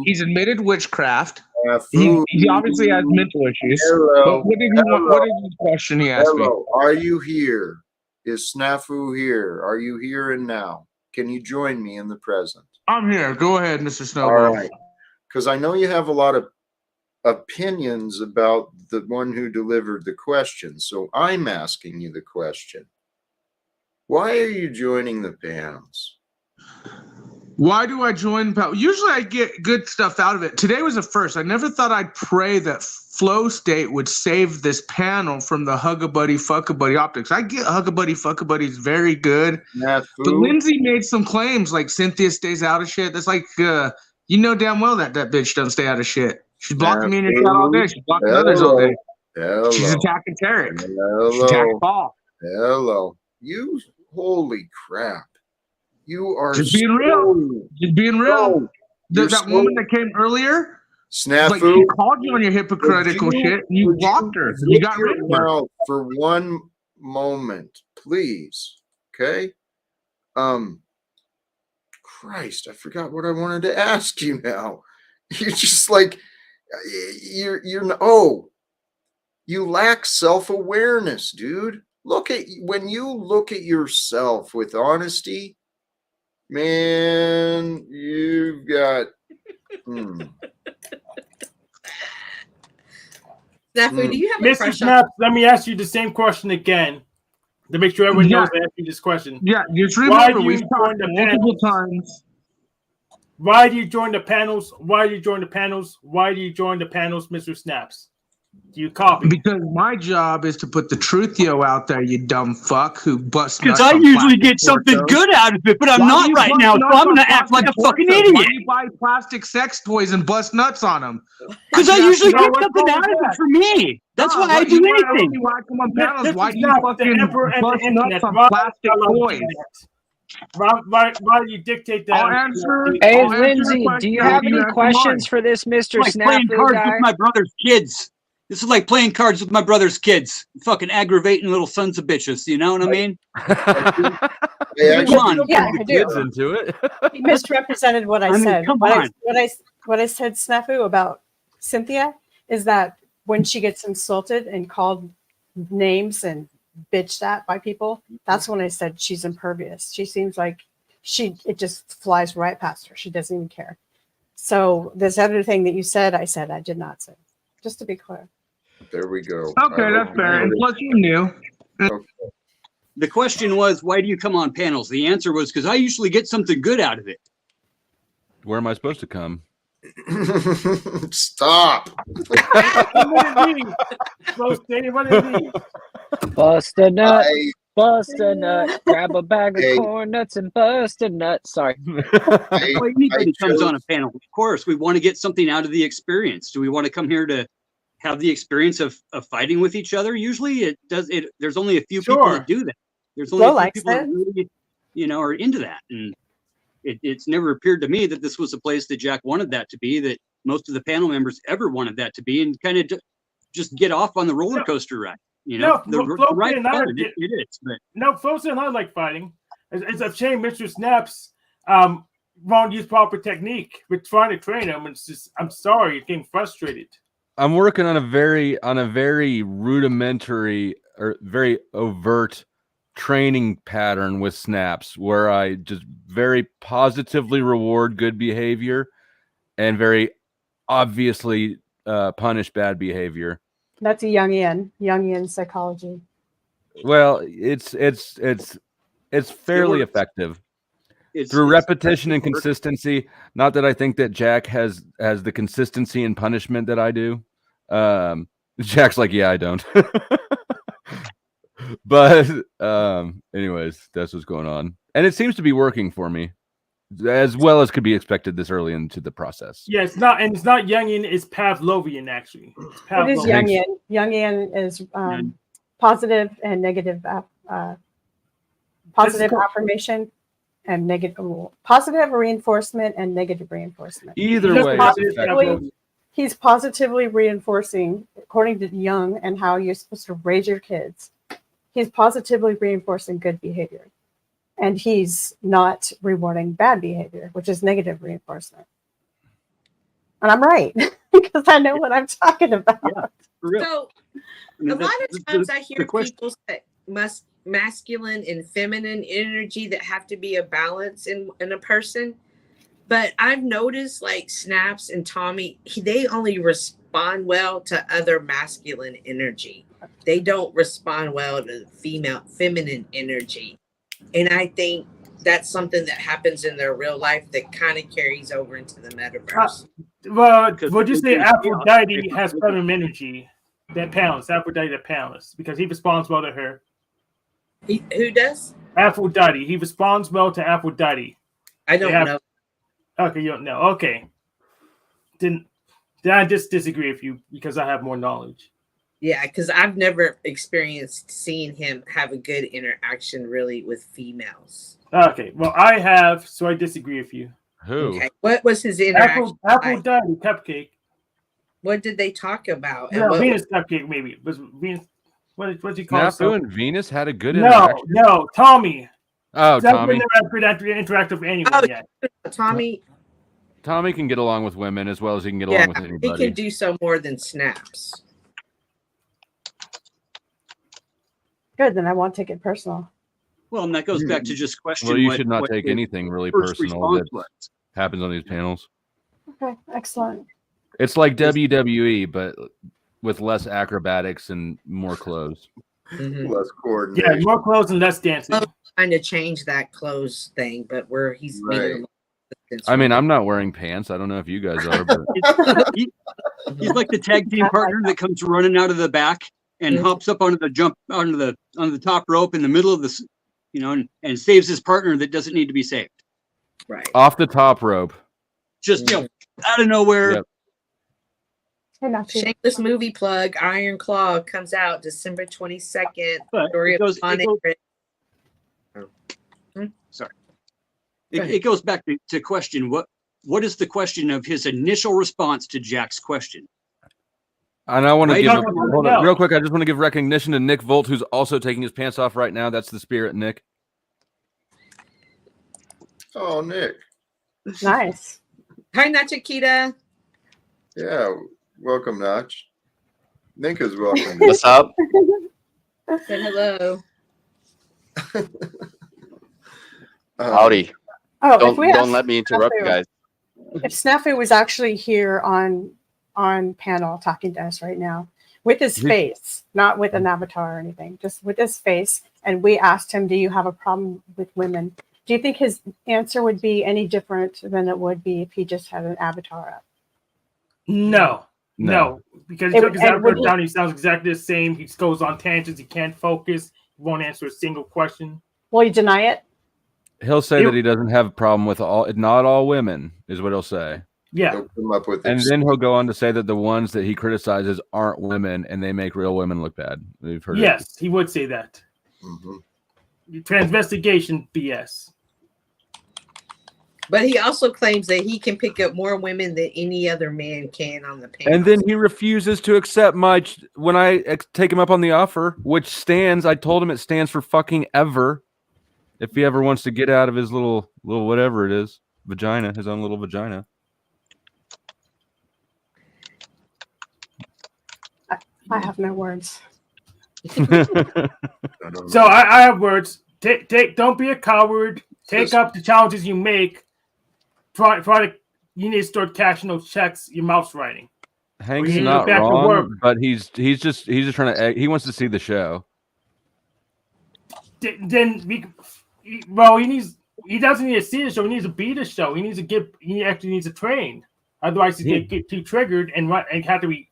He's admitted witchcraft. He obviously has mental issues. Hello. What did he want? What is his question he asked me? Are you here? Is Snafu here? Are you here and now? Can you join me in the present? I'm here. Go ahead, Mr. Snowball. All right. Because I know you have a lot of opinions about the one who delivered the question. So I'm asking you the question. Why are you joining the panels? Why do I join? Usually I get good stuff out of it. Today was a first. I never thought I'd pray that Flow State would save this panel from the Hug-a-Buddy, Fuck-a-Buddy optics. I get Hug-a-Buddy, Fuck-a-Buddy is very good. But Lindsay made some claims like Cynthia stays out of shit. That's like, you know damn well that bitch doesn't stay out of shit. She's blocking me in your chat all day. She's blocking others all day. Hello. She's attacking Tarek. Hello. She's attacking Paul. Hello. You, holy crap. You are just being real. Just being real. That woman that came earlier, Snafu, like, she called you on your hypocritical shit, and you blocked her. You got rid of her. For one moment, please. Okay. Christ, I forgot what I wanted to ask you now. You're just like, you lack self-awareness, dude. When you look at yourself with honesty, man, you've got. Snafu, do you have a Mr. crush Snaps, let me ask you the same question again to make sure everyone knows I asked you this question. Yeah, just remember we've talked multiple times. Why do you join the panels? Why do you join the panels? Why do you join the panels, Mr. Snaps? Do you copy? Because my job is to put the truthio out there, you dumb fuck who busts nuts. Because I usually get something good out of it, but I'm not right now, so I'm gonna act like a fucking idiot. Why do you buy plastic sex toys and bust nuts on them? Because I usually get something out of it for me. That's why I do anything. Why come on panels? Why do you fucking bust nuts on plastic toys? Why do you dictate that? Hey, Lindsay, do you have any questions for this Mr. Like playing Snafu cards guy? with my brother's kids. This is like playing cards with my brother's kids. Fucking aggravating little sons of bitches. You know what I mean? Come on. Yeah, I do. Kids into it. He misrepresented what I said. What I said, Snafu, about Cynthia is that when she gets insulted and called names and bitched at by people, that's when I said she's impervious. She seems like it just flies right past her. She doesn't even care. So this other thing that you said, I did not say. Just to be clear. There we go. Okay, that's fair. And plus you knew. Okay. The question was, why do you come on panels? The answer was, because I usually get something good out of it. Where am I supposed to come? Stop. Bust a nut. Bust a nut. Grab a bag of corn nuts and bust a nut. Sorry. Well, anybody comes on a panel. Of course, we want to get something out of the experience. Do we want to come here to have the experience of fighting with each other? Usually there's only a few people that do that. There's only a few people that really, are into that. And it's never appeared to me that this was a place that Jack wanted that to be, that most of the panel members ever wanted that to be, and kind of just get off on the roller coaster ride. The right part, it is. But no, folks and I like fighting. It's a shame Mr. Snaps won't use proper technique. We're trying to train him. It's just, I'm sorry, you're getting frustrated. I'm working on a very rudimentary or very overt training pattern with Snaps, where I just very positively reward good behavior and very obviously punish bad behavior. That's a Jungian psychology. Well, it's fairly effective through repetition and consistency. Not that I think that Jack has the consistency and punishment that I do. Jack's like, yeah, I don't. But anyways, that's what's going on, and it seems to be working for me as well as could be expected this early into the process. Yeah, it's not Jungian, it's Pavlovian actually. It is Jungian. Jungian is positive and negative, positive affirmation and negative, positive reinforcement and negative reinforcement. Either way, He's positively reinforcing, according to Jung and how you're supposed to raise your kids. He's positively reinforcing good behavior. And he's not rewarding bad behavior, which is negative reinforcement. And I'm right, because I know what I'm talking about. Yeah, for real. So I mean, a lot of times I hear question. people say masculine and feminine energy that have to be a balance in a person. But I've noticed like Snaps and Tommy, they only respond well to other masculine energy. They don't respond well to feminine energy. And I think that's something that happens in their real life that kind of carries over into the metaverse. Well, would you say Aphrodite has feminine energy that Pallas, Aphrodite that Pallas, because he responds well to her. Who does? Aphrodite. He responds well to Aphrodite. I don't know. Okay, you don't know. Okay. Then I just disagree with you because I have more knowledge. Yeah, because I've never experienced seeing him have a good interaction really with females. Okay, well, I have, so I disagree with you. Who? Okay. What was his interaction? Aphrodite Cupcake. What did they talk about? No, Venus Cupcake, maybe. It was Venus. What's he called? Snafu and Venus had a good interaction. No, Tommy. Oh, Tommy. Interact with anyone yet. Tommy. Tommy can get along with women as well as he can get along with anybody. He can do so more than Snaps. Good, then I won't take it personal. Well, and that goes back to just questioning. Well, you should not take anything really personal that happens on these panels. Okay, excellent. It's like WWE, but with less acrobatics and more clothes. Mm-hmm. Less coordination. Yeah, more clothes and less dancing. Trying to change that clothes thing, but where he's right. I mean, I'm not wearing pants. I don't know if you guys are, but he's like the tag team partner that comes running out of the back and hops up onto the top rope in the middle of this, and saves his partner that doesn't need to be saved. Right. Off the top rope. Just out of nowhere. Yep. Shameless movie plug. Iron Claw comes out December 22nd. Story of Sorry. It goes back to question what is the question of his initial response to Jack's question? And I want to give hold on, real quick. I just want to give recognition to Nick Volt, who's also taking his pants off right now. That's the spirit, Nick. Oh, Nick. Nice. Hi, Nachiketa. Yeah, welcome, Nach. Nick is welcome. What's up? Say hello. Howdy. Oh, don't let me interrupt you guys. If Snafu was actually here on panel talking to us right now with his face, not with an avatar or anything, just with his face, and we asked him, do you have a problem with women? Do you think his answer would be any different than it would be if he just had an avatar up? No. Because he took his avatar down, he sounds exactly the same. He goes on tangents, he can't focus, he won't answer a single question. Will you deny it? He'll say that he doesn't have a problem with not all women, is what he'll say. Yeah. He'll come up with and then he'll go on to say that the ones that he criticizes aren't women and they make real women look bad. We've heard Yes, he would say that. Mm-hmm. Transvestigation BS. But he also claims that he can pick up more women than any other man can on the panel. And then he refuses to accept when I take him up on the offer, which stands. I told him it stands for fucking ever. If he ever wants to get out of his little whatever it is, vagina, his own little vagina. I have no words. So I have words. Don't be a coward. Take up the challenges you make. Try to. You need to start cashing those checks. Your mouth's writing. Hank's not wrong, but he's just trying to. He wants to see the show. He doesn't need to see the show. He needs to be the show. He actually needs to train. Otherwise, he get too triggered and have to be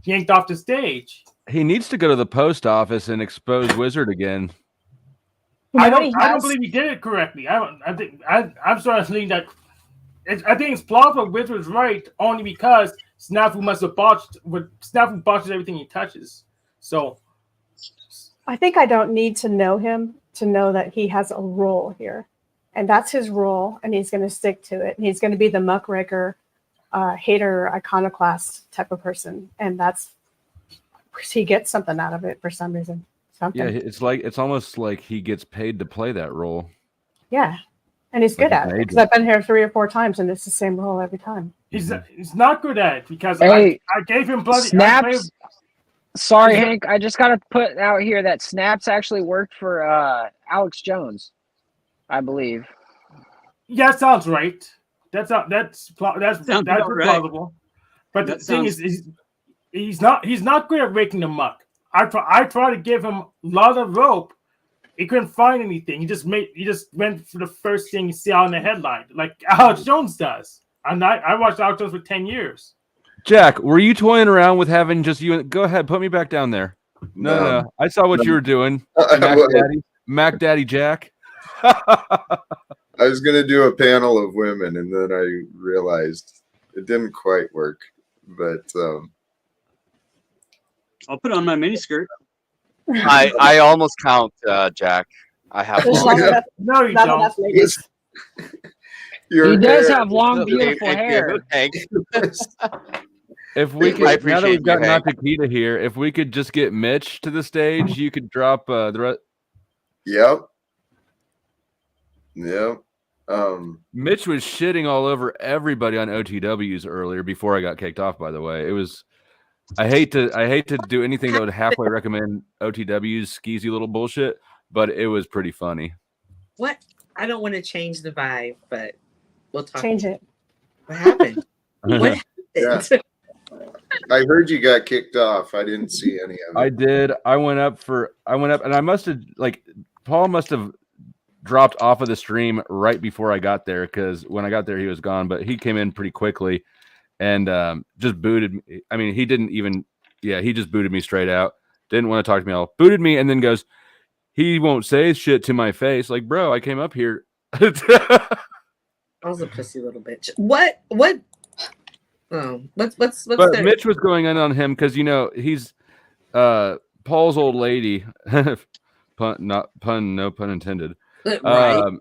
yanked off the stage. He needs to go to the post office and expose Wizard again. I don't believe he did it correctly. I'm starting to think that. I think it's plausible Wizard's right only because Snafu must have botched. Snafu botches everything he touches. So I think I don't need to know him to know that he has a role here. And that's his role, and he's going to stick to it. And he's going to be the muckraker, hater, iconoclast type of person. And that's, he gets something out of it for some reason. Something. Yeah, it's almost like he gets paid to play that role. Yeah. And he's good at it. Because I've been here 3 or 4 times, and it's the same role every time. He's not good at it because Hey, I gave him bloody Snaps. Sorry, Hank. I just got to put out here that Snaps actually worked for Alex Jones, I believe. Yeah, sounds right. That's plausible. But the thing is, he's not good at raking the muck. I try to give him a lot of rope. He couldn't find anything. He just went for the first thing you see on the headline, like Alex Jones does. And I watched Alex Jones for 10 years. Jack, were you toying around with having just you? Go ahead, put me back down there. No. I saw what you were doing, Mac Daddy Jack. I was going to do a panel of women, and then I realized it didn't quite work. But I'll put on my miniskirt. I almost count, Jack. I have long. No, you don't. He does have long, beautiful hair. If we could, now that we've got Nachiketa here, if we could just get Mitch to the stage, you could drop the rest. Yep. Mitch was shitting all over everybody on OTWs earlier before I got kicked off. By the way, it was. I hate to do anything that would halfway recommend OTWs skeezy little bullshit, but it was pretty funny. What? I don't want to change the vibe, but we'll talk. Change it. What happened? What happened? Yeah. I heard you got kicked off. I didn't see any of it. I did. I went up, and I must have Paul must have dropped off of the stream right before I got there, because when I got there he was gone, but he came in pretty quickly and just booted me. I mean, he didn't even. Yeah, he just booted me straight out. Didn't want to talk to me at all. Booted me and then goes, he won't say shit to my face. Like, bro, I came up here. I was a pussy little bitch. What? Oh, what's But Mitch was going in on him because he's Paul's old lady. No pun intended. Right.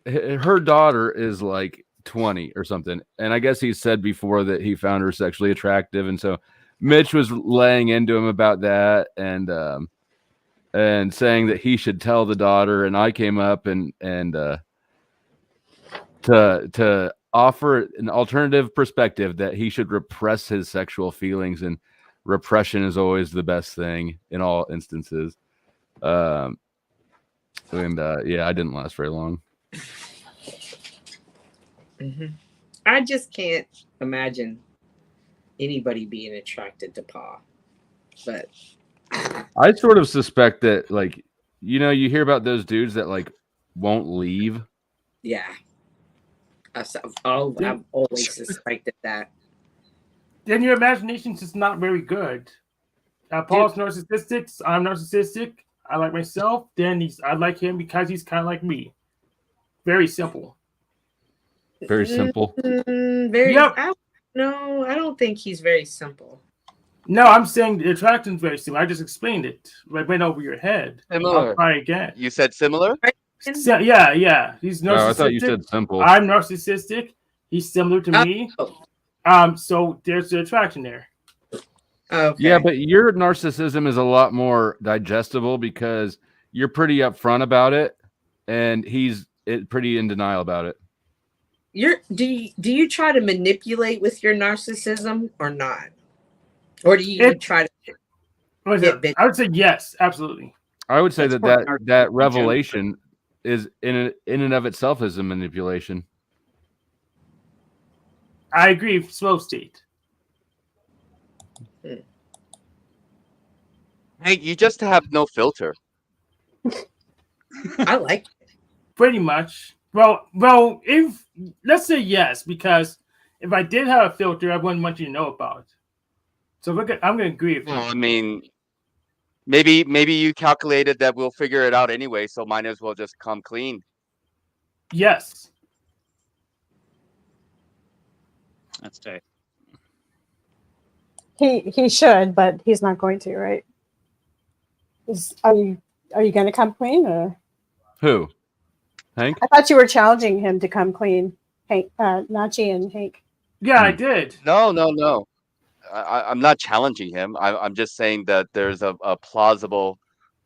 Her daughter is like 20 or something, and I guess he said before that he found her sexually attractive, and so Mitch was laying into him about that, and saying that he should tell the daughter, and I came up and to offer an alternative perspective that he should repress his sexual feelings, and repression is always the best thing in all instances. Yeah, I didn't last very long. Mm-hmm. I just can't imagine anybody being attracted to Paul, but I sort of suspect that, you hear about those dudes that won't leave. Yeah. I've always suspected that. Then your imagination's just not very good. Paul's narcissistic. I'm narcissistic. I like myself. Then I like him because he's kind of like me. Very simple. Very simple. Yep. I don't think he's very simple. No, I'm saying the attraction's very simple. I just explained it. I went over your head. Similar. I'll try again. You said similar? Yeah. He's narcissistic. Oh, I thought you said simple. I'm narcissistic. He's similar to me. So there's the attraction there. Okay. Yeah, but your narcissism is a lot more digestible because you're pretty upfront about it, and he's pretty in denial about it. Do you try to manipulate with your narcissism or not? Or do you try to I would say yes, absolutely. I would say that revelation is in and of itself is a manipulation. I agree. Slow state. Hey, you just have no filter. I like it. Pretty much. Well, if let's say yes, because if I did have a filter, I wouldn't want you to know about it. So I'm going to agree with you. Well, I mean, maybe you calculated that we'll figure it out anyway, so might as well just come clean. Yes. That's tight. He should, but he's not going to, right? Are you going to come clean? Or Who? Hank? I thought you were challenging him to come clean, Hank, Nachi and Hank. Yeah, I did. No. I'm not challenging him. I'm just saying that there's a plausible,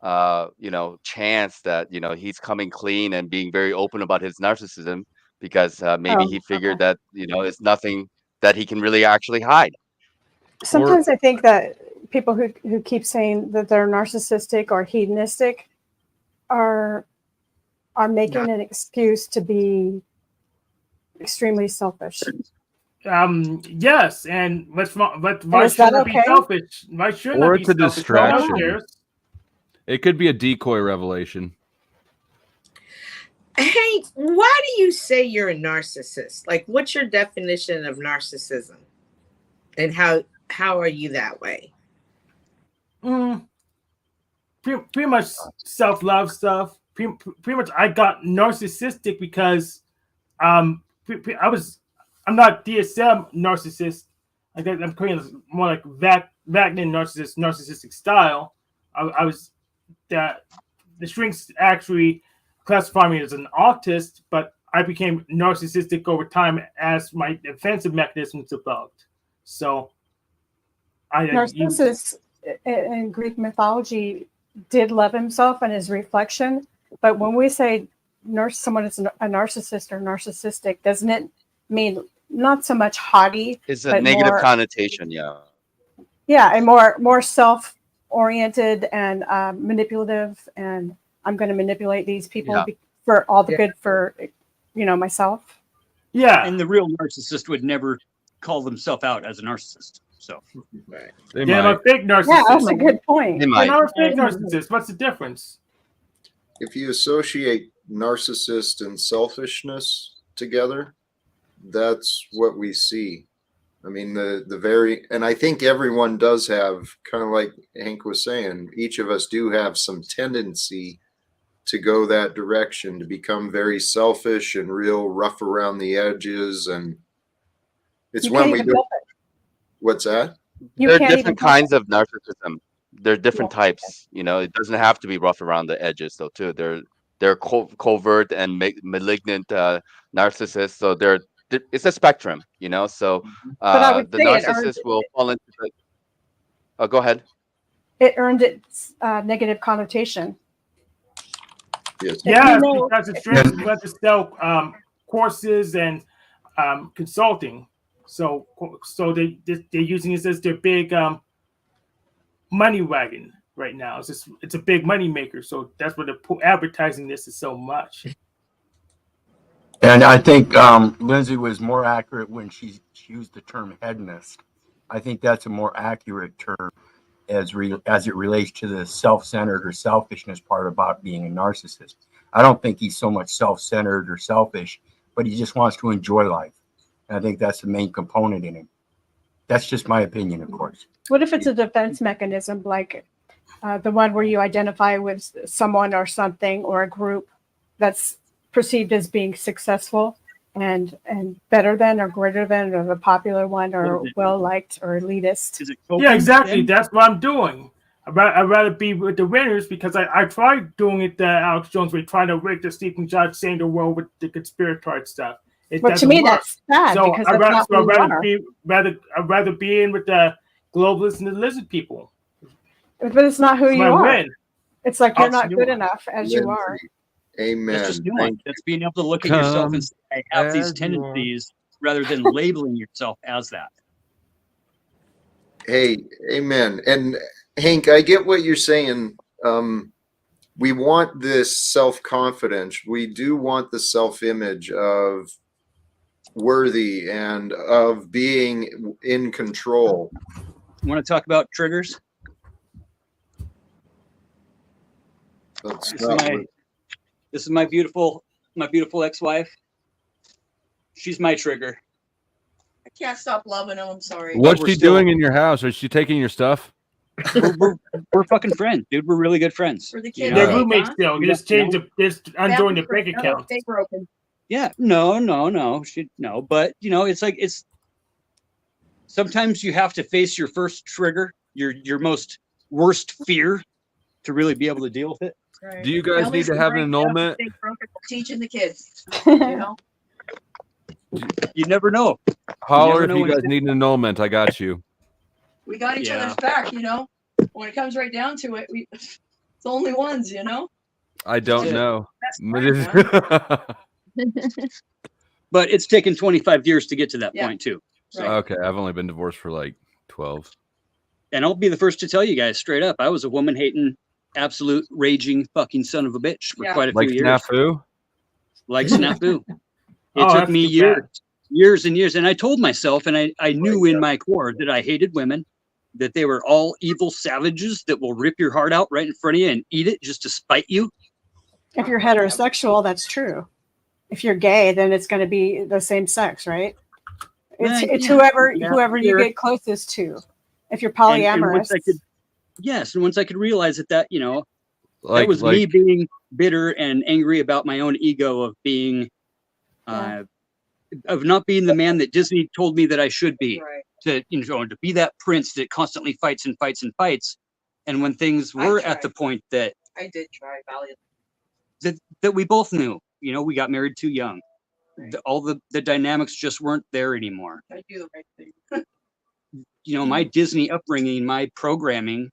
chance that he's coming clean and being very open about his narcissism because maybe he figured that it's nothing that he can really actually hide. Sometimes I think that people who keep saying that they're narcissistic or hedonistic are making an excuse to be extremely selfish. Yes, and why is shouldn't that I be okay? selfish? Why shouldn't Or I be it's a selfish? No one distraction. cares. It could be a decoy revelation. Hank, why do you say you're a narcissist? Like, what's your definition of narcissism? And how are you that way? Pretty much self-love stuff. Pretty much I got narcissistic because I'm not DSM narcissist. I guess I'm creating more like Wagner narcissistic style. I was that the shrinks actually classify me as an autist, but I became narcissistic over time as my defensive mechanisms developed. So Narcissus in Greek mythology did love himself and his reflection, but when we say someone is a narcissist or narcissistic, doesn't it mean not so much haughty? It's a negative connotation, yeah. Yeah, and more self-oriented and manipulative, and I'm going to manipulate these people for all the good for myself. Yeah, and the real narcissist would never call themselves out as a narcissist. So, right. I'm a fake narcissist. Yeah, that's a good point. They're not a fake narcissist. What's the difference? If you associate narcissist and selfishness together, that's what we see. I mean, and I think everyone does have, kind of like Hank was saying, each of us do have some tendency to go that direction, to become very selfish and real rough around the edges. And it's when we do. What's that? There are different kinds of narcissism. There are different types. It doesn't have to be rough around the edges, though. Too, they're covert and malignant narcissists. So it's a spectrum. So the narcissist will fall into the. Oh, go ahead. It earned its negative connotation. Yes. Yeah, because it's trying to sell courses and consulting. So they're using this as their big money wagon right now. It's a big money maker. So that's what they're advertising this is so much. And I think Lindsay was more accurate when she used the term hedonist. I think that's a more accurate term as it relates to the self-centered or selfishness part about being a narcissist. I don't think he's so much self-centered or selfish, but he just wants to enjoy life. I think that's the main component in him. That's just my opinion, of course. What if it's a defense mechanism, like the one where you identify with someone or something or a group that's perceived as being successful and better than or greater than, or the popular one or well-liked or elitist? Yeah, exactly. That's what I'm doing. I'd rather be with the winners because I tried doing it that Alex Jones way, trying to rig the Stephen Judge saying the world with the conspiratorial stuff. But to me, that's sad because I'd rather be in with the globalists and the lizard people. But it's not who you are. Win. It's like you're not good enough as you are. Amen. That's just nuance. That's being able to look at yourself and say, I have these tendencies rather than labeling yourself as that. Hey, amen. And Hank, I get what you're saying. We want this self-confidence. We do want the self-image of worthy and of being in control. You want to talk about triggers? This is my beautiful ex-wife. She's my trigger. I can't stop loving him. I'm sorry. What's she doing in your house? Is she taking your stuff? We're fucking friends, dude. We're really good friends. For the kids, they're roommates still. You just change just unjoin the bank account. They broken. Yeah, no. But it's like sometimes you have to face your first trigger, your most worst fear, to really be able to deal with it. Right. Do you guys need to have an annulment? Teaching the kids, you know. You never know. Holler if know you when guys need an annulment. I got you. We got each other's back, you know. When it comes right down to it, it's the only ones, you know. I don't know. But it's taken 25 years to get to that point too. So. Okay, I've only been divorced for like 12. And I'll be the first to tell you guys straight up, I was a woman hating, absolute raging fucking son of a bitch for quite a few years. Snafu? Like snafu. It took me years and years. And I told myself, and I knew in my core that I hated women, that they were all evil savages that will rip your heart out right in front of you and eat it just to spite you. If you're heterosexual, that's true. If you're gay, then it's going to be the same sex, right? It's whoever you get closest to. If you're polyamorous. And once I could realize that, you know, that was me being bitter and angry about my own ego of being, of not being the man that Disney told me that I should be. Right. To be that prince that constantly fights and fights and fights. And when things were at the point that I did try valiantly. That we both knew, you know, we got married too young. Right. All the dynamics just weren't there anymore. I do the right thing. You know, my Disney upbringing, my programming,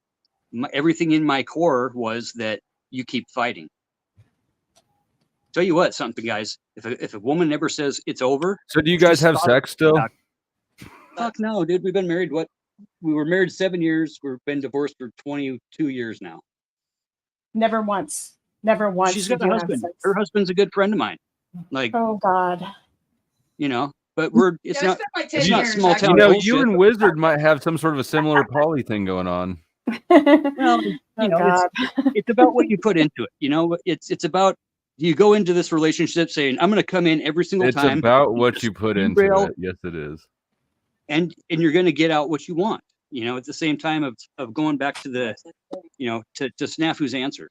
everything in my core was that you keep fighting. Tell you what, something, guys. If a woman never says it's over. So do you guys have sex still? Fuck no, dude. We've been married. We were married 7 years. We've been divorced for 22 years now. Never once. Never once. She's got a husband. Her husband's a good friend of mine. Like, oh God. You know, but it's not small town. You know, you and Wizard might have some sort of a similar poly thing going on. Well, you know, it's about what you put into it. You know, it's about you go into this relationship saying, I'm going to come in every single time. It's about what you put into it. Yes, it is. And you're going to get out what you want. You know, at the same time of going back to the, you know, to Snafu's answer.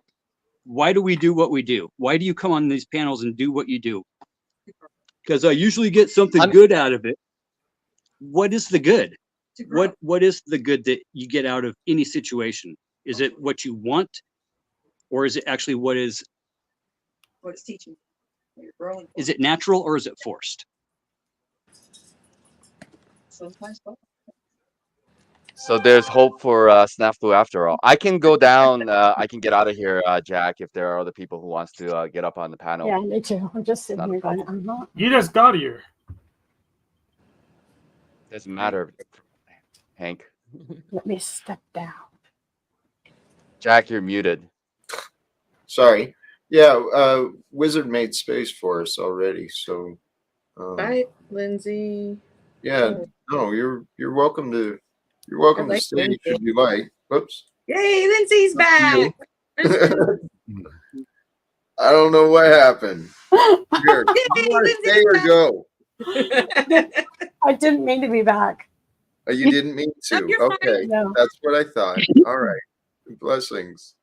Why do we do what we do? Why do you come on these panels and do what you do? Because I usually get something good out of it. What is the good? What is the good that you get out of any situation? Is it what you want, or is it actually what it's teaching? You're growing. Is it natural or is it forced? Sometimes both. So there's hope for Snafu after all. I can go down. I can get out of here, Jack, if there are other people who wants to get up on the panel. Yeah, me too. I'm just sitting here going, I'm not. You just got here. Doesn't matter, Hank. Let me step down. Jack, you're muted. Sorry. Yeah, Wizard made space for us already, so. Bye, Lindsay. Yeah, no, you're welcome to. You're welcome to stay if you like. Whoops. Yay, Lindsay's back. I don't know what happened. Here, you want to stay or go? I didn't mean to be back. You didn't mean to. Okay, no. That's what I thought. All right. Blessings.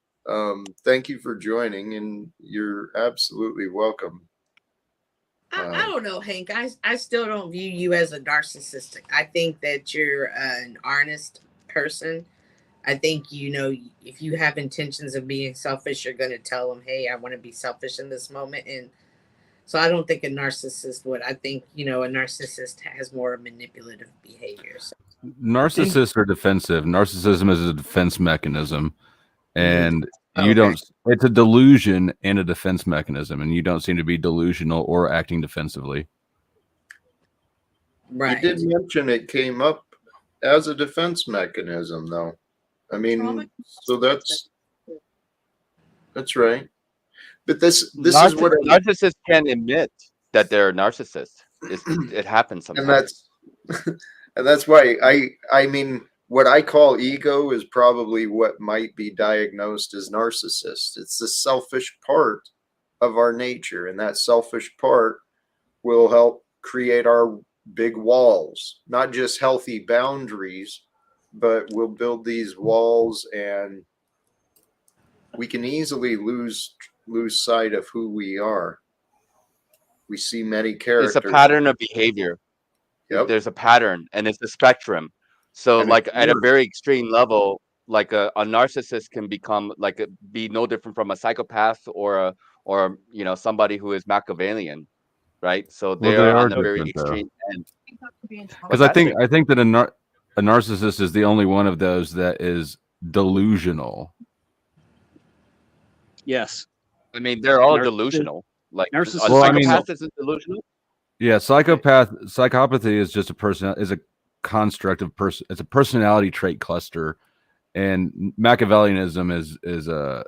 Thank you for joining, and you're absolutely welcome. I don't know, Hank. I still don't view you as a narcissistic. I think that you're an honest person. I think, you know, if you have intentions of being selfish, you're going to tell them, hey, I want to be selfish in this moment. And so I don't think a narcissist would. I think, you know, a narcissist has more manipulative behavior. So. Narcissists are defensive. Narcissism is a defense mechanism. And it's a delusion and a defense mechanism, and you don't seem to be delusional or acting defensively. Right. You did mention it came up as a defense mechanism, though. I mean, so that's right. But this is what narcissists can admit that they're narcissists. It happens sometimes, and that's why I mean. What I call ego is probably what might be diagnosed as narcissist. It's the selfish part of our nature, and that selfish part will help create our big walls, not just healthy boundaries, but we'll build these walls, and we can easily lose sight of who we are. We see many characters. It's a pattern of behavior. Yep. There's a pattern, and it's a spectrum. So, like at a very extreme level, like a narcissist can become like be no different from a psychopath or somebody who is Machiavellian, right? So Well, they they are are on a very different though, extreme end. because I think that a narcissist is the only one of those that is delusional. Yes. I mean, they're all delusional. Like a psychopath isn't delusional. Yeah, psychopathy is just a construct of person. It's a personality trait cluster, and Machiavellianism is a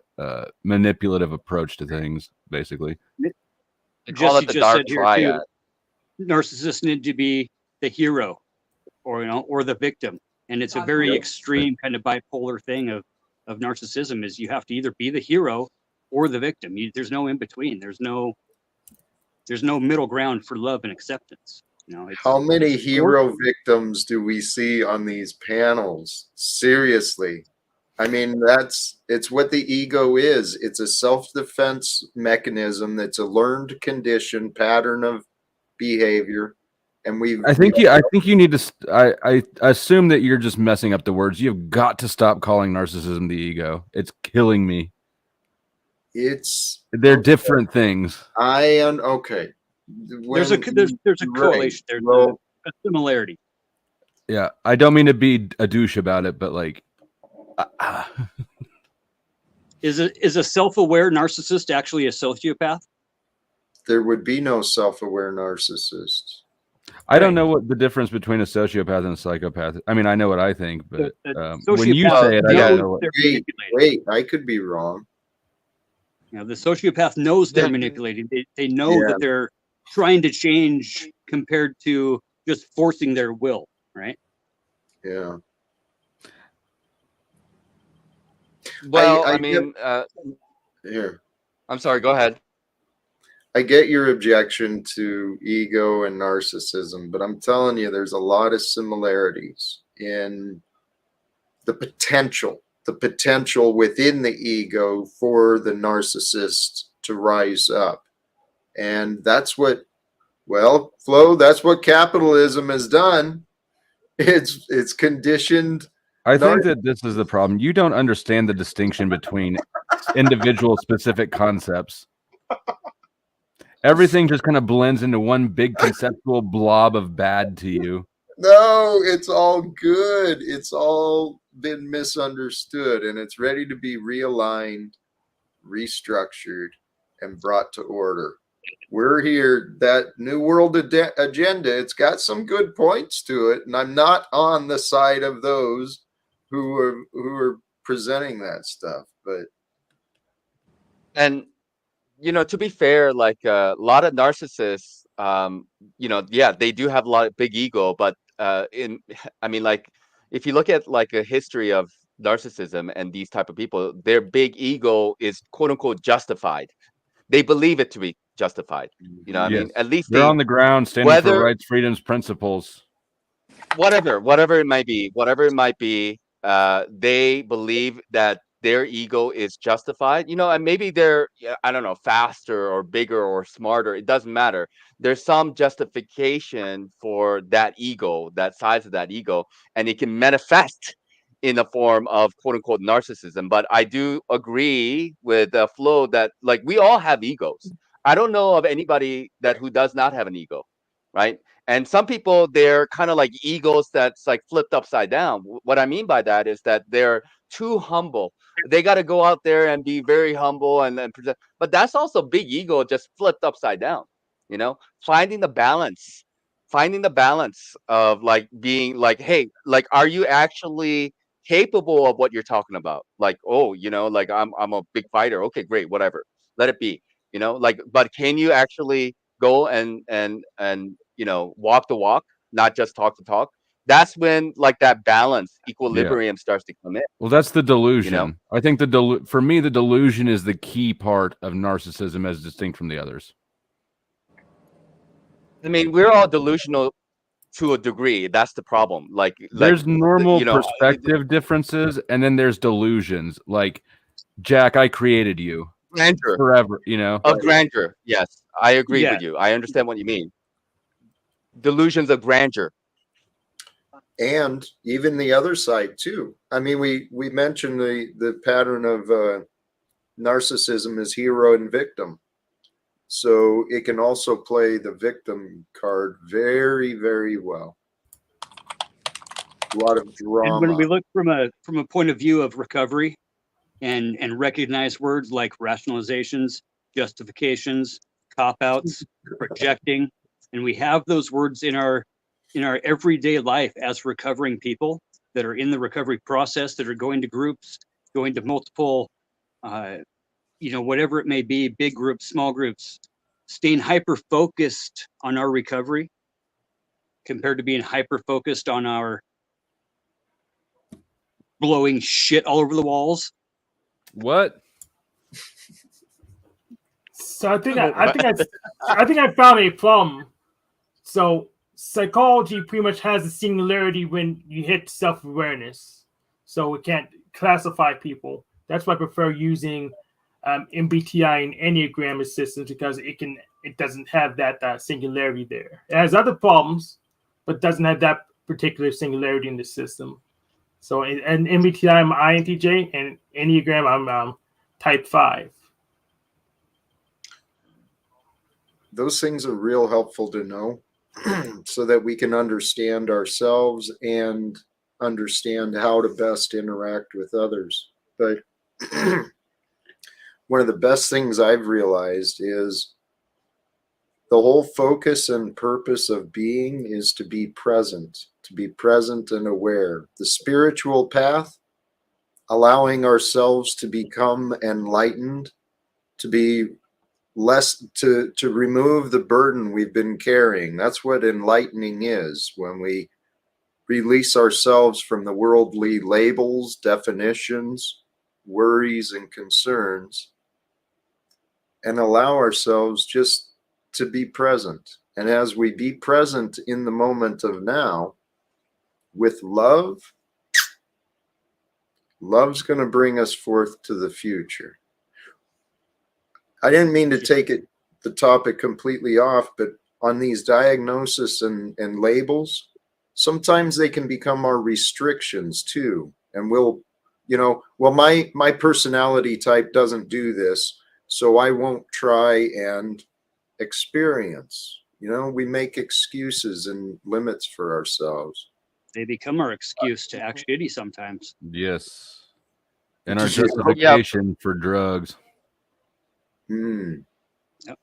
manipulative approach to things, basically. Jesse just said here too, narcissists need to be the hero, or the victim, and it's a very extreme kind of bipolar thing of narcissism. Is you have to either be the hero or the victim. There's no in between. There's no middle ground for love and acceptance. How many hero victims do we see on these panels? Seriously. I mean, it's what the ego is. It's a self-defense mechanism that's a learned condition pattern of behavior. And I think you need to. I assume that you're just messing up the words. You've got to stop calling narcissism the ego. It's killing me. They're different things. Okay. There's a correlation. There's a similarity. Yeah, I don't mean to be a douche about it, but like, is a self-aware narcissist actually a sociopath? There would be no self-aware narcissist. I don't know what the difference between a sociopath and a psychopath. I mean, I know what I think, but when you say it, I don't know. Wait, I could be wrong. The sociopath knows they're manipulating. They know that they're trying to change compared to just forcing their will, right? Yeah. Well, I mean, here. I'm sorry, go ahead. I get your objection to ego and narcissism, but I'm telling you, there's a lot of similarities in the potential within the ego for the narcissist to rise up. And that's what, Flo, that's what capitalism has done. It's conditioned. I think that this is the problem. You don't understand the distinction between individual specific concepts. Everything just kind of blends into one big conceptual blob of bad to you. No, it's all good. It's all been misunderstood, and it's ready to be realigned, restructured, and brought to order. We're here. That New World agenda, it's got some good points to it, and I'm not on the side of those who are presenting that stuff. But to be fair, like a lot of narcissists, they do have a lot of big ego, but if you look at like a history of narcissism and these type of people, their big ego is quote unquote justified. They believe it to be justified. I mean, at least they're on the ground standing for rights, freedoms, principles. Whatever it might be, they believe that their ego is justified, and maybe they're, I don't know, faster or bigger or smarter. It doesn't matter. There's some justification for that ego, that size of that ego, and it can manifest in the form of quote unquote narcissism. But I do agree with Flo that like we all have egos. I don't know of anybody who does not have an ego, right? And some people, they're kind of like egos that's like flipped upside down. What I mean by that is that they're too humble. They got to go out there and be very humble and present. But that's also big ego just flipped upside down. Finding the balance of like being like, hey, like, are you actually capable of what you're talking about? Like, oh, like I'm a big fighter. Okay, great, whatever. Let it be. Like, but can you actually go and walk the walk, not just talk the talk? That's when like that balance, equilibrium starts to come in. Well, that's the delusion. I think for me, the delusion is the key part of narcissism as distinct from the others. I mean, we're all delusional to a degree. That's the problem. Like there's normal perspective differences, and then there's delusions. Like, Jack, I created you. Grandeur. Forever, Of grandeur. Yes, I agree with you. I understand what you mean. Delusions of grandeur. And even the other side too. I mean, we mentioned the pattern of narcissism as hero and victim. So it can also play the victim card very, very well. A lot of drama. And when we look from a point of view of recovery and recognize words like rationalizations, justifications, cop-outs, projecting, and we have those words in our everyday life as recovering people that are in the recovery process, that are going to groups, going to multiple whatever it may be, big groups, small groups, staying hyper focused on our recovery compared to being hyper focused on our blowing shit all over the walls. What? So I think I found a problem. So psychology pretty much has a singularity when you hit self-awareness. So it can't classify people. That's why I prefer using MBTI and Enneagram assistance, because it doesn't have that singularity there. It has other problems, but doesn't have that particular singularity in the system. So in MBTI, I'm INTJ, and Enneagram, I'm type 5. Those things are real helpful to know so that we can understand ourselves and understand how to best interact with others. But one of the best things I've realized is the whole focus and purpose of being is to be present and aware. The spiritual path, allowing ourselves to become enlightened, to be less, to remove the burden we've been carrying. That's what enlightening is, when we release ourselves from the worldly labels, definitions, worries, and concerns, and allow ourselves just to be present. And as we be present in the moment of now with love, love's going to bring us forth to the future. I didn't mean to take the topic completely off, but on these diagnoses and labels, sometimes they can become our restrictions too. And my personality type doesn't do this, so I won't try and experience. We make excuses and limits for ourselves. They become our excuse to act shitty sometimes. Yes. And our justification for drugs. Yep.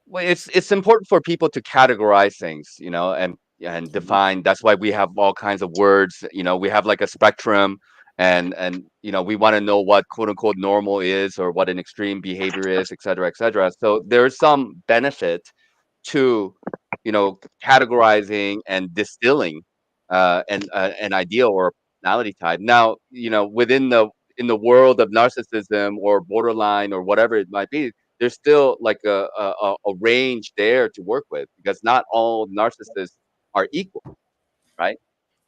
Well, it's important for people to categorize things, and define. That's why we have all kinds of words. We have like a spectrum, and we want to know what quote unquote normal is, or what an extreme behavior is, et cetera, et cetera. So there's some benefit to categorizing and distilling an ideal or personality type. Now, in the world of narcissism or borderline or whatever it might be, there's still like a range there to work with, because not all narcissists are equal, right?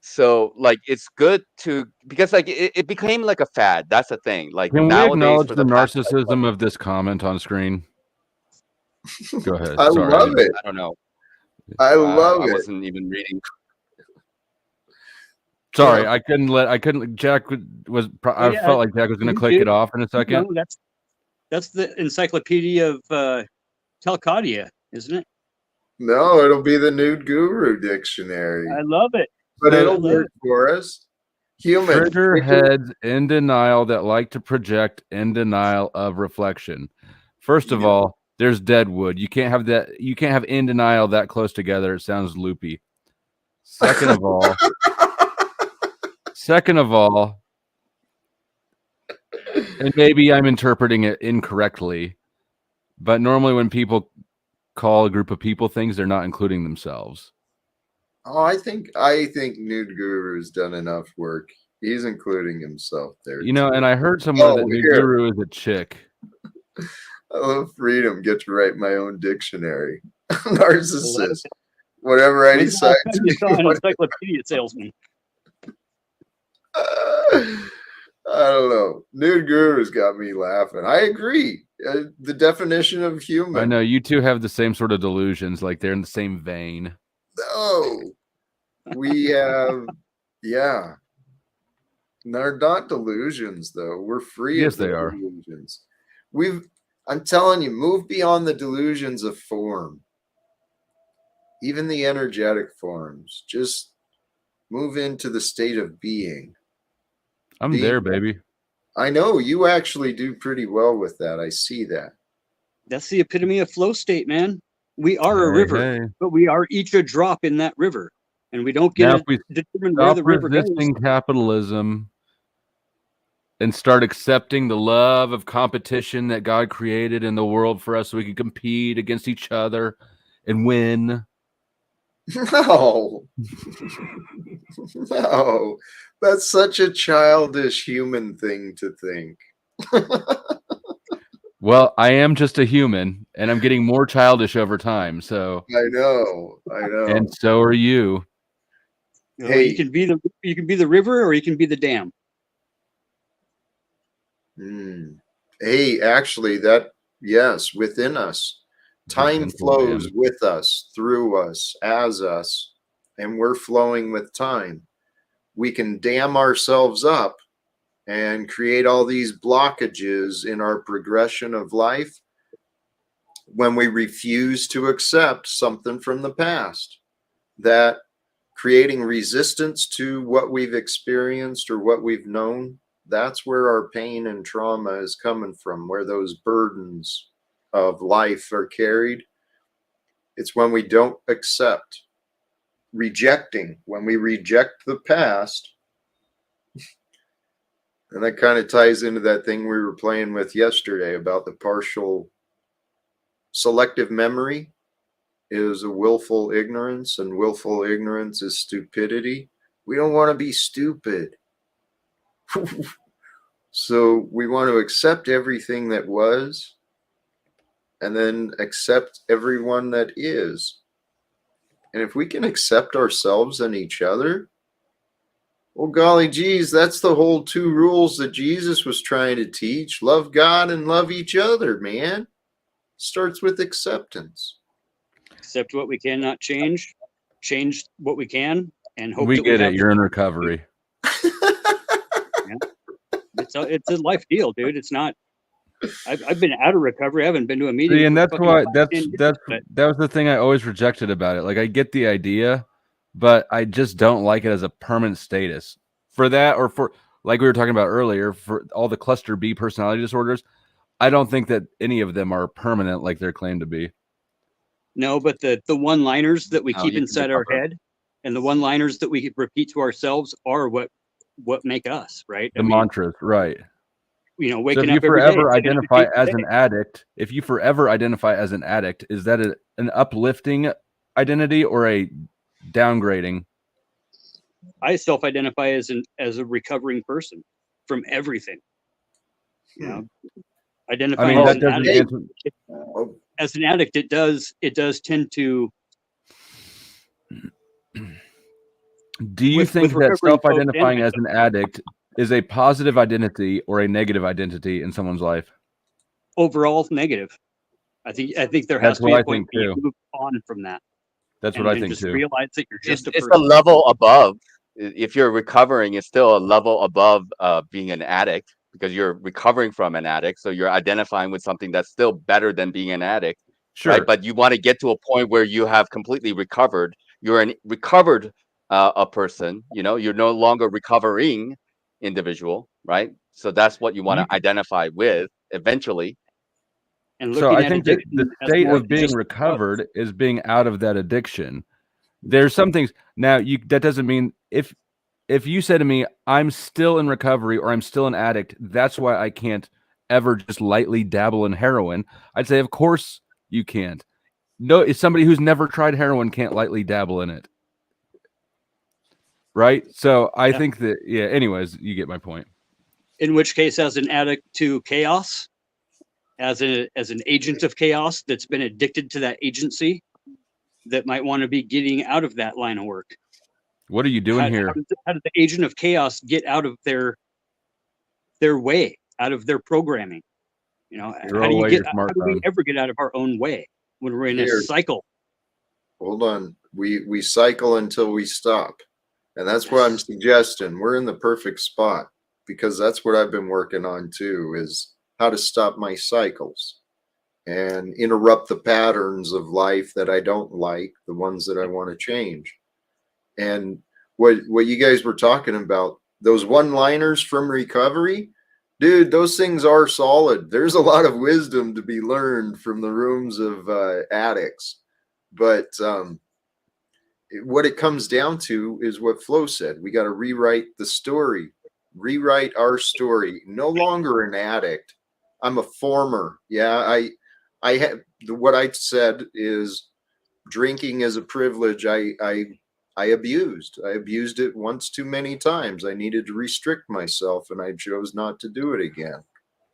So like it's good because like it became like a fad. That's the thing. Like can we nowadays, acknowledge for the past, narcissism of this comment on screen? Go ahead. I Sorry, love it. I don't know. I love it. I wasn't even reading. Sorry, I couldn't. Jack was. I felt like Jack was going to click it off in a second. No, that's the encyclopedia of Talcott, isn't it? No, it'll be the Nude Guru Dictionary. I love it. But it'll work for us. Human. Trigger heads in denial that like to project in denial of reflection. First of all, there's Deadwood. You can't have that. You can't have in denial that close together. It sounds loopy. Second of all, and maybe I'm interpreting it incorrectly, but normally when people call a group of people things, they're not including themselves. Oh, I think Nude Guru's done enough work. He's including himself there. And I heard somewhere that Nude Guru is a chick. I love freedom. Get to write my own dictionary. Narcissist. Whatever I decide to be. An encyclopedia salesman. I don't know. Nude Guru's got me laughing. I agree. The definition of human. I know you two have the same sort of delusions. Like they're in the same vein. No. We have, yeah. They're not delusions, though. We're free Yes, of the they are. delusions. I'm telling you, move beyond the delusions of form, even the energetic forms. Just move into the state of being. I'm there, baby. I know you actually do pretty well with that. I see that. That's the epitome of flow state, man. We are a river, but we are each a drop in that river, and we don't get to determine where the river goes. Resisting capitalism and start accepting the love of competition that God created in the world for us so we can compete against each other and win. No. No. That's such a childish human thing to think. Well, I am just a human, and I'm getting more childish over time. So I know. And so are you. Hey, you can be the river, or you can be the dam. Hey, actually, yes, within us, time flows with us, through us, as us, and we're flowing with time. We can dam ourselves up and create all these blockages in our progression of life when we refuse to accept something from the past, that creating resistance to what we've experienced or what we've known. That's where our pain and trauma is coming from, where those burdens of life are carried. It's when we don't accept, when we reject the past. And that kind of ties into that thing we were playing with yesterday about the partial selective memory is a willful ignorance, and willful ignorance is stupidity. We don't want to be stupid. So we want to accept everything that was, and then accept everyone that is. And if we can accept ourselves and each other, well, golly geez, that's the whole 2 rules that Jesus was trying to teach. Love God and love each other, man. Starts with acceptance. Accept what we cannot change what we can, and hope We that get we have it. You're in recovery. It's a life deal, dude. It's not. I've been out of recovery. I haven't been to a meeting. See, and that's why that that was the thing I always rejected about it. Like, I get the idea, but I just don't like it as a permanent status. For that, or for, like we were talking about earlier, for all the cluster B personality disorders, I don't think that any of them are permanent like they're claimed to be. No, but the one-liners that we keep inside our head, and the one-liners that we repeat to ourselves are what make us, right? The mantras, right? You know, So waking if you up every day. forever identify as an addict, is that an uplifting identity or a downgrading? I self-identify as a recovering person from everything. You know, identifying as an addict. As an addict, it does tend to. Do you think that self-identifying as an addict is a positive identity or a negative identity in someone's life? Overall, negative. I think there has to be a point where you move on from that. That's what I think just too. Realize that you're just it's a level above. If you're recovering, it's still a level above being an addict, because you're recovering from an addict. So you're identifying with something that's still better than being an addict. Sure. Right? But you want to get to a point where you have completely recovered. You're an recovered a person. You know, you're no longer recovering individual, right? So that's what you want to identify with eventually. And so I think that the state of being recovered is being out of that addiction. There's some things now that doesn't mean if you say to me, I'm still in recovery or I'm still an addict, that's why I can't ever just lightly dabble in heroin. I'd say, of course you can't. No, it's somebody who's never tried heroin can't lightly dabble in it. Right? So I think that, anyways, you get my point. In which case, as an addict to chaos, as an agent of chaos that's been addicted to that agency, that might want to be getting out of that line of work. What are you doing here? How does the agent of chaos get out of their way, out of their programming? You know, how do we ever get out of our own way when we're in a cycle? Hold on. We cycle until we stop. And that's what I'm suggesting. We're in the perfect spot, because that's what I've been working on too, is how to stop my cycles and interrupt the patterns of life that I don't like, the ones that I want to change. And what you guys were talking about, those one-liners from recovery, dude, those things are solid. There's a lot of wisdom to be learned from the rooms of addicts. But what it comes down to is what Flo said. We got to rewrite the story, rewrite our story. No longer an addict. I'm a former. Yeah, I have, what I said is drinking is a privilege. I abused it once too many times. I needed to restrict myself, and I chose not to do it again,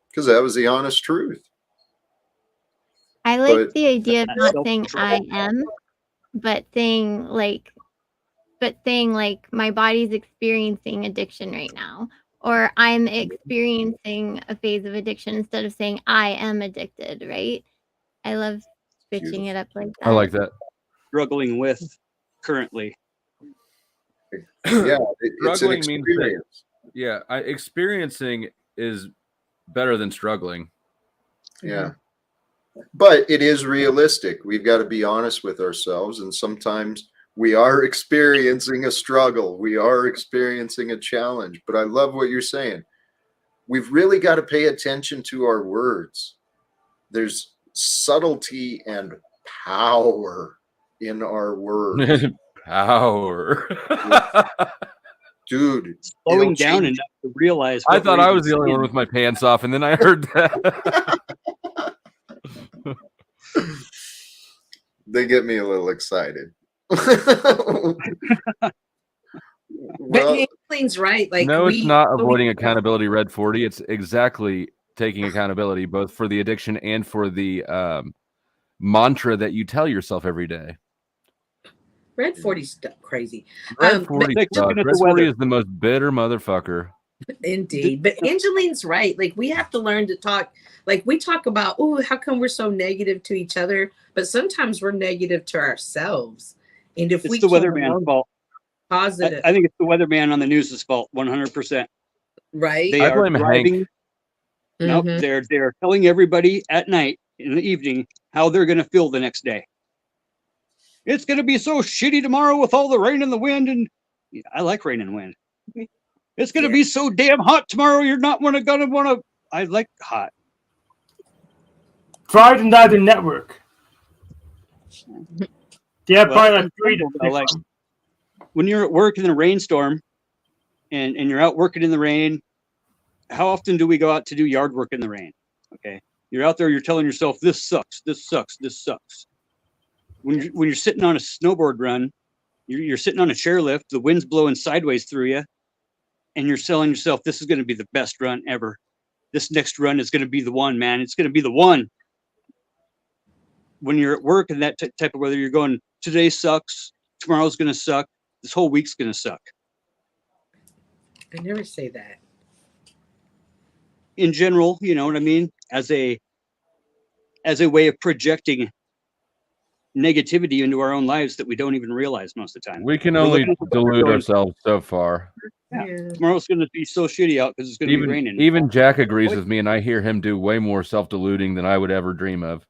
because that was the honest truth. I like the idea of not saying I am, but saying like my body's experiencing addiction right now, or I'm experiencing a phase of addiction, instead of saying I am addicted, right? I love switching it up like that. I like that. Struggling with currently. Yeah, it's an Struggling means that, experience. yeah, experiencing is better than struggling. Yeah. But it is realistic. We've got to be honest with ourselves. And sometimes we are experiencing a struggle. We are experiencing a challenge. But I love what you're saying. We've really got to pay attention to our words. There's subtlety and power in our words. Power. Dude. Slowing down enough to realize. I thought I was the only one with my pants off, and then I heard that. They get me a little excited. But Angelina's right. Like, no, it's not avoiding accountability, Red 40. It's exactly taking accountability, both for the addiction and for the mantra that you tell yourself every day. Red 40's crazy. Red 40 sucks. Red 40 is the most bitter motherfucker. Indeed. But Angeline's right. Like, we have to learn to talk. Like, we talk about, oh, how come we're so negative to each other? But sometimes we're negative to ourselves. And if it's the weatherman's fault. Positive. I think it's the weatherman on the news's fault, 100%. Right. They are driving. Nope, they're telling everybody at night, in the evening, how they're going to feel the next day. It's going to be so shitty tomorrow with all the rain and the wind. And yeah, I like rain and wind. It's going to be so damn hot tomorrow. You're not going to want to. I like hot. Try the United Network. Yeah, probably like when you're at work in a rainstorm and you're out working in the rain, how often do we go out to do yard work in the rain? Okay. You're out there, you're telling yourself, this sucks, this sucks, this sucks. When you're sitting on a snowboard run, you're sitting on a chairlift, the wind's blowing sideways through you, and you're telling yourself, this is going to be the best run ever. This next run is going to be the one, man. It's going to be the one. When you're at work in that type of weather, you're going, today sucks, tomorrow's going to suck, this whole week's going to suck. I never say that. In general, you know what I mean? As a way of projecting negativity into our own lives that we don't even realize most of the time. We can only delude ourselves so far. Yeah. Tomorrow's going to be so shitty out because it's going to be raining. Even Jack agrees with me, and I hear him do way more self-deluding than I would ever dream of.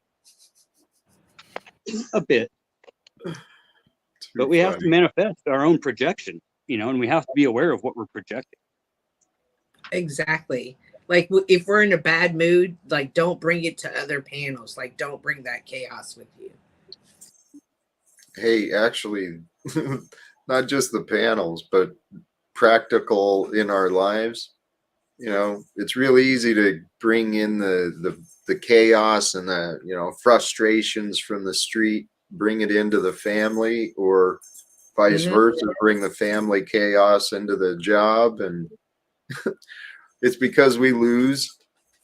A bit. But we have to manifest our own projection, you know, and we have to be aware of what we're projecting. Exactly. Like, if we're in a bad mood, like, don't bring it to other panels. Like, don't bring that chaos with you. Hey, actually, not just the panels, but practical in our lives. You know, it's really easy to bring in the chaos and the, you know, frustrations from the street, bring it into the family, or vice versa, bring the family chaos into the job. And it's because we lose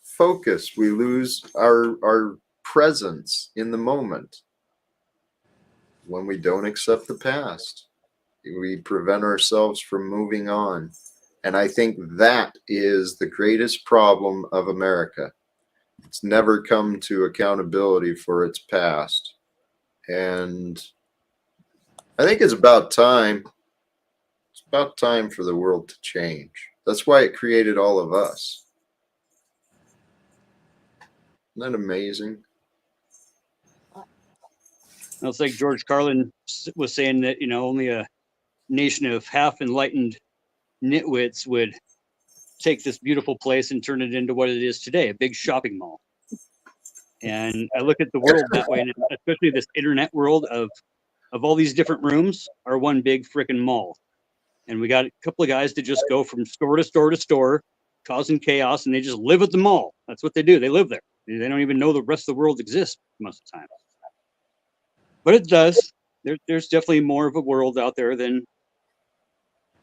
focus. We lose our presence in the moment. When we don't accept the past, we prevent ourselves from moving on. And I think that is the greatest problem of America. It's never come to accountability for its past. And I think it's about time. It's about time for the world to change. That's why it created all of us. Isn't that amazing? It's like George Carlin was saying that, you know, only a nation of half enlightened nitwits would take this beautiful place and turn it into what it is today, a big shopping mall. And I look at the world that way, and especially this internet world of all these different rooms are one big freaking mall. And we got a couple of guys that just go from store to store to store, causing chaos, and they just live at the mall. That's what they do. They live there. They don't even know the rest of the world exists most of the time. But it does. There's definitely more of a world out there than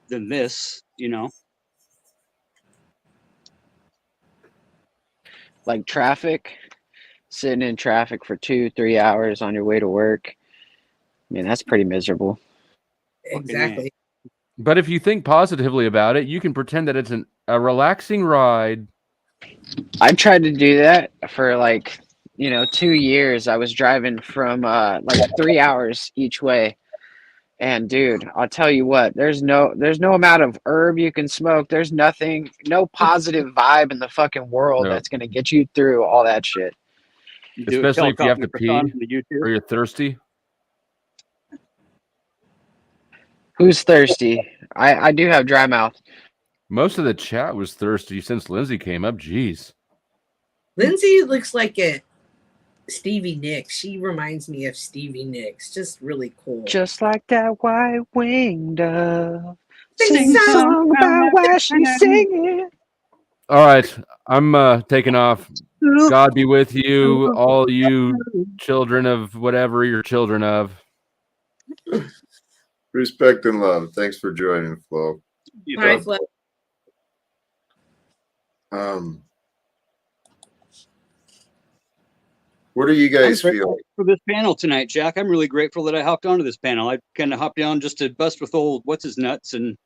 this, you know. Like traffic, sitting in traffic for 2-3 hours on your way to work. I mean, that's pretty miserable. Exactly. But if you think positively about it, you can pretend that it's a relaxing ride. I tried to do that for like, 2 years. I was driving from like 3 hours each way. And dude, I'll tell you what, there's no amount of herb you can smoke. There's nothing, no positive vibe in the fucking world that's going to get you through all that shit. Especially if you have to pee or you're thirsty. Who's thirsty? I do have dry mouth. Most of the chat was thirsty since Lindsay came up. Jeez. Lindsay looks like a Stevie Nicks. She reminds me of Stevie Nicks. Just really cool. Just like that white-winged dove. Sing a song about why she's singing. All right, I'm taking off. God be with you, all you children of whatever you're children of. Respect and love. Thanks for joining, Flo. Hi, Flo. What are you guys feeling for this panel tonight, Jack? I'm really grateful that I hopped onto this panel. I kind of hopped down just to bust with old what's his nuts and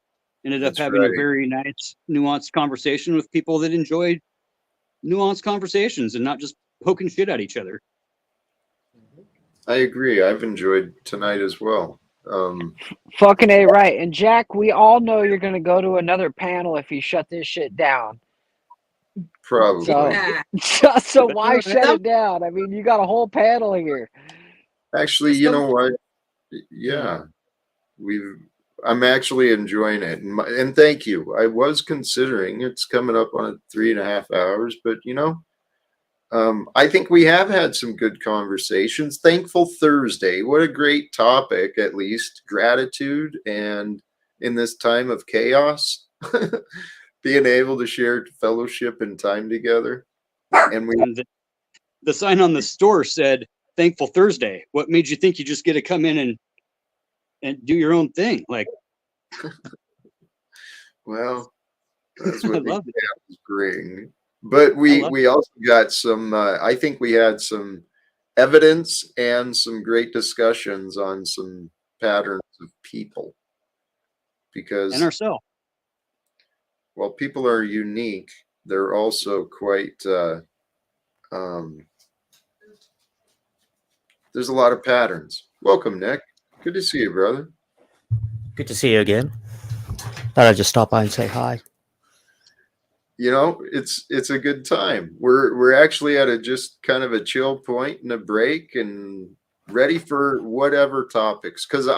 ended up having a very nice, nuanced conversation with people that enjoy nuanced conversations and not just poking shit at each other. I agree. I've enjoyed tonight as well. Fucking A right. And Jack, we all know you're going to go to another panel if you shut this shit down. Probably. So why shut it down? I mean, you got a whole panel here. Actually, you know what? Yeah, I'm actually enjoying it, and thank you. I was considering it's coming up on 3.5 hours, but I think we have had some good conversations. Thankful Thursday. What a great topic, at least gratitude, and in this time of chaos. Being able to share fellowship and time together. And the sign on the store said, Thankful Thursday. What made you think you just get to come in and do your own thing? Like, well, that's what we bring. But we also got some, I think we had some evidence and some great discussions on some patterns of people. And ourselves. Well, people are unique. They're also quite, there's a lot of patterns. Welcome, Nick. Good to see you, brother. Good to see you again. Thought I'd just stop by and say hi. It's a good time. We're actually at just kind of a chill point and a break and ready for whatever topics. Because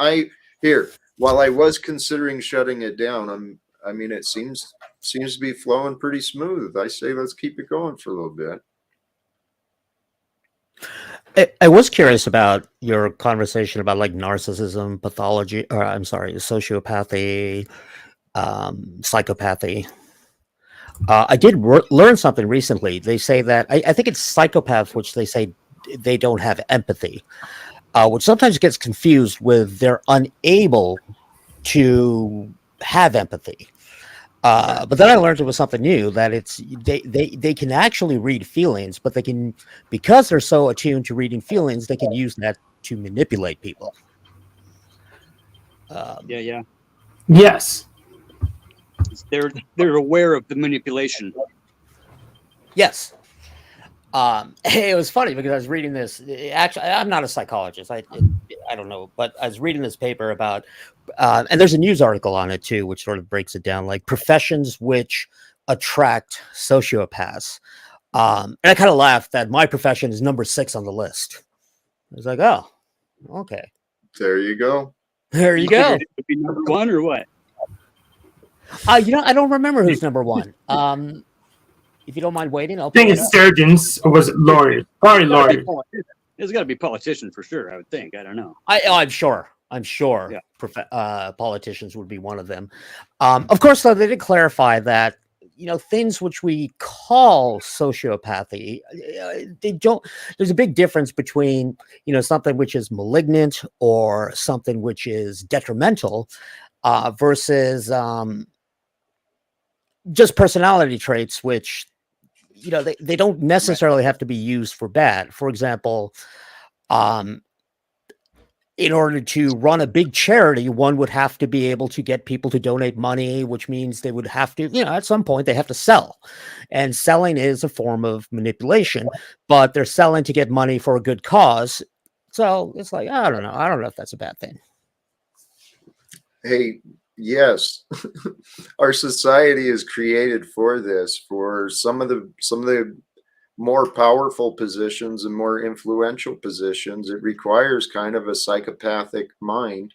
while I was considering shutting it down, it seems to be flowing pretty smooth. I say let's keep it going for a little bit. I was curious about your conversation about like narcissism, pathology, or I'm sorry, sociopathy, psychopathy. I did learn something recently. They say that, I think it's psychopaths, which they say they don't have empathy, which sometimes gets confused with they're unable to have empathy. But then I learned it was something new, that it's they can actually read feelings, but they can, because they're so attuned to reading feelings, they can use that to manipulate people. Yes. They're aware of the manipulation. Yes. It was funny because I was reading this. Actually, I'm not a psychologist. I don't know, but I was reading this paper about, and there's a news article on it too, which sort of breaks it down, like professions which attract sociopaths. And I kind of laughed that my profession is number 6 on the list. I was like, oh, okay. There you go. There you go. It would be number 1 or what? I don't remember who's number 1. If you don't mind waiting, I'll. I think it's surgeons, or was it lawyers? Probably lawyers. There's got to be politicians for sure. I would think. I don't know. I'm sure. Yeah. Politicians would be one of them. Of course, though, they did clarify that things which we call sociopathy, they don't. There's a big difference between something which is malignant or something which is detrimental versus just personality traits, which they don't necessarily have to be used for bad. For example, in order to run a big charity, one would have to be able to get people to donate money, which means they would have to, at some point they have to sell. And selling is a form of manipulation, but they're selling to get money for a good cause. So it's like, I don't know. I don't know if that's a bad thing. Hey, yes, our society is created for this, for some of the more powerful positions and more influential positions. It requires kind of a psychopathic mind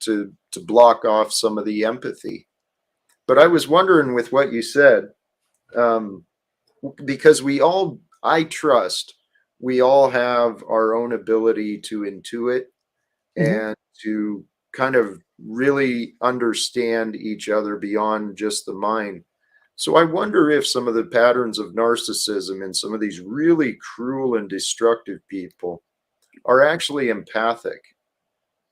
to block off some of the empathy. But I was wondering with what you said, because I trust we all have our own ability to intuit and to kind of really understand each other beyond just the mind. So I wonder if some of the patterns of narcissism in some of these really cruel and destructive people are actually empathic.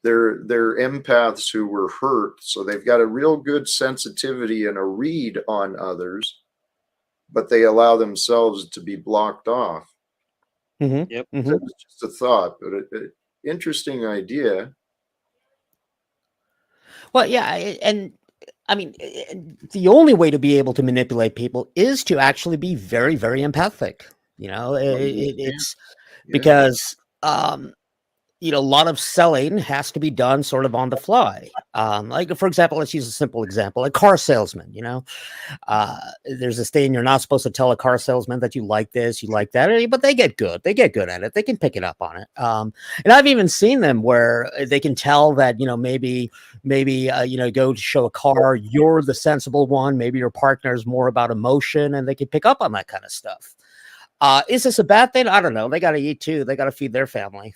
They're empaths who were hurt, so they've got a real good sensitivity and a read on others, but they allow themselves to be blocked off. Yep. That's just a thought, but an interesting idea. Well, yeah, and I mean, the only way to be able to manipulate people is to actually be very, very empathic. It's because a lot of selling has to be done sort of on the fly. Like, for example, let's use a simple example: a car salesman. There's this thing you're not supposed to tell a car salesman that you like this, you like that, but they get good. They get good at it. They can pick it up on it. And I've even seen them where they can tell that maybe go to show a car, you're the sensible one. Maybe your partner is more about emotion, and they can pick up on that kind of stuff. Is this a bad thing? I don't know. They got to eat too. They got to feed their family.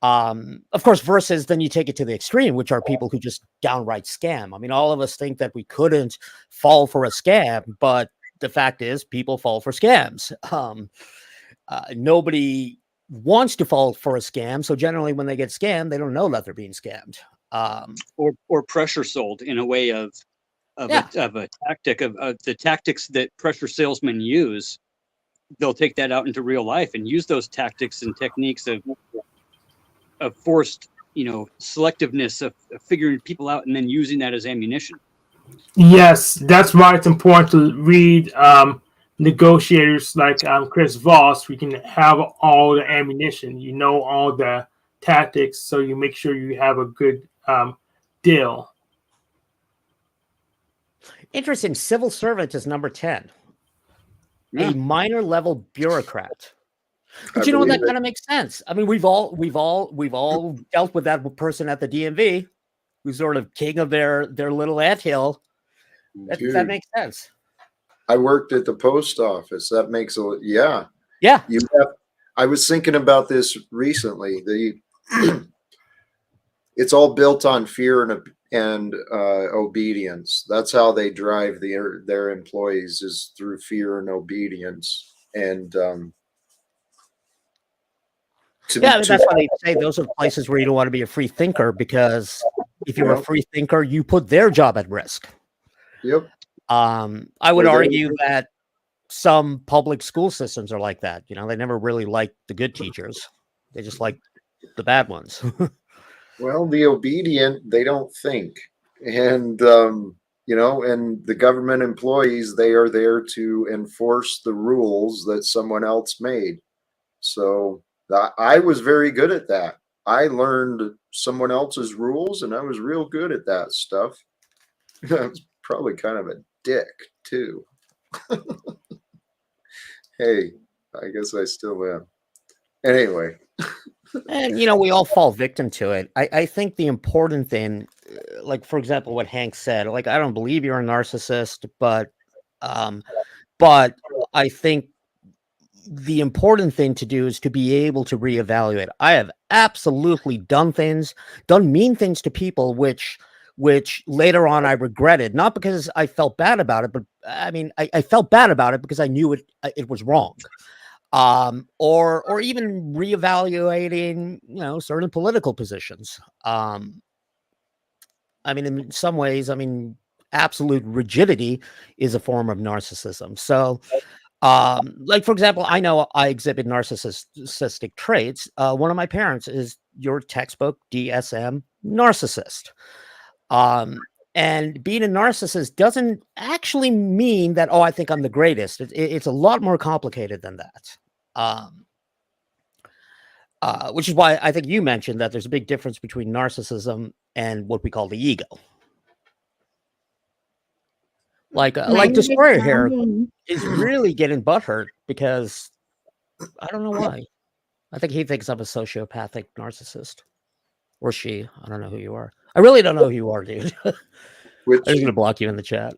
Of course, versus then you take it to the extreme, which are people who just downright scam. I mean, all of us think that we couldn't fall for a scam, but the fact is people fall for scams. Nobody wants to fall for a scam. So generally when they get scammed, they don't know that they're being scammed. Or pressure sold in a way of a tactic of the tactics that pressure salesmen use. They'll take that out into real life and use those tactics and techniques of forced, selectiveness of figuring people out and then using that as ammunition. Yes, that's why it's important to read negotiators like Chris Voss. We can have all the ammunition, all the tactics, so you make sure you have a good deal. Interesting. Civil servant is number 10. Yeah. A minor level bureaucrat. But that kind of makes sense. I mean, we've all dealt with that person at the DMV who's sort of king of their little anthill. That makes sense. I worked at the post office. That makes yeah. I was thinking about this recently. It's all built on fear and obedience. That's how they drive their employees, is through fear and obedience. And that's why they say those are places where you don't want to be a free thinker, because if you're a free thinker, you put their job at risk. Yep. I would argue that some public school systems are like that. They never really like the good teachers. They just like the bad ones. Well, the obedient, they don't think. And, and the government employees, they are there to enforce the rules that someone else made. So I was very good at that. I learned someone else's rules, and I was real good at that stuff. I was probably kind of a dick too. Hey, I guess I still am. Anyway. And, you know, we all fall victim to it. I think the important thing, like, for example, what Hank said, like, I don't believe you're a narcissist, but I think the important thing to do is to be able to reevaluate. I have absolutely done mean things to people, which later on I regretted, not because I felt bad about it, but I mean, I felt bad about it because I knew it was wrong. Or even reevaluating, you know, certain political positions. I mean, in some ways, I mean, absolute rigidity is a form of narcissism. So, like, for example, I know I exhibit narcissistic traits. One of my parents is your textbook DSM narcissist. And being a narcissist doesn't actually mean that, oh, I think I'm the greatest. It's a lot more complicated than that. Which is why I think you mentioned that there's a big difference between narcissism and what we call the ego. Like Destroyer here is really getting butthurt because I don't know why. I think he thinks I'm a sociopathic narcissist. Or she. I don't know who you are. I really don't know who you are, dude. I'm just going to block you in the chat.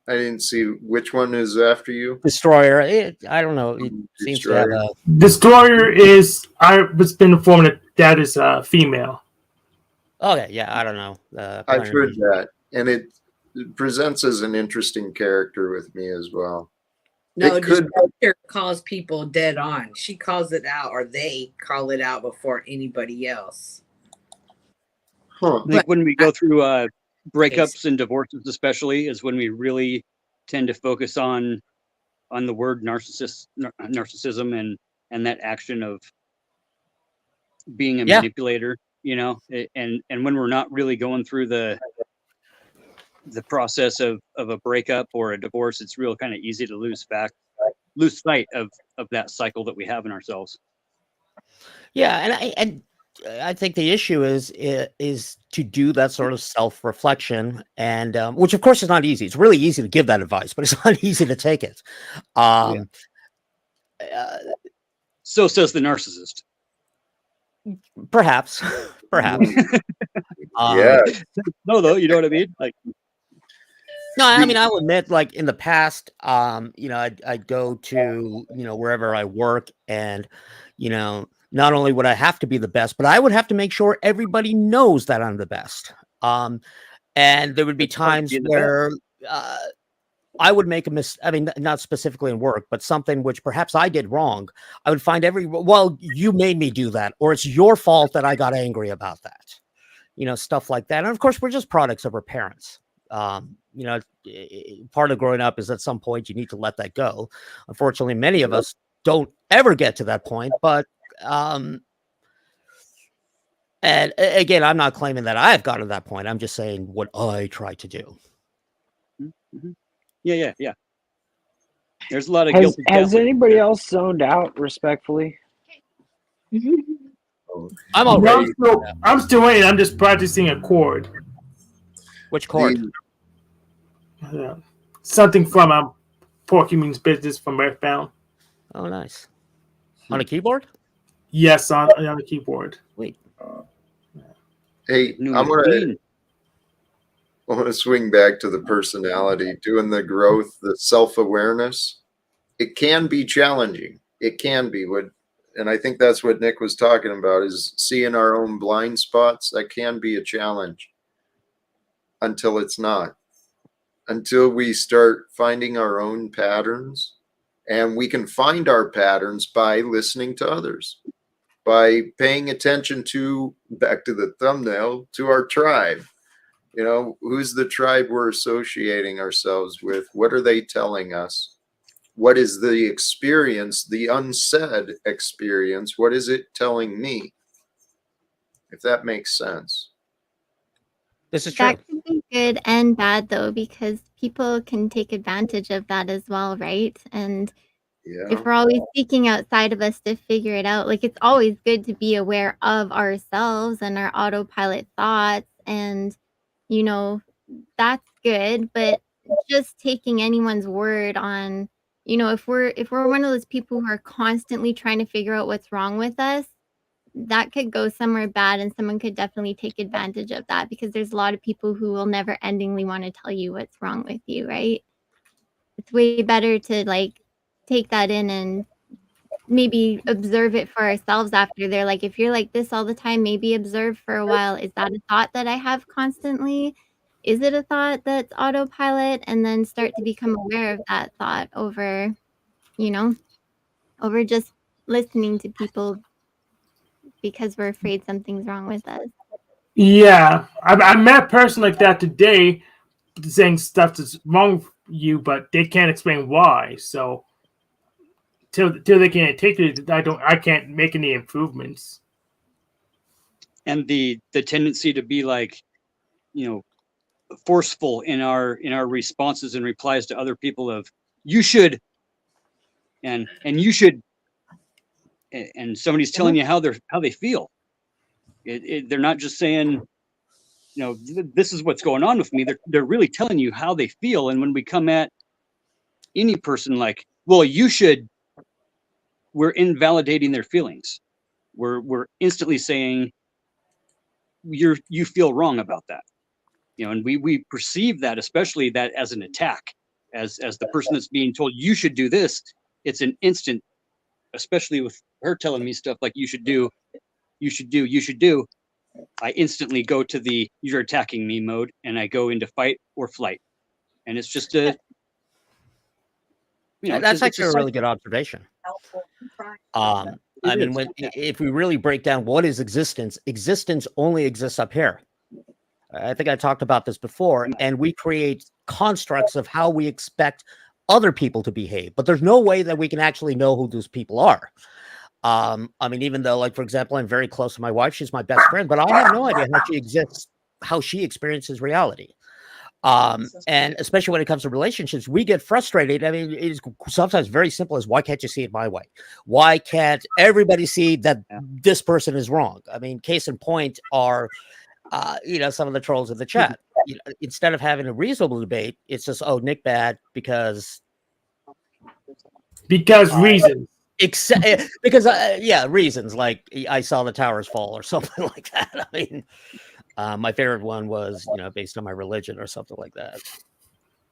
I didn't see which one is after you. Destroyer. I don't know. It seems to have a... Destroyer is... I was been informed that is a female. Okay, yeah, I don't know. I've heard that. And it presents as an interesting character with me as well. No, Destroyer calls people dead on. She calls it out, or they call it out before anybody else. I think when we go through breakups and divorces, especially, is when we really tend to focus on the word narcissism and that action of being a manipulator, you know, and when we're not really going through the process of a breakup or a divorce, it's real kind of easy to lose sight of that cycle that we have in ourselves. Yeah, and I think the issue is to do that sort of self-reflection, and which of course is not easy. It's really easy to give that advice, but it's not easy to take it. So says the narcissist. Perhaps. Yeah. No, though, you know what I mean? Like, no, I mean, I'll admit, like in the past, you know, I'd go to, you know, wherever I work, and, you know, not only would I have to be the best, but I would have to make sure everybody knows that I'm the best. And there would be times where I would make a mistake. I mean, not specifically in work, but something which perhaps I did wrong. I would find well, you made me do that, or it's your fault that I got angry about that. You know, stuff like that. And of course, we're just products of our parents. You know, part of growing up is at some point you need to let that go. Unfortunately, many of us don't ever get to that point, but and again, I'm not claiming that I've gotten to that point. I'm just saying what I try to do. Mm-hmm. Yeah. There's a lot of guilty. Has anybody else zoned out respectfully? I'm already. I'm still waiting. I'm just practicing a chord. Which chord? Something from Porky Means Business from Earthbound. Oh, nice. On a keyboard? Yes, on a keyboard. Wait. Hey, I want to swing back to the personality, doing the growth, the self-awareness. It can be challenging. It can be and I think that's what Nick was talking about, is seeing our own blind spots. That can be a challenge until it's not. Until we start finding our own patterns, and we can find our patterns by listening to others, by paying attention to, back to the thumbnail, to our tribe. You know, who's the tribe we're associating ourselves with? What are they telling us? What is the experience, the unsaid experience? What is it telling me? If that makes sense. This is true. That could be good and bad, though, because people can take advantage of that as well, right? And if we're always seeking outside of us to figure it out, like it's always good to be aware of ourselves and our autopilot thoughts, and you know, that's good, but just taking anyone's word on, you know, if we're one of those people who are constantly trying to figure out what's wrong with us, that could go somewhere bad, and someone could definitely take advantage of that, because there's a lot of people who will never endingly want to tell you what's wrong with you, right? It's way better to like take that in and maybe observe it for ourselves after. They're like, if you're like this all the time, maybe observe for a while. Is that a thought that I have constantly? Is it a thought that's autopilot? And then start to become aware of that thought over, you know, over just listening to people because we're afraid something's wrong with us. Yeah, I met a person like that today, saying stuff that's wrong with you, but they can't explain why. So till they can't take it, I can't make any improvements. And the tendency to be like, you know, forceful in our responses and replies to other people of you should, and you should, and somebody's telling you how they feel. They're not just saying, you know, this is what's going on with me. They're really telling you how they feel. And when we come at any person like, well, you should, we're invalidating their feelings. We're instantly saying you feel wrong about that. You know, and we perceive that, especially that, as an attack, as the person that's being told you should do this. It's an instant, especially with her telling me stuff like you should do. I instantly go to the you're attacking me mode, and I go into fight or flight, and it's just a, you know, that's actually a really good observation. I mean, if we really break down what is existence, existence only exists up here. I think I talked about this before, and we create constructs of how we expect other people to behave, but there's no way that we can actually know who those people are. I mean, even though, like, for example, I'm very close to my wife, she's my best friend, but I have no idea how she exists, how she experiences reality. And especially when it comes to relationships, we get frustrated. I mean, it's sometimes very simple as, why can't you see it my way? Why can't everybody see that this person is wrong? I mean, case in point are, you know, some of the trolls in the chat. You know, instead of having a reasonable debate, it's just, oh, Nick bad because reasons. Because yeah, reasons like I saw the towers fall or something like that. I mean, my favorite one was, you know, based on my religion or something like that.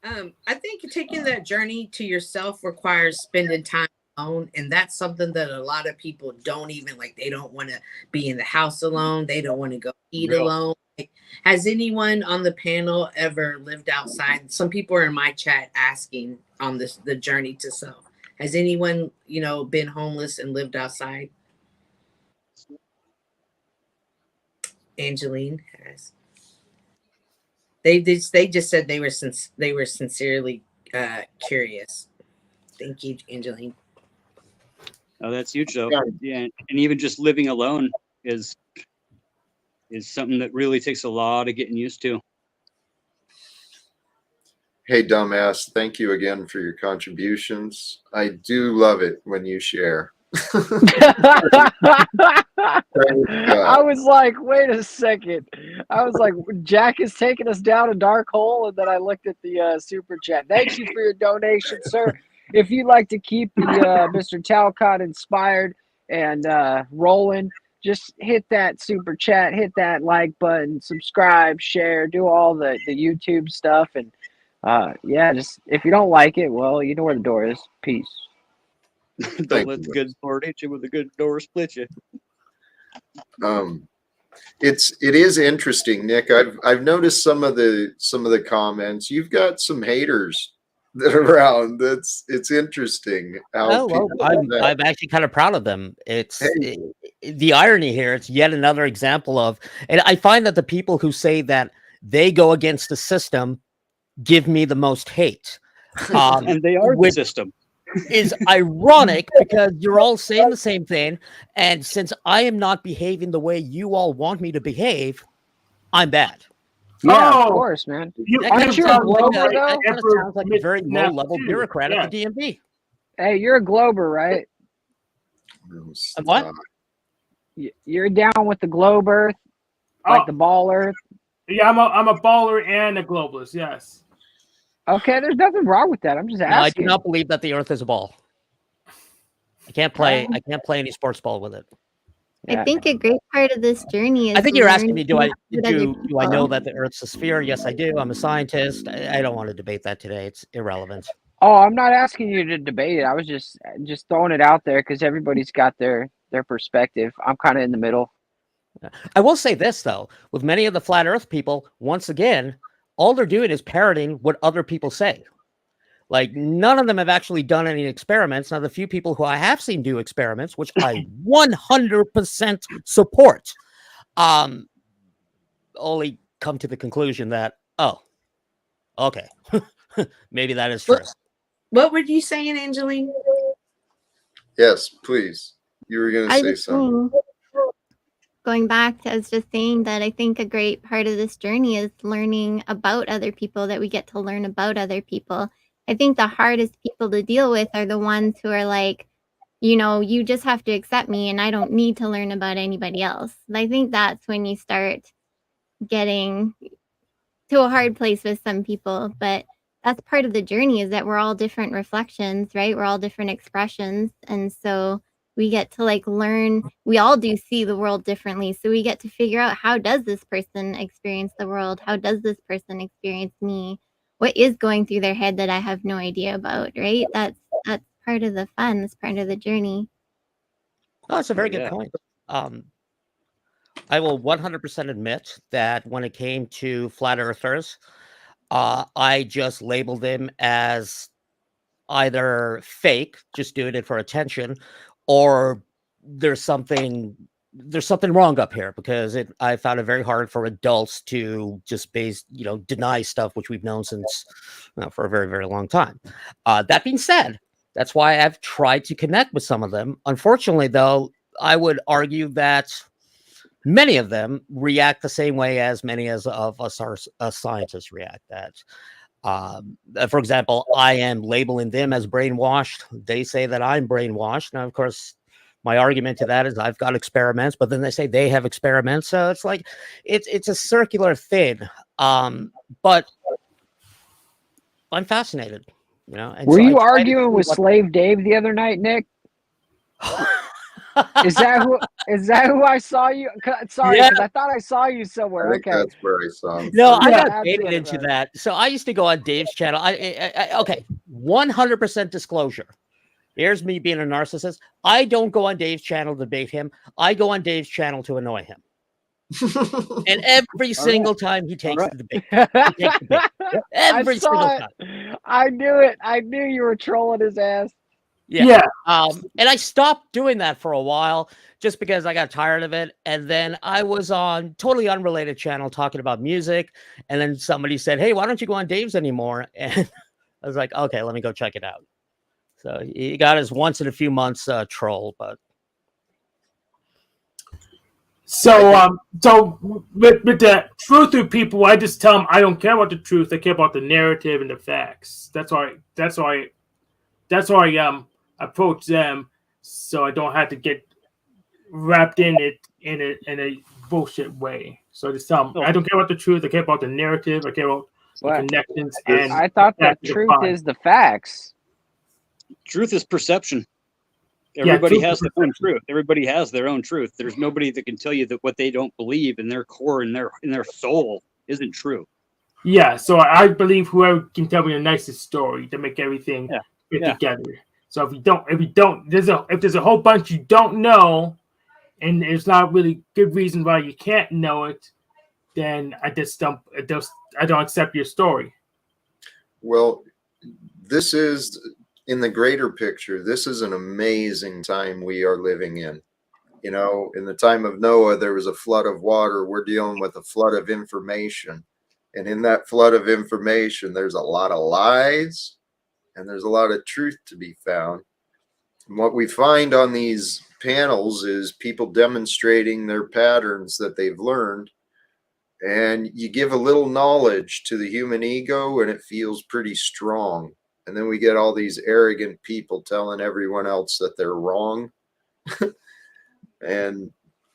I think taking that journey to yourself requires spending time alone, and that's something that a lot of people don't even like. They don't want to be in the house alone. They don't want to go eat alone. Like, has anyone on the panel ever lived outside? Some people are in my chat asking on the journey to self. Has anyone, you know, been homeless and lived outside? Angeline has. They just said they were sincerely curious. Thank you, Angeline. Oh, that's huge, though. Yeah, and even just living alone is something that really takes a lot of getting used to. Hey, dumbass, thank you again for your contributions. I do love it when you share. I was like, wait a second. I was like, Jack is taking us down a dark hole, and then I looked at the super chat. Thank you for your donation, sir. If you'd like to keep the Mr. Talcott inspired and rolling, just hit that super chat, hit that like button, subscribe, share, do all the YouTube stuff, and yeah, just if you don't like it, well, you know where the door is. Peace. Don't let the good Lord hit you with a good door split you. It is interesting, Nick. I've noticed some of the comments. You've got some haters that are around. It's interesting. Oh, well, I'm actually kind of proud of them. It's the irony here. It's yet another example of, and I find that the people who say that they go against the system give me the most hate. And they are the system. Is ironic because you're all saying the same thing, and since I am not behaving the way you all want me to behave, I'm bad. Yeah, of course, man. Aren't you a broker, though? That kind of sounds like a very low-level bureaucrat at the DMV. Hey, you're a Glober, right? What? You're down with the globe Earth, like the ball Earth. Yeah, I'm a baller and a globalist. Yes. Okay, there's nothing wrong with that. I'm just asking. No, I do not believe that the Earth is a ball. I can't play any sports ball with it. I think a great part of this journey is. I think you're asking me, do I people. know that the Earth's a sphere? Yes, I do. I'm a scientist. I don't want to debate that today. It's irrelevant. Oh, I'm not asking you to debate it. I was just throwing it out there because everybody's got their perspective. I'm kind of in the middle. I will say this, though. With many of the flat Earth people, once again, all they're doing is parroting what other people say. Like, none of them have actually done any experiments. Now, the few people who I have seen do experiments, which I 100% support, only come to the conclusion that, oh, okay, maybe that is true. What were you saying, Angeline? Yes, please. You were going to say something. Going back to, I was just saying that I think a great part of this journey is learning about other people, that we get to learn about other people. I think the hardest people to deal with are the ones who are like, you know, you just have to accept me and I don't need to learn about anybody else. And I think that's when you start getting to a hard place with some people. But that's part of the journey, is that we're all different reflections, right? We're all different expressions. And so we get to like learn, we all do see the world differently. So we get to figure out, how does this person experience the world? How does this person experience me? What is going through their head that I have no idea about, right? That's part of the fun. That's part of the journey. Oh, that's a very good point. I will 100% admit that when it came to flat earthers, I just labeled them as either fake, just doing it for attention, or there's something wrong up here, because I found it very hard for adults to just deny stuff which we've known since for a very, very long time. That being said, that's why I've tried to connect with some of them. Unfortunately, though, I would argue that many of them react the same way as many of us scientists react. That, for example, I am labeling them as brainwashed. They say that I'm brainwashed. Now, of course, my argument to that is I've got experiments, but then they say they have experiments. So it's like it's a circular thing. But I'm fascinated, you know. And Were so you arguing with Slave Dave the other night, Nick? Is that who I saw you? Sorry, because I thought I saw you somewhere. Okay, that's where I saw him. No, I got baited into that. So I used to go on Dave's channel. Okay, 100% disclosure. Here's me being a narcissist. I don't go on Dave's channel to debate him. I go on Dave's channel to annoy him. And every single time he takes the debate. He takes the debate. Every single time. I knew it. I knew you were trolling his ass. Yeah. And I stopped doing that for a while just because I got tired of it. And then I was on totally unrelated channel talking about music. And then somebody said, hey, why don't you go on Dave's anymore? And I was like, okay, let me go check it out. So he got his once in a few months troll, but. So with the truth of people, I just tell them I don't care about the truth. I care about the narrative and the facts. That's why I approach them, so I don't have to get wrapped in it in a bullshit way. So I just tell them I don't care about the truth. I care about the narrative. I care about the connections. And I thought that truth is the facts. Truth is perception. Everybody has their own truth. Everybody has their own truth. There's nobody that can tell you that what they don't believe in their core, in their soul, isn't true. Yeah, so I believe whoever can tell me the nicest story to make everything fit together. So if there's a whole bunch you don't know, and there's not really good reason why you can't know it, then I don't accept your story. Well, this is, in the greater picture, this is an amazing time we are living in. You know, in the time of Noah, there was a flood of water. We're dealing with a flood of information. And in that flood of information, there's a lot of lies and there's a lot of truth to be found. And what we find on these panels is people demonstrating their patterns that they've learned. And you give a little knowledge to the human ego and it feels pretty strong. And then we get all these arrogant people telling everyone else that they're wrong. And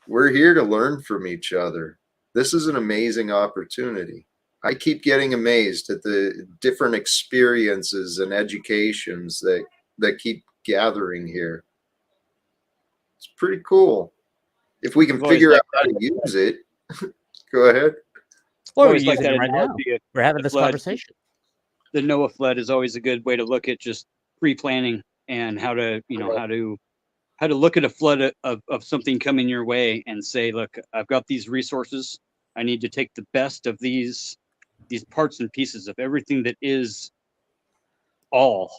we're here to learn from each other. This is an amazing opportunity. I keep getting amazed at the different experiences and educations that keep gathering here. It's pretty cool. If we can figure out how to use it, go ahead. Well, we're always like using that it right now. analogy of We're having the this flood. conversation. The Noah flood is always a good way to look at just pre-planning and how to, how to look at a flood of something coming your way and say, look, I've got these resources. I need to take the best of these parts and pieces of everything that is all,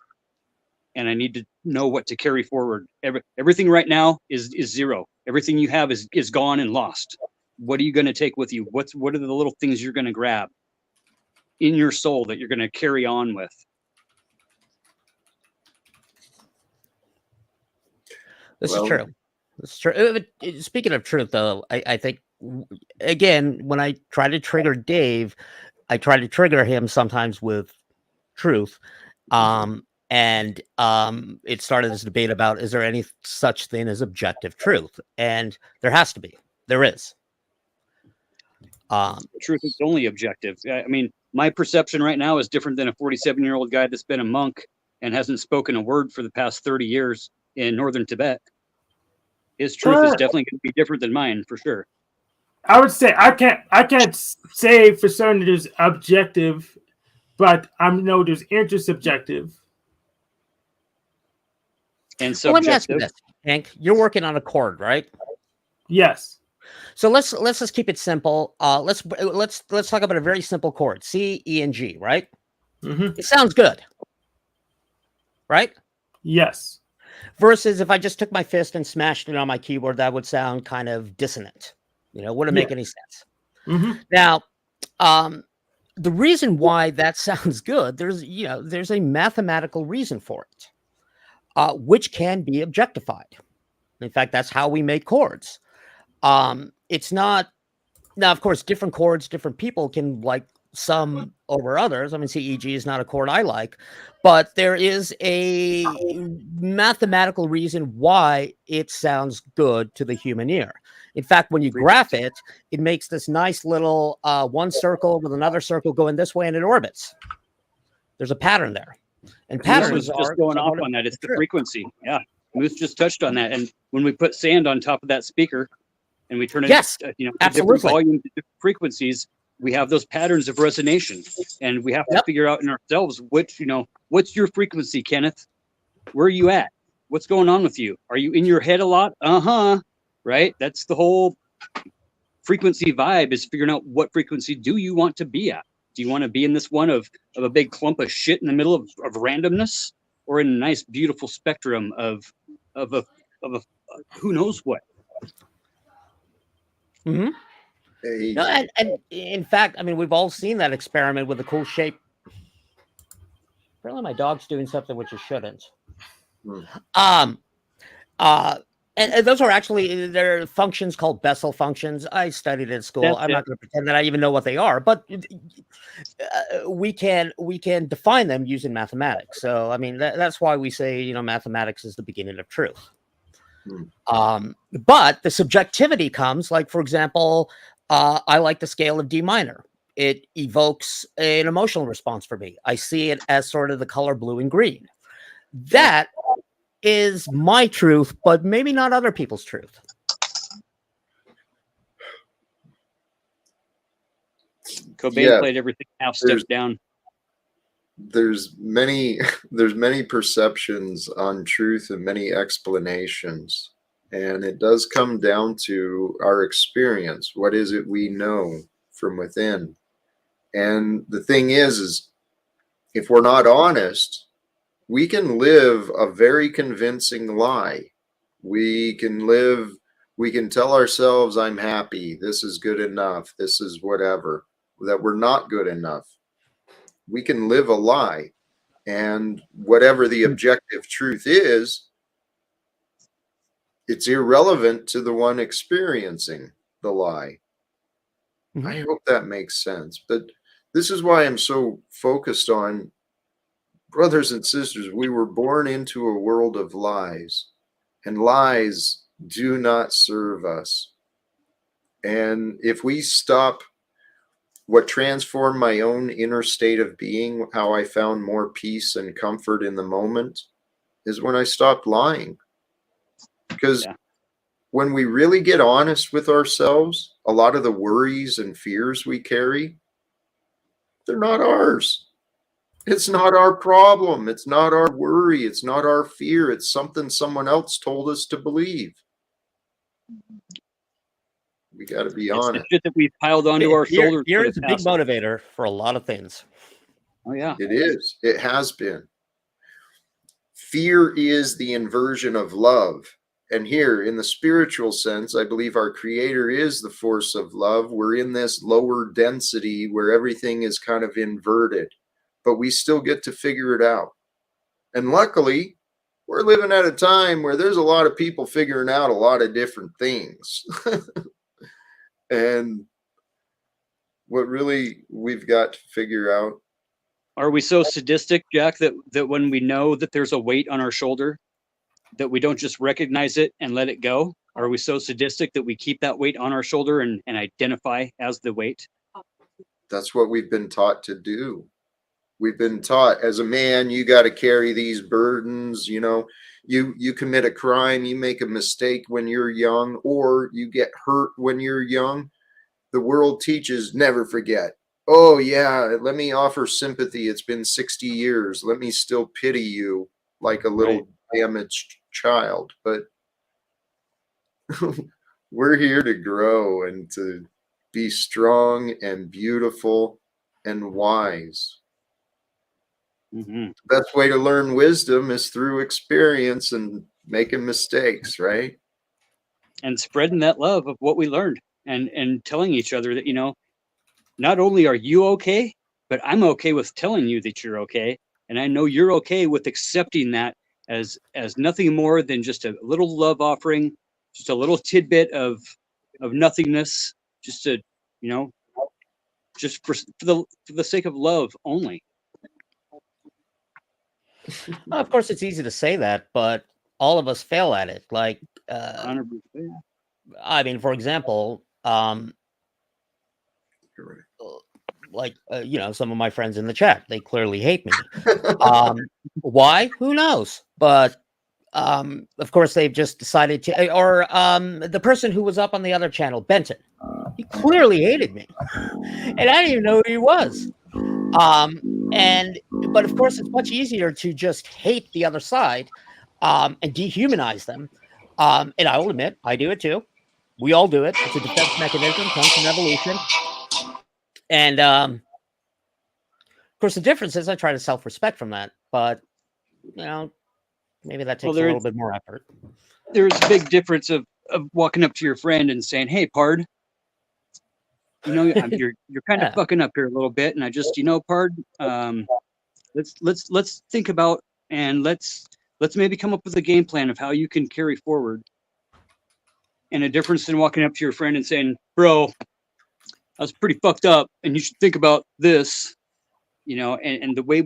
and I need to know what to carry forward. Everything right now is zero. Everything you have is gone and lost. What are you going to take with you? What are the little things you're going to grab in your soul that you're going to carry on with? This is true. This is true. Speaking of truth, though, I think, again, when I try to trigger Dave, I try to trigger him sometimes with truth. And it started this debate about, is there any such thing as objective truth? And there has to be. There is. Truth is only objective. I mean, my perception right now is different than a 47-year-old guy that's been a monk and hasn't spoken a word for the past 30 years in northern Tibet. His truth is definitely going to be different than mine, for sure. I would say I can't say for certain it is objective, but I know there's intersubjective and subjective. Well, let me ask you this, Hank. You're working on a chord, right? Yes. So let's just keep it simple. Let's talk about a very simple chord: C, E, and G. Right? Mm-hmm. It sounds good, right? Yes. Versus if I just took my fist and smashed it on my keyboard, that would sound kind of dissonant. Wouldn't make any sense. Mm-hmm. Now, the reason why that sounds good, there's a mathematical reason for it, which can be objectified. In fact, that's how we make chords. It's not now, of course, different chords, different people can like some over others. I mean, CEG is not a chord I like, but there is a mathematical reason why it sounds good to the human ear. In fact, when you graph it, it makes this nice little one circle with another circle going this way, and it orbits. There's a pattern there, and patterns are just going off on that. It's the frequency. Yeah, Moose just touched on that. And when we put sand on top of that speaker, and we turn it, different volumes, different frequencies, we have those patterns of resonation, and we have to figure out in ourselves which, what's your frequency, Kenneth? Where are you at? What's going on with you? Are you in your head a lot? Right? That's the whole frequency vibe, is figuring out what frequency do you want to be at. Do you want to be in this one of a big clump of shit in the middle of randomness, or in a nice, beautiful spectrum of a who knows what? Mm-hmm. No, and in fact, I mean, we've all seen that experiment with a cool shape. Apparently, my dog's doing something which it shouldn't. And those are actually, they're functions called Bessel functions. I studied in school. I'm not going to pretend that I even know what they are, but we can define them using mathematics. So, I mean, that's why we say, mathematics is the beginning of truth. But the subjectivity comes, like, for example, I like the scale of D minor. It evokes an emotional response for me. I see it as sort of the color blue and green. That is my truth, but maybe not other people's truth. Cobain played everything half steps down. There's many perceptions on truth and many explanations. And it does come down to our experience. What is it we know from within? And the thing is if we're not honest, we can live a very convincing lie. We can tell ourselves, I'm happy, this is good enough, this is whatever, that we're not good enough. We can live a lie. And whatever the objective truth is, it's irrelevant to the one experiencing the lie. I hope that makes sense. But this is why I'm so focused on Brothers and sisters, we were born into a world of lies, and lies do not serve us. And if we stop, what transformed my own inner state of being, how I found more peace and comfort in the moment, is when I stopped lying. Because when we really get honest with ourselves, a lot of the worries and fears we carry, they're not ours. It's not our problem. It's not our worry. It's not our fear. It's something someone else told us to believe. We got to be honest. It's the shit that we've piled onto our shoulders. Fear is a big motivator for a lot of things. Oh, yeah. It is. It has been. Fear is the inversion of love. And here, in the spiritual sense, I believe our Creator is the force of love. We're in this lower density where everything is kind of inverted, but we still get to figure it out. And luckily, we're living at a time where there's a lot of people figuring out a lot of different things. And what really we've got to figure out. Are we so sadistic, Jack, that when we know that there's a weight on our shoulder, that we don't just recognize it and let it go? Are we so sadistic that we keep that weight on our shoulder and identify as the weight? That's what we've been taught to do. We've been taught, as a man, you got to carry these burdens. You know, you commit a crime, you make a mistake when you're young, or you get hurt when you're young. The world teaches never forget. Oh yeah, let me offer sympathy. It's been 60 years. Let me still pity you like a little damaged child. But we're here to grow and to be strong and beautiful and wise. Mm-hmm. The best way to learn wisdom is through experience and making mistakes, right? And spreading that love of what we learned and telling each other that, you know, not only are you okay, but I'm okay with telling you that you're okay. And I know you're okay with accepting that as nothing more than just a little love offering, just a little tidbit of nothingness, just to, you know, just for the sake of love only. Well, of course, it's easy to say that, but all of us fail at it. Like, 100%. I mean, for example, like, you know, some of my friends in the chat, they clearly hate me. Why? Who knows? But of course, they've just decided to, or the person who was up on the other channel, Benton, he clearly hated me, and I didn't even know who he was. But of course, it's much easier to just hate the other side and dehumanize them. And I will admit, I do it too. We all do it. It's a defense mechanism, comes from evolution. And of course, the difference is I try to self-respect from that. But, you know, maybe that takes a little bit more effort. There's a big difference of walking up to your friend and saying, "Hey, pard, you know, you're kind of fucking up here a little bit, and I just, you know, pard, let's think about and let's maybe come up with a game plan of how you can carry forward." And a difference in walking up to your friend and saying, "Bro, I was pretty fucked up, and you should think about this," you know, and the way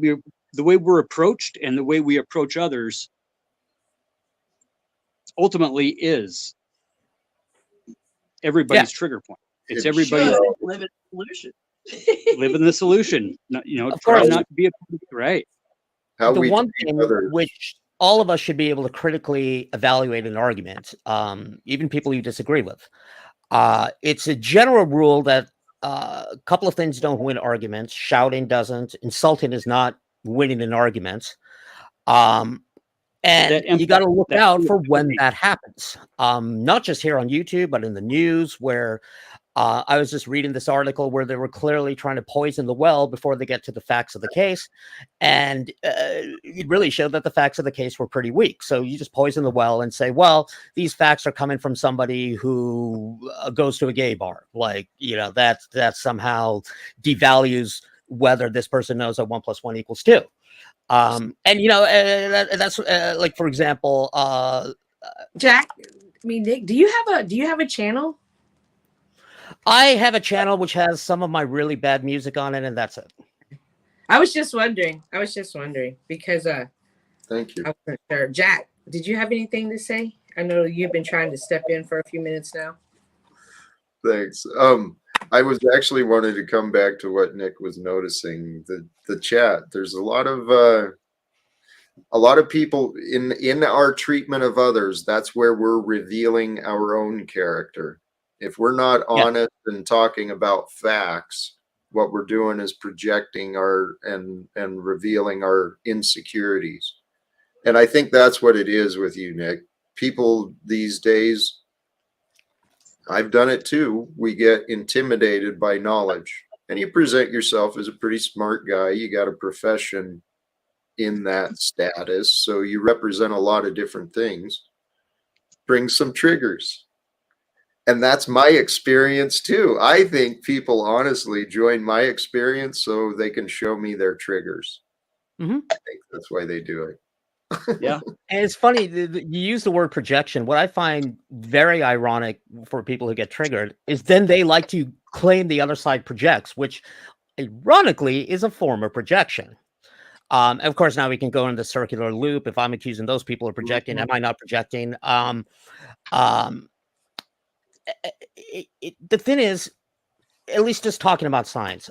we're approached and the way we approach others ultimately is everybody's trigger point. It's everybody's live in the solution. Live in the solution. Not, you know, try not to be right. The one thing which all of us should be able to critically evaluate an argument, even people you disagree with. It's a general rule that a couple of things don't win arguments. Shouting doesn't. Insulting is not winning an argument. And you got to look out for when that happens. Not just here on YouTube, but in the news, where I was just reading this article where they were clearly trying to poison the well before they get to the facts of the case. And it really showed that the facts of the case were pretty weak. So you just poison the well and say, well, these facts are coming from somebody who goes to a gay bar. Like, you know, that somehow devalues whether this person knows that 1 + 1 = 2. And, you know, that's like, for example, Jack, I mean, Nick, do you have a channel? I have a channel which has some of my really bad music on it, and that's it. I was just wondering because thank you. I wasn't sure. Jack, did you have anything to say? I know you've been trying to step in for a few minutes now. Thanks. I was actually wanting to come back to what Nick was noticing, the chat. There's a lot of people in our treatment of others. That's where we're revealing our own character. If we're not honest and talking about facts, what we're doing is projecting and revealing our insecurities. And I think that's what it is with you, Nick. People these days, I've done it too. We get intimidated by knowledge, and you present yourself as a pretty smart guy. You got a profession in that status, so you represent a lot of different things. Bring some triggers. And that's my experience too. I think people honestly join my experience so they can show me their triggers. Mm-hmm. I think that's why they do it. Yeah. And it's funny, you use the word projection. What I find very ironic for people who get triggered is then they like to claim the other side projects, which ironically is a form of projection. Of course, now we can go into the circular loop. If I'm accusing those people of projecting, am I not projecting? The thing is, at least just talking about science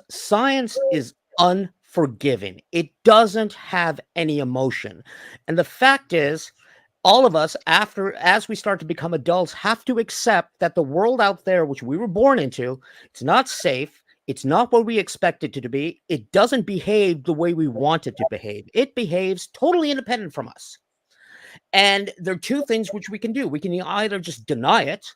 is unforgiving. It doesn't have any emotion. And the fact is, all of us, as we start to become adults, have to accept that the world out there, which we were born into, it's not safe. It's not what we expect it to be. It doesn't behave the way we want it to behave. It behaves totally independent from us. And there are two things which we can do. We can either just deny it,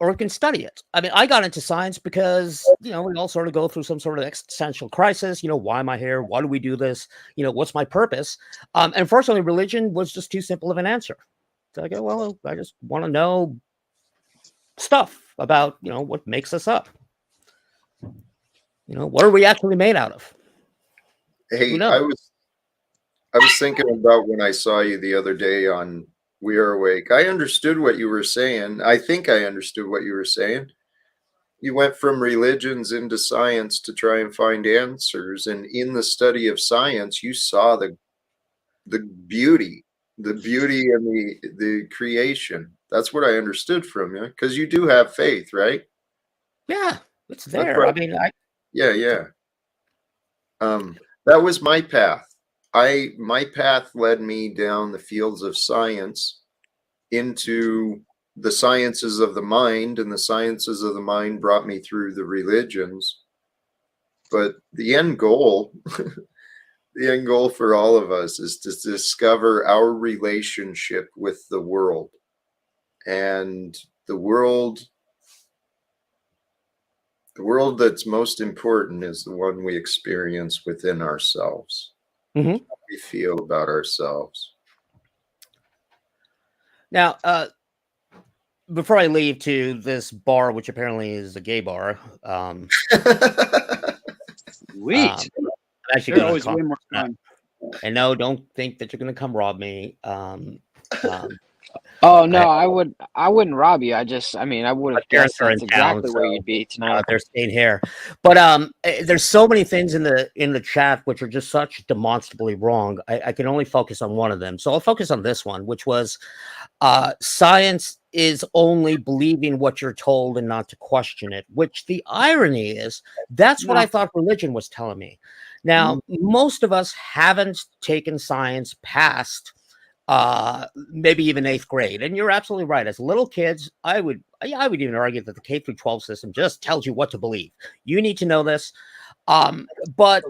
or we can study it. I mean, I got into science because, we all sort of go through some sort of existential crisis. Why am I here? Why do we do this? What's my purpose? And unfortunately, religion was just too simple of an answer. So I go, well, I just want to know stuff about, what makes us up. What are we actually made out of? Hey, I was thinking about when I saw you the other day on We Are Awake. I understood what you were saying. I think I understood what you were saying. You went from religions into science to try and find answers. And in the study of science, you saw the beauty and the creation. That's what I understood from you, because you do have faith, right? Yeah, it's there. I mean, yeah. That was my path. My path led me down the fields of science into the sciences of the mind, and the sciences of the mind brought me through the religions. But the end goal, the end goal for all of us is to discover our relationship with the world. And the world that's most important is the one we experience within ourselves. Mm-hmm. How we feel about ourselves. Now, before I leave to this bar, which apparently is a gay bar, Sweet. Actually, always way more fun. And no, don't think that you're going to come rob me. Oh no, I wouldn't rob you. I would have guessed that's exactly where you'd be tonight. They're staying here, but there's so many things in the chat which are just such demonstrably wrong. I can only focus on one of them, so I'll focus on this one, which was science is only believing what you're told and not to question it. Which the irony is, that's what I thought religion was telling me. Now, most of us haven't taken science past maybe even 8th grade, and you're absolutely right. As little kids, I would even argue that the K through 12 system just tells you what to believe. You need to know this, but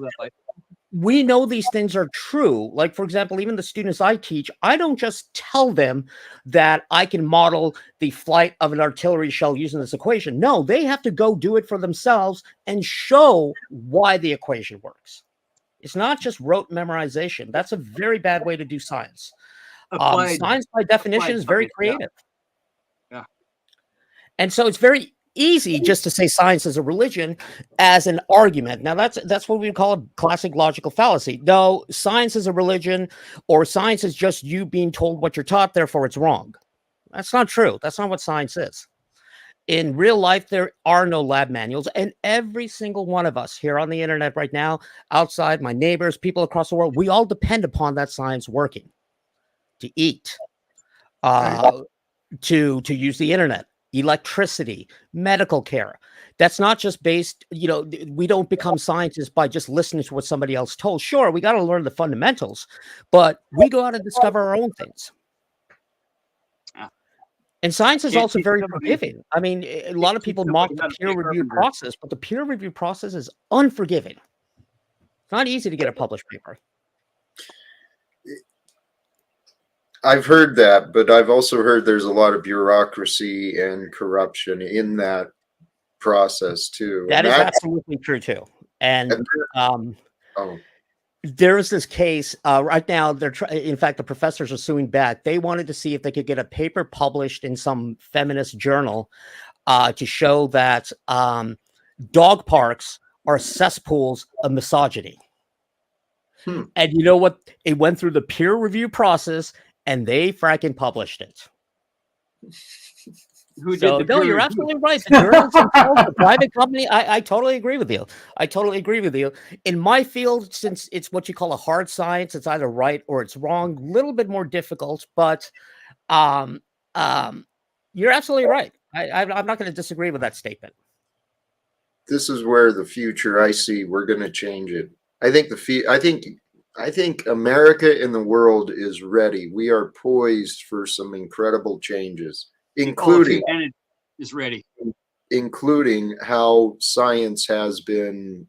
we know these things are true. Like, for example, even the students I teach, I don't just tell them that I can model the flight of an artillery shell using this equation. No, they have to go do it for themselves and show why the equation works. It's not just rote memorization. That's a very bad way to do science. Science, by definition, is very creative. Yeah. And so it's very easy just to say science is a religion as an argument. Now, that's what we call a classic logical fallacy. No, science is a religion, or science is just you being told what you're taught, therefore it's wrong. That's not true. That's not what science is. In real life, there are no lab manuals, and every single one of us here on the internet right now, outside, my neighbors, people across the world, we all depend upon that science working to eat, to use the internet, electricity, medical care. That's not just based, we don't become scientists by just listening to what somebody else told. Sure, we got to learn the fundamentals, but we go out and discover our own things. And science is also very forgiving. I mean, a lot of people mock the peer review process, but the peer review process is unforgiving. It's not easy to get a published paper. I've heard that, but I've also heard there's a lot of bureaucracy and corruption in that process too. That is absolutely true too. And there is this case right now. In fact, the professors are suing back. They wanted to see if they could get a paper published in some feminist journal to show that dog parks are cesspools of misogyny. And you know what? It went through the peer review process, and they fracking published it. No, you're absolutely right. The journals themselves, the private company, I totally agree with you. I totally agree with you. In my field, since it's what you call a hard science, it's either right or it's wrong, a little bit more difficult, but you're absolutely right. I'm not going to disagree with that statement. This is where the future I see, we're going to change it. I think America and the world is ready. We are poised for some incredible changes. Including is ready, including how science has been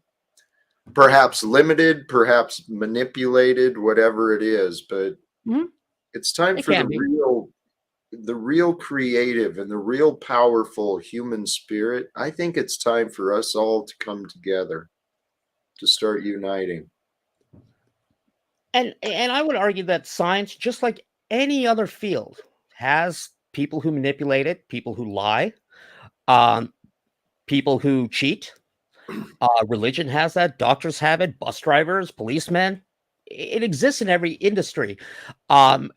perhaps limited, perhaps manipulated, whatever it is. But it's time for the real creative and the real powerful human spirit. I think it's time for us all to come together, to start uniting. And I would argue that science, just like any other field, has people who manipulate it, people who lie, people who cheat. Religion has that. Doctors have it. Bus drivers, policemen. It exists in every industry. To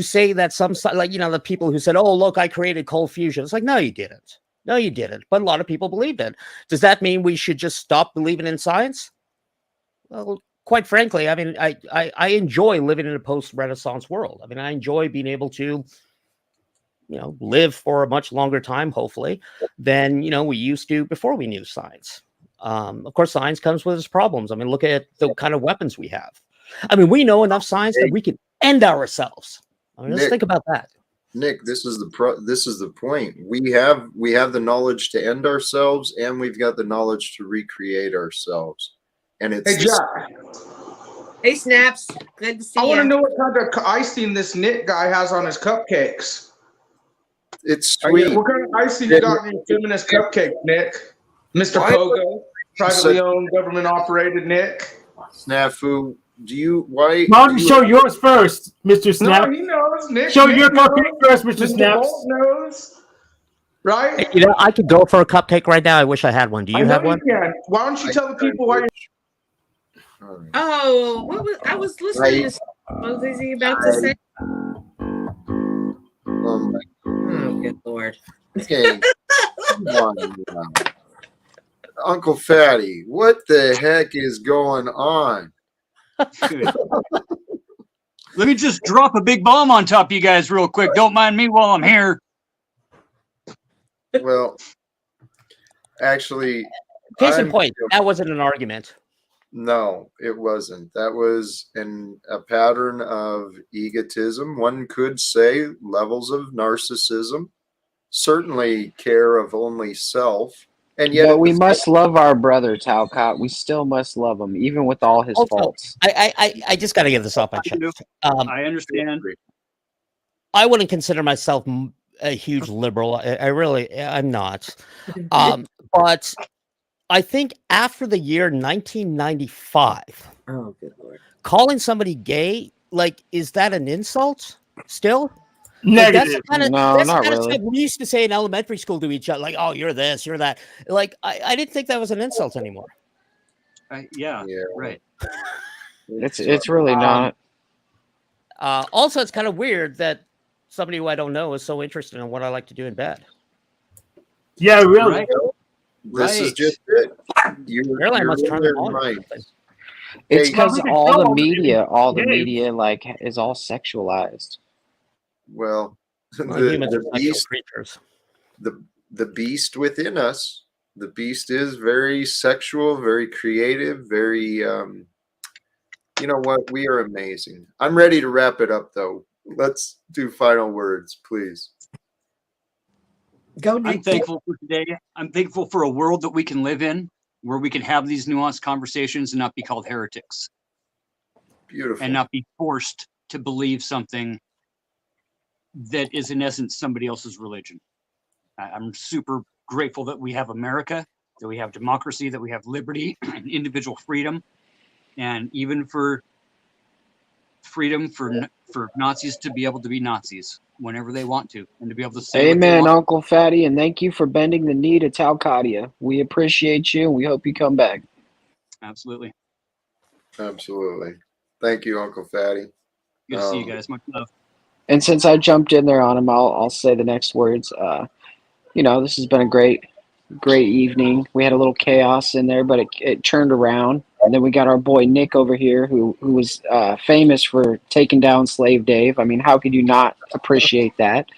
say that the people who said, "Oh, look, I created cold fusion," it's like, no, you didn't. No, you didn't. But a lot of people believed it. Does that mean we should just stop believing in science? Well, quite frankly, I mean, I enjoy living in a post-Renaissance world. I mean, I enjoy being able to live for a much longer time, hopefully, than, we used to before we knew science. Of course, science comes with its problems. I mean, look at the kind of weapons we have. I mean, we know enough science that we can end ourselves. I mean, let's think about that. Nick, this is the point. We have the knowledge to end ourselves, and we've got the knowledge to recreate ourselves. And it's hey, Jack. Hey, Snaps. Good to see you. I want to know what kind of icing this Nick guy has on his cupcakes. It's sweet. What kind of icing you got in your feminist cupcake, Nick? Mr. Pogo, privately owned, government operated, Nick. Snafu, why don't you show yours first, Mr. Snap? No, he knows, Nick. Show your cupcake first, Mr. Snaps. Knows, right? Hey, I could go for a cupcake right now. I wish I had one. Do you have one? Why don't you tell the people why you're... Oh, I was listening to what was he about to say? Oh, good Lord. Okay. Come on now. Uncle Fatty, what the heck is going on? Let me just drop a big bomb on top of you guys real quick. Don't mind me while I'm here. Well, actually, case in point, that wasn't an argument. No, it wasn't. That was a pattern of egotism. One could say levels of narcissism, certainly care of only self. And yet, but we must love our brother Talcott. We still must love him, even with all his faults. I just got to get this off my chest. I understand. I wouldn't consider myself a huge liberal. I'm not. But I think after the year 1995, oh, good Lord, calling somebody gay, is that an insult still? Negative. No, not really. We used to say in elementary school to each other, oh, you're this, you're that. I didn't think that was an insult anymore. Yeah, right. It's really not. Also, it's kind of weird that somebody who I don't know is so interested in what I like to do in bed. Yeah, really. Right. This is just it. You're I must in turn their them on or minds. something. It's Hey, because Well, all the no, media like is all sexualized. well, Well, humans are the sexual beast, creatures. the beast within us. The beast is very sexual, very creative, very. You know what? We are amazing. I'm ready to wrap it up, though. Let's do final words, please. Go, I'm Nick. thankful for today. I'm thankful for a world that we can live in, where we can have these nuanced conversations and not be called heretics. Beautiful. And not be forced to believe something that is in essence somebody else's religion. I'm super grateful that we have America, that we have democracy, that we have liberty and individual freedom, and even for freedom for Nazis to be able to be Nazis whenever they want to, and to be able to say what they Amen, want. Uncle Fatty, and thank you for bending the knee to Talcott. We appreciate you, and we hope you come back. Absolutely. Absolutely. Thank you, Uncle Fatty. Good to see you guys. Much love. And since I jumped in there on him, I'll say the next words. This has been a great evening. We had a little chaos in there, but it turned around. And then we got our boy Nick over here, who was famous for taking down Slave Dave. I mean, how could you not appreciate that?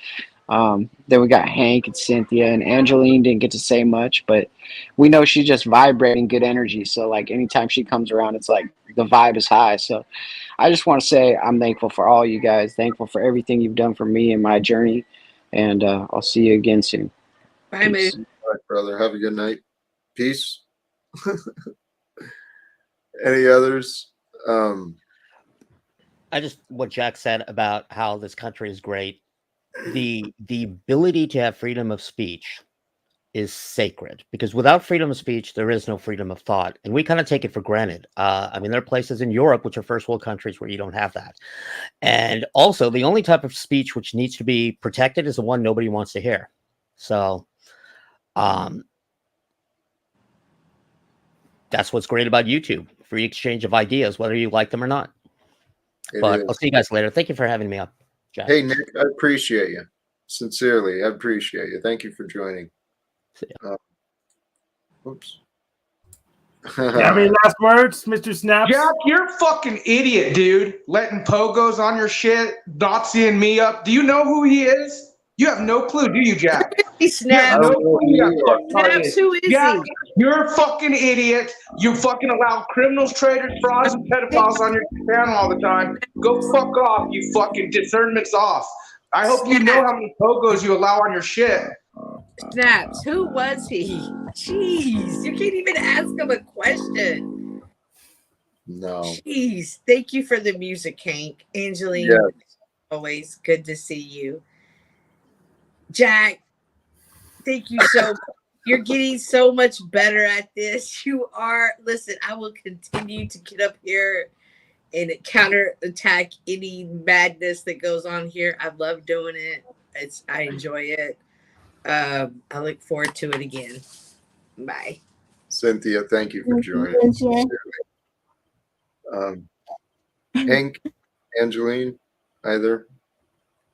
Then we got Hank and Cynthia, and Angeline didn't get to say much, but we know she's just vibrating good energy. So like anytime she comes around, it's like the vibe is high. So I just want to say I'm thankful for all you guys, thankful for everything you've done for me and my journey, and I'll see you again soon. Bye, man. All right, brother. Have a good night. Peace. Any others? I just what Jack said about how this country is great. The ability to have freedom of speech is sacred, because without freedom of speech, there is no freedom of thought, and we kind of take it for granted. I mean, there are places in Europe, which are first world countries, where you don't have that. And also, the only type of speech which needs to be protected is the one nobody wants to hear. So, that's what's great about YouTube: free exchange of ideas, whether you like them or not. But I'll see you guys later. Thank you for having me up, Jack. Hey, Nick, I appreciate you. Sincerely, I appreciate you. Thank you for joining. Oops. You have any last words, Mr. Snaps? Jack, you're a fucking idiot, dude. Letting pogos on your shit, doxying me up. Do you know who he is? You have no clue, do you, Jack? Snaps. Snaps, who is Jack, he? you're a fucking idiot. You fucking allow criminals, traitors, frauds, and pedophiles on your channel all the time. Go fuck off, you fucking discernment's off. I hope you know how many pogos you allow on your shit. Snaps, who was he? Jeez, you can't even ask him a question. No. Jeez, thank you for the music, Hank. Angeline, Yes. always good to see you. Jack, thank you so much. You're getting so much better at this. You are. Listen, I will continue to get up here and counterattack any madness that goes on here. I love doing it. I enjoy it. I look forward to it again. Bye. Cynthia, thank you for joining. Hank, Angeline, either?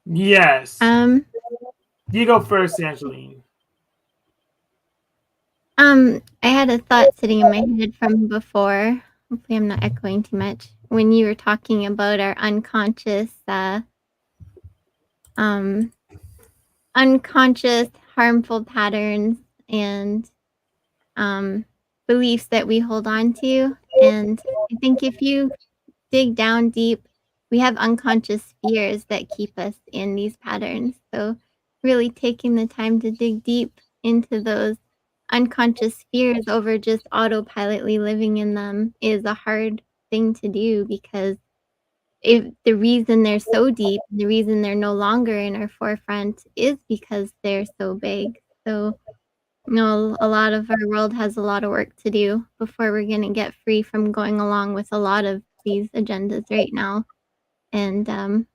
Yes. You go first, Angeline. I had a thought sitting in my head from before. Hopefully I'm not echoing too much. When you were talking about our unconscious harmful patterns and beliefs that we hold on to. And I think if you dig down deep, we have unconscious fears that keep us in these patterns. So really taking the time to dig deep into those unconscious fears over just autopilotly living in them is a hard thing to do, because if the reason they're so deep, the reason they're no longer in our forefront is because they're so big. So, a lot of our world has a lot of work to do before we're going to get free from going along with a lot of these agendas right now. And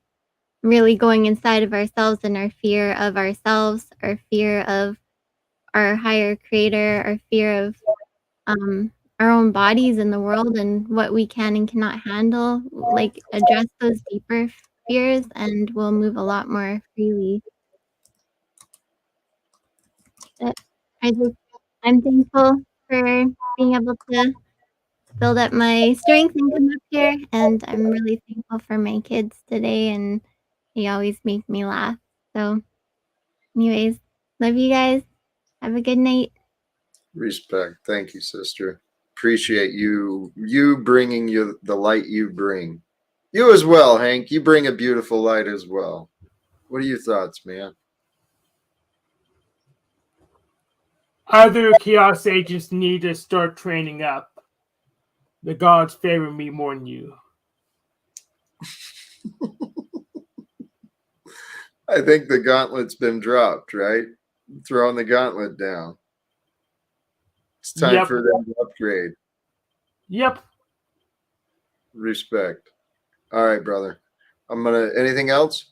really going inside of ourselves and our fear of ourselves, our fear of our higher creator, our fear of our own bodies in the world and what we can and cannot handle, like address those deeper fears, and we'll move a lot more freely. I'm thankful for being able to build up my strength and come up here, and I'm really thankful for my kids today, and they always make me laugh. So, anyways, love you guys. Have a good night. Respect. Thank you, sister. Appreciate you bringing you the light you bring. You as well, Hank. You bring a beautiful light as well. What are your thoughts, man? Other chaos agents need to start training up. The gods favor me more than you. I think the gauntlet's been dropped, right? Throwing the gauntlet down. It's time for them to upgrade. Yep. Respect. All right, brother. Anything else?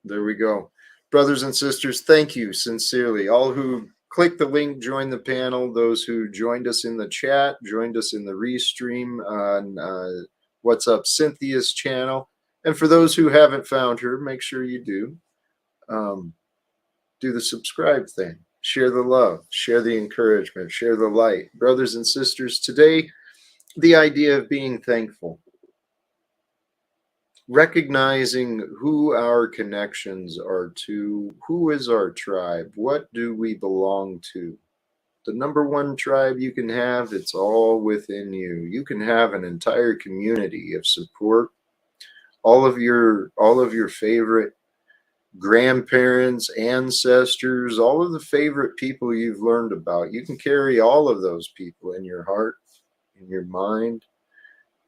There we go. Brothers and sisters, thank you sincerely. All who clicked the link, joined the panel, those who joined us in the chat, joined us in the restream on What's Up Cynthia's channel. And for those who haven't found her, make sure you do. Do the subscribe thing. Share the love. Share the encouragement. Share the light. Brothers and sisters, today, the idea of being thankful. Recognizing who our connections are to, who is our tribe, what do we belong to? The number one tribe you can have, it's all within you. You can have an entire community of support. All of your favorite grandparents, ancestors, all of the favorite people you've learned about. You can carry all of those people in your heart, in your mind,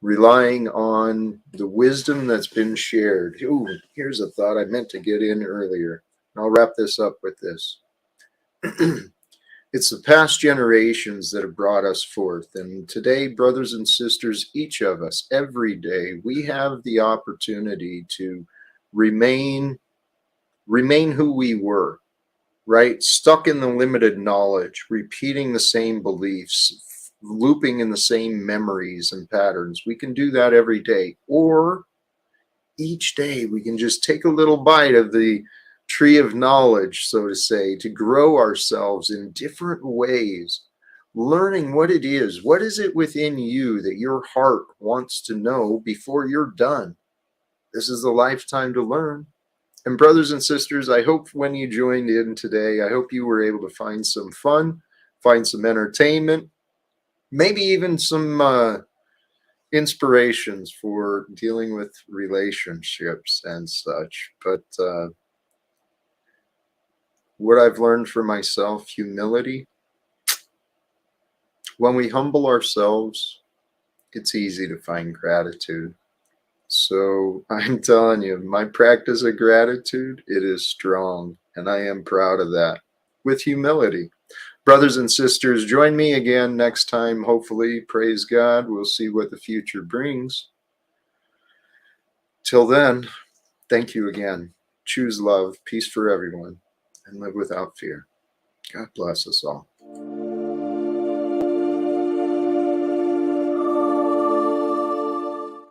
relying on the wisdom that's been shared. Ooh, here's a thought I meant to get in earlier. I'll wrap this up with this. It's the past generations that have brought us forth. And today, brothers and sisters, each of us, every day, we have the opportunity to remain who we were, right? Stuck in the limited knowledge, repeating the same beliefs, looping in the same memories and patterns. We can do that every day. Or each day we can just take a little bite of the tree of knowledge, so to say, to grow ourselves in different ways, learning what it is. What is it within you that your heart wants to know before you're done? This is the lifetime to learn. And brothers and sisters, I hope when you joined in today, I hope you were able to find some fun, find some entertainment, maybe even some inspirations for dealing with relationships and such. But what I've learned for myself, humility. When we humble ourselves, it's easy to find gratitude. So I'm telling you, my practice of gratitude, it is strong, and I am proud of that with humility. Brothers and sisters, join me again next time. Hopefully, praise God. We'll see what the future brings. Till then, thank you again. Choose love, peace for everyone, and live without fear. God bless us all.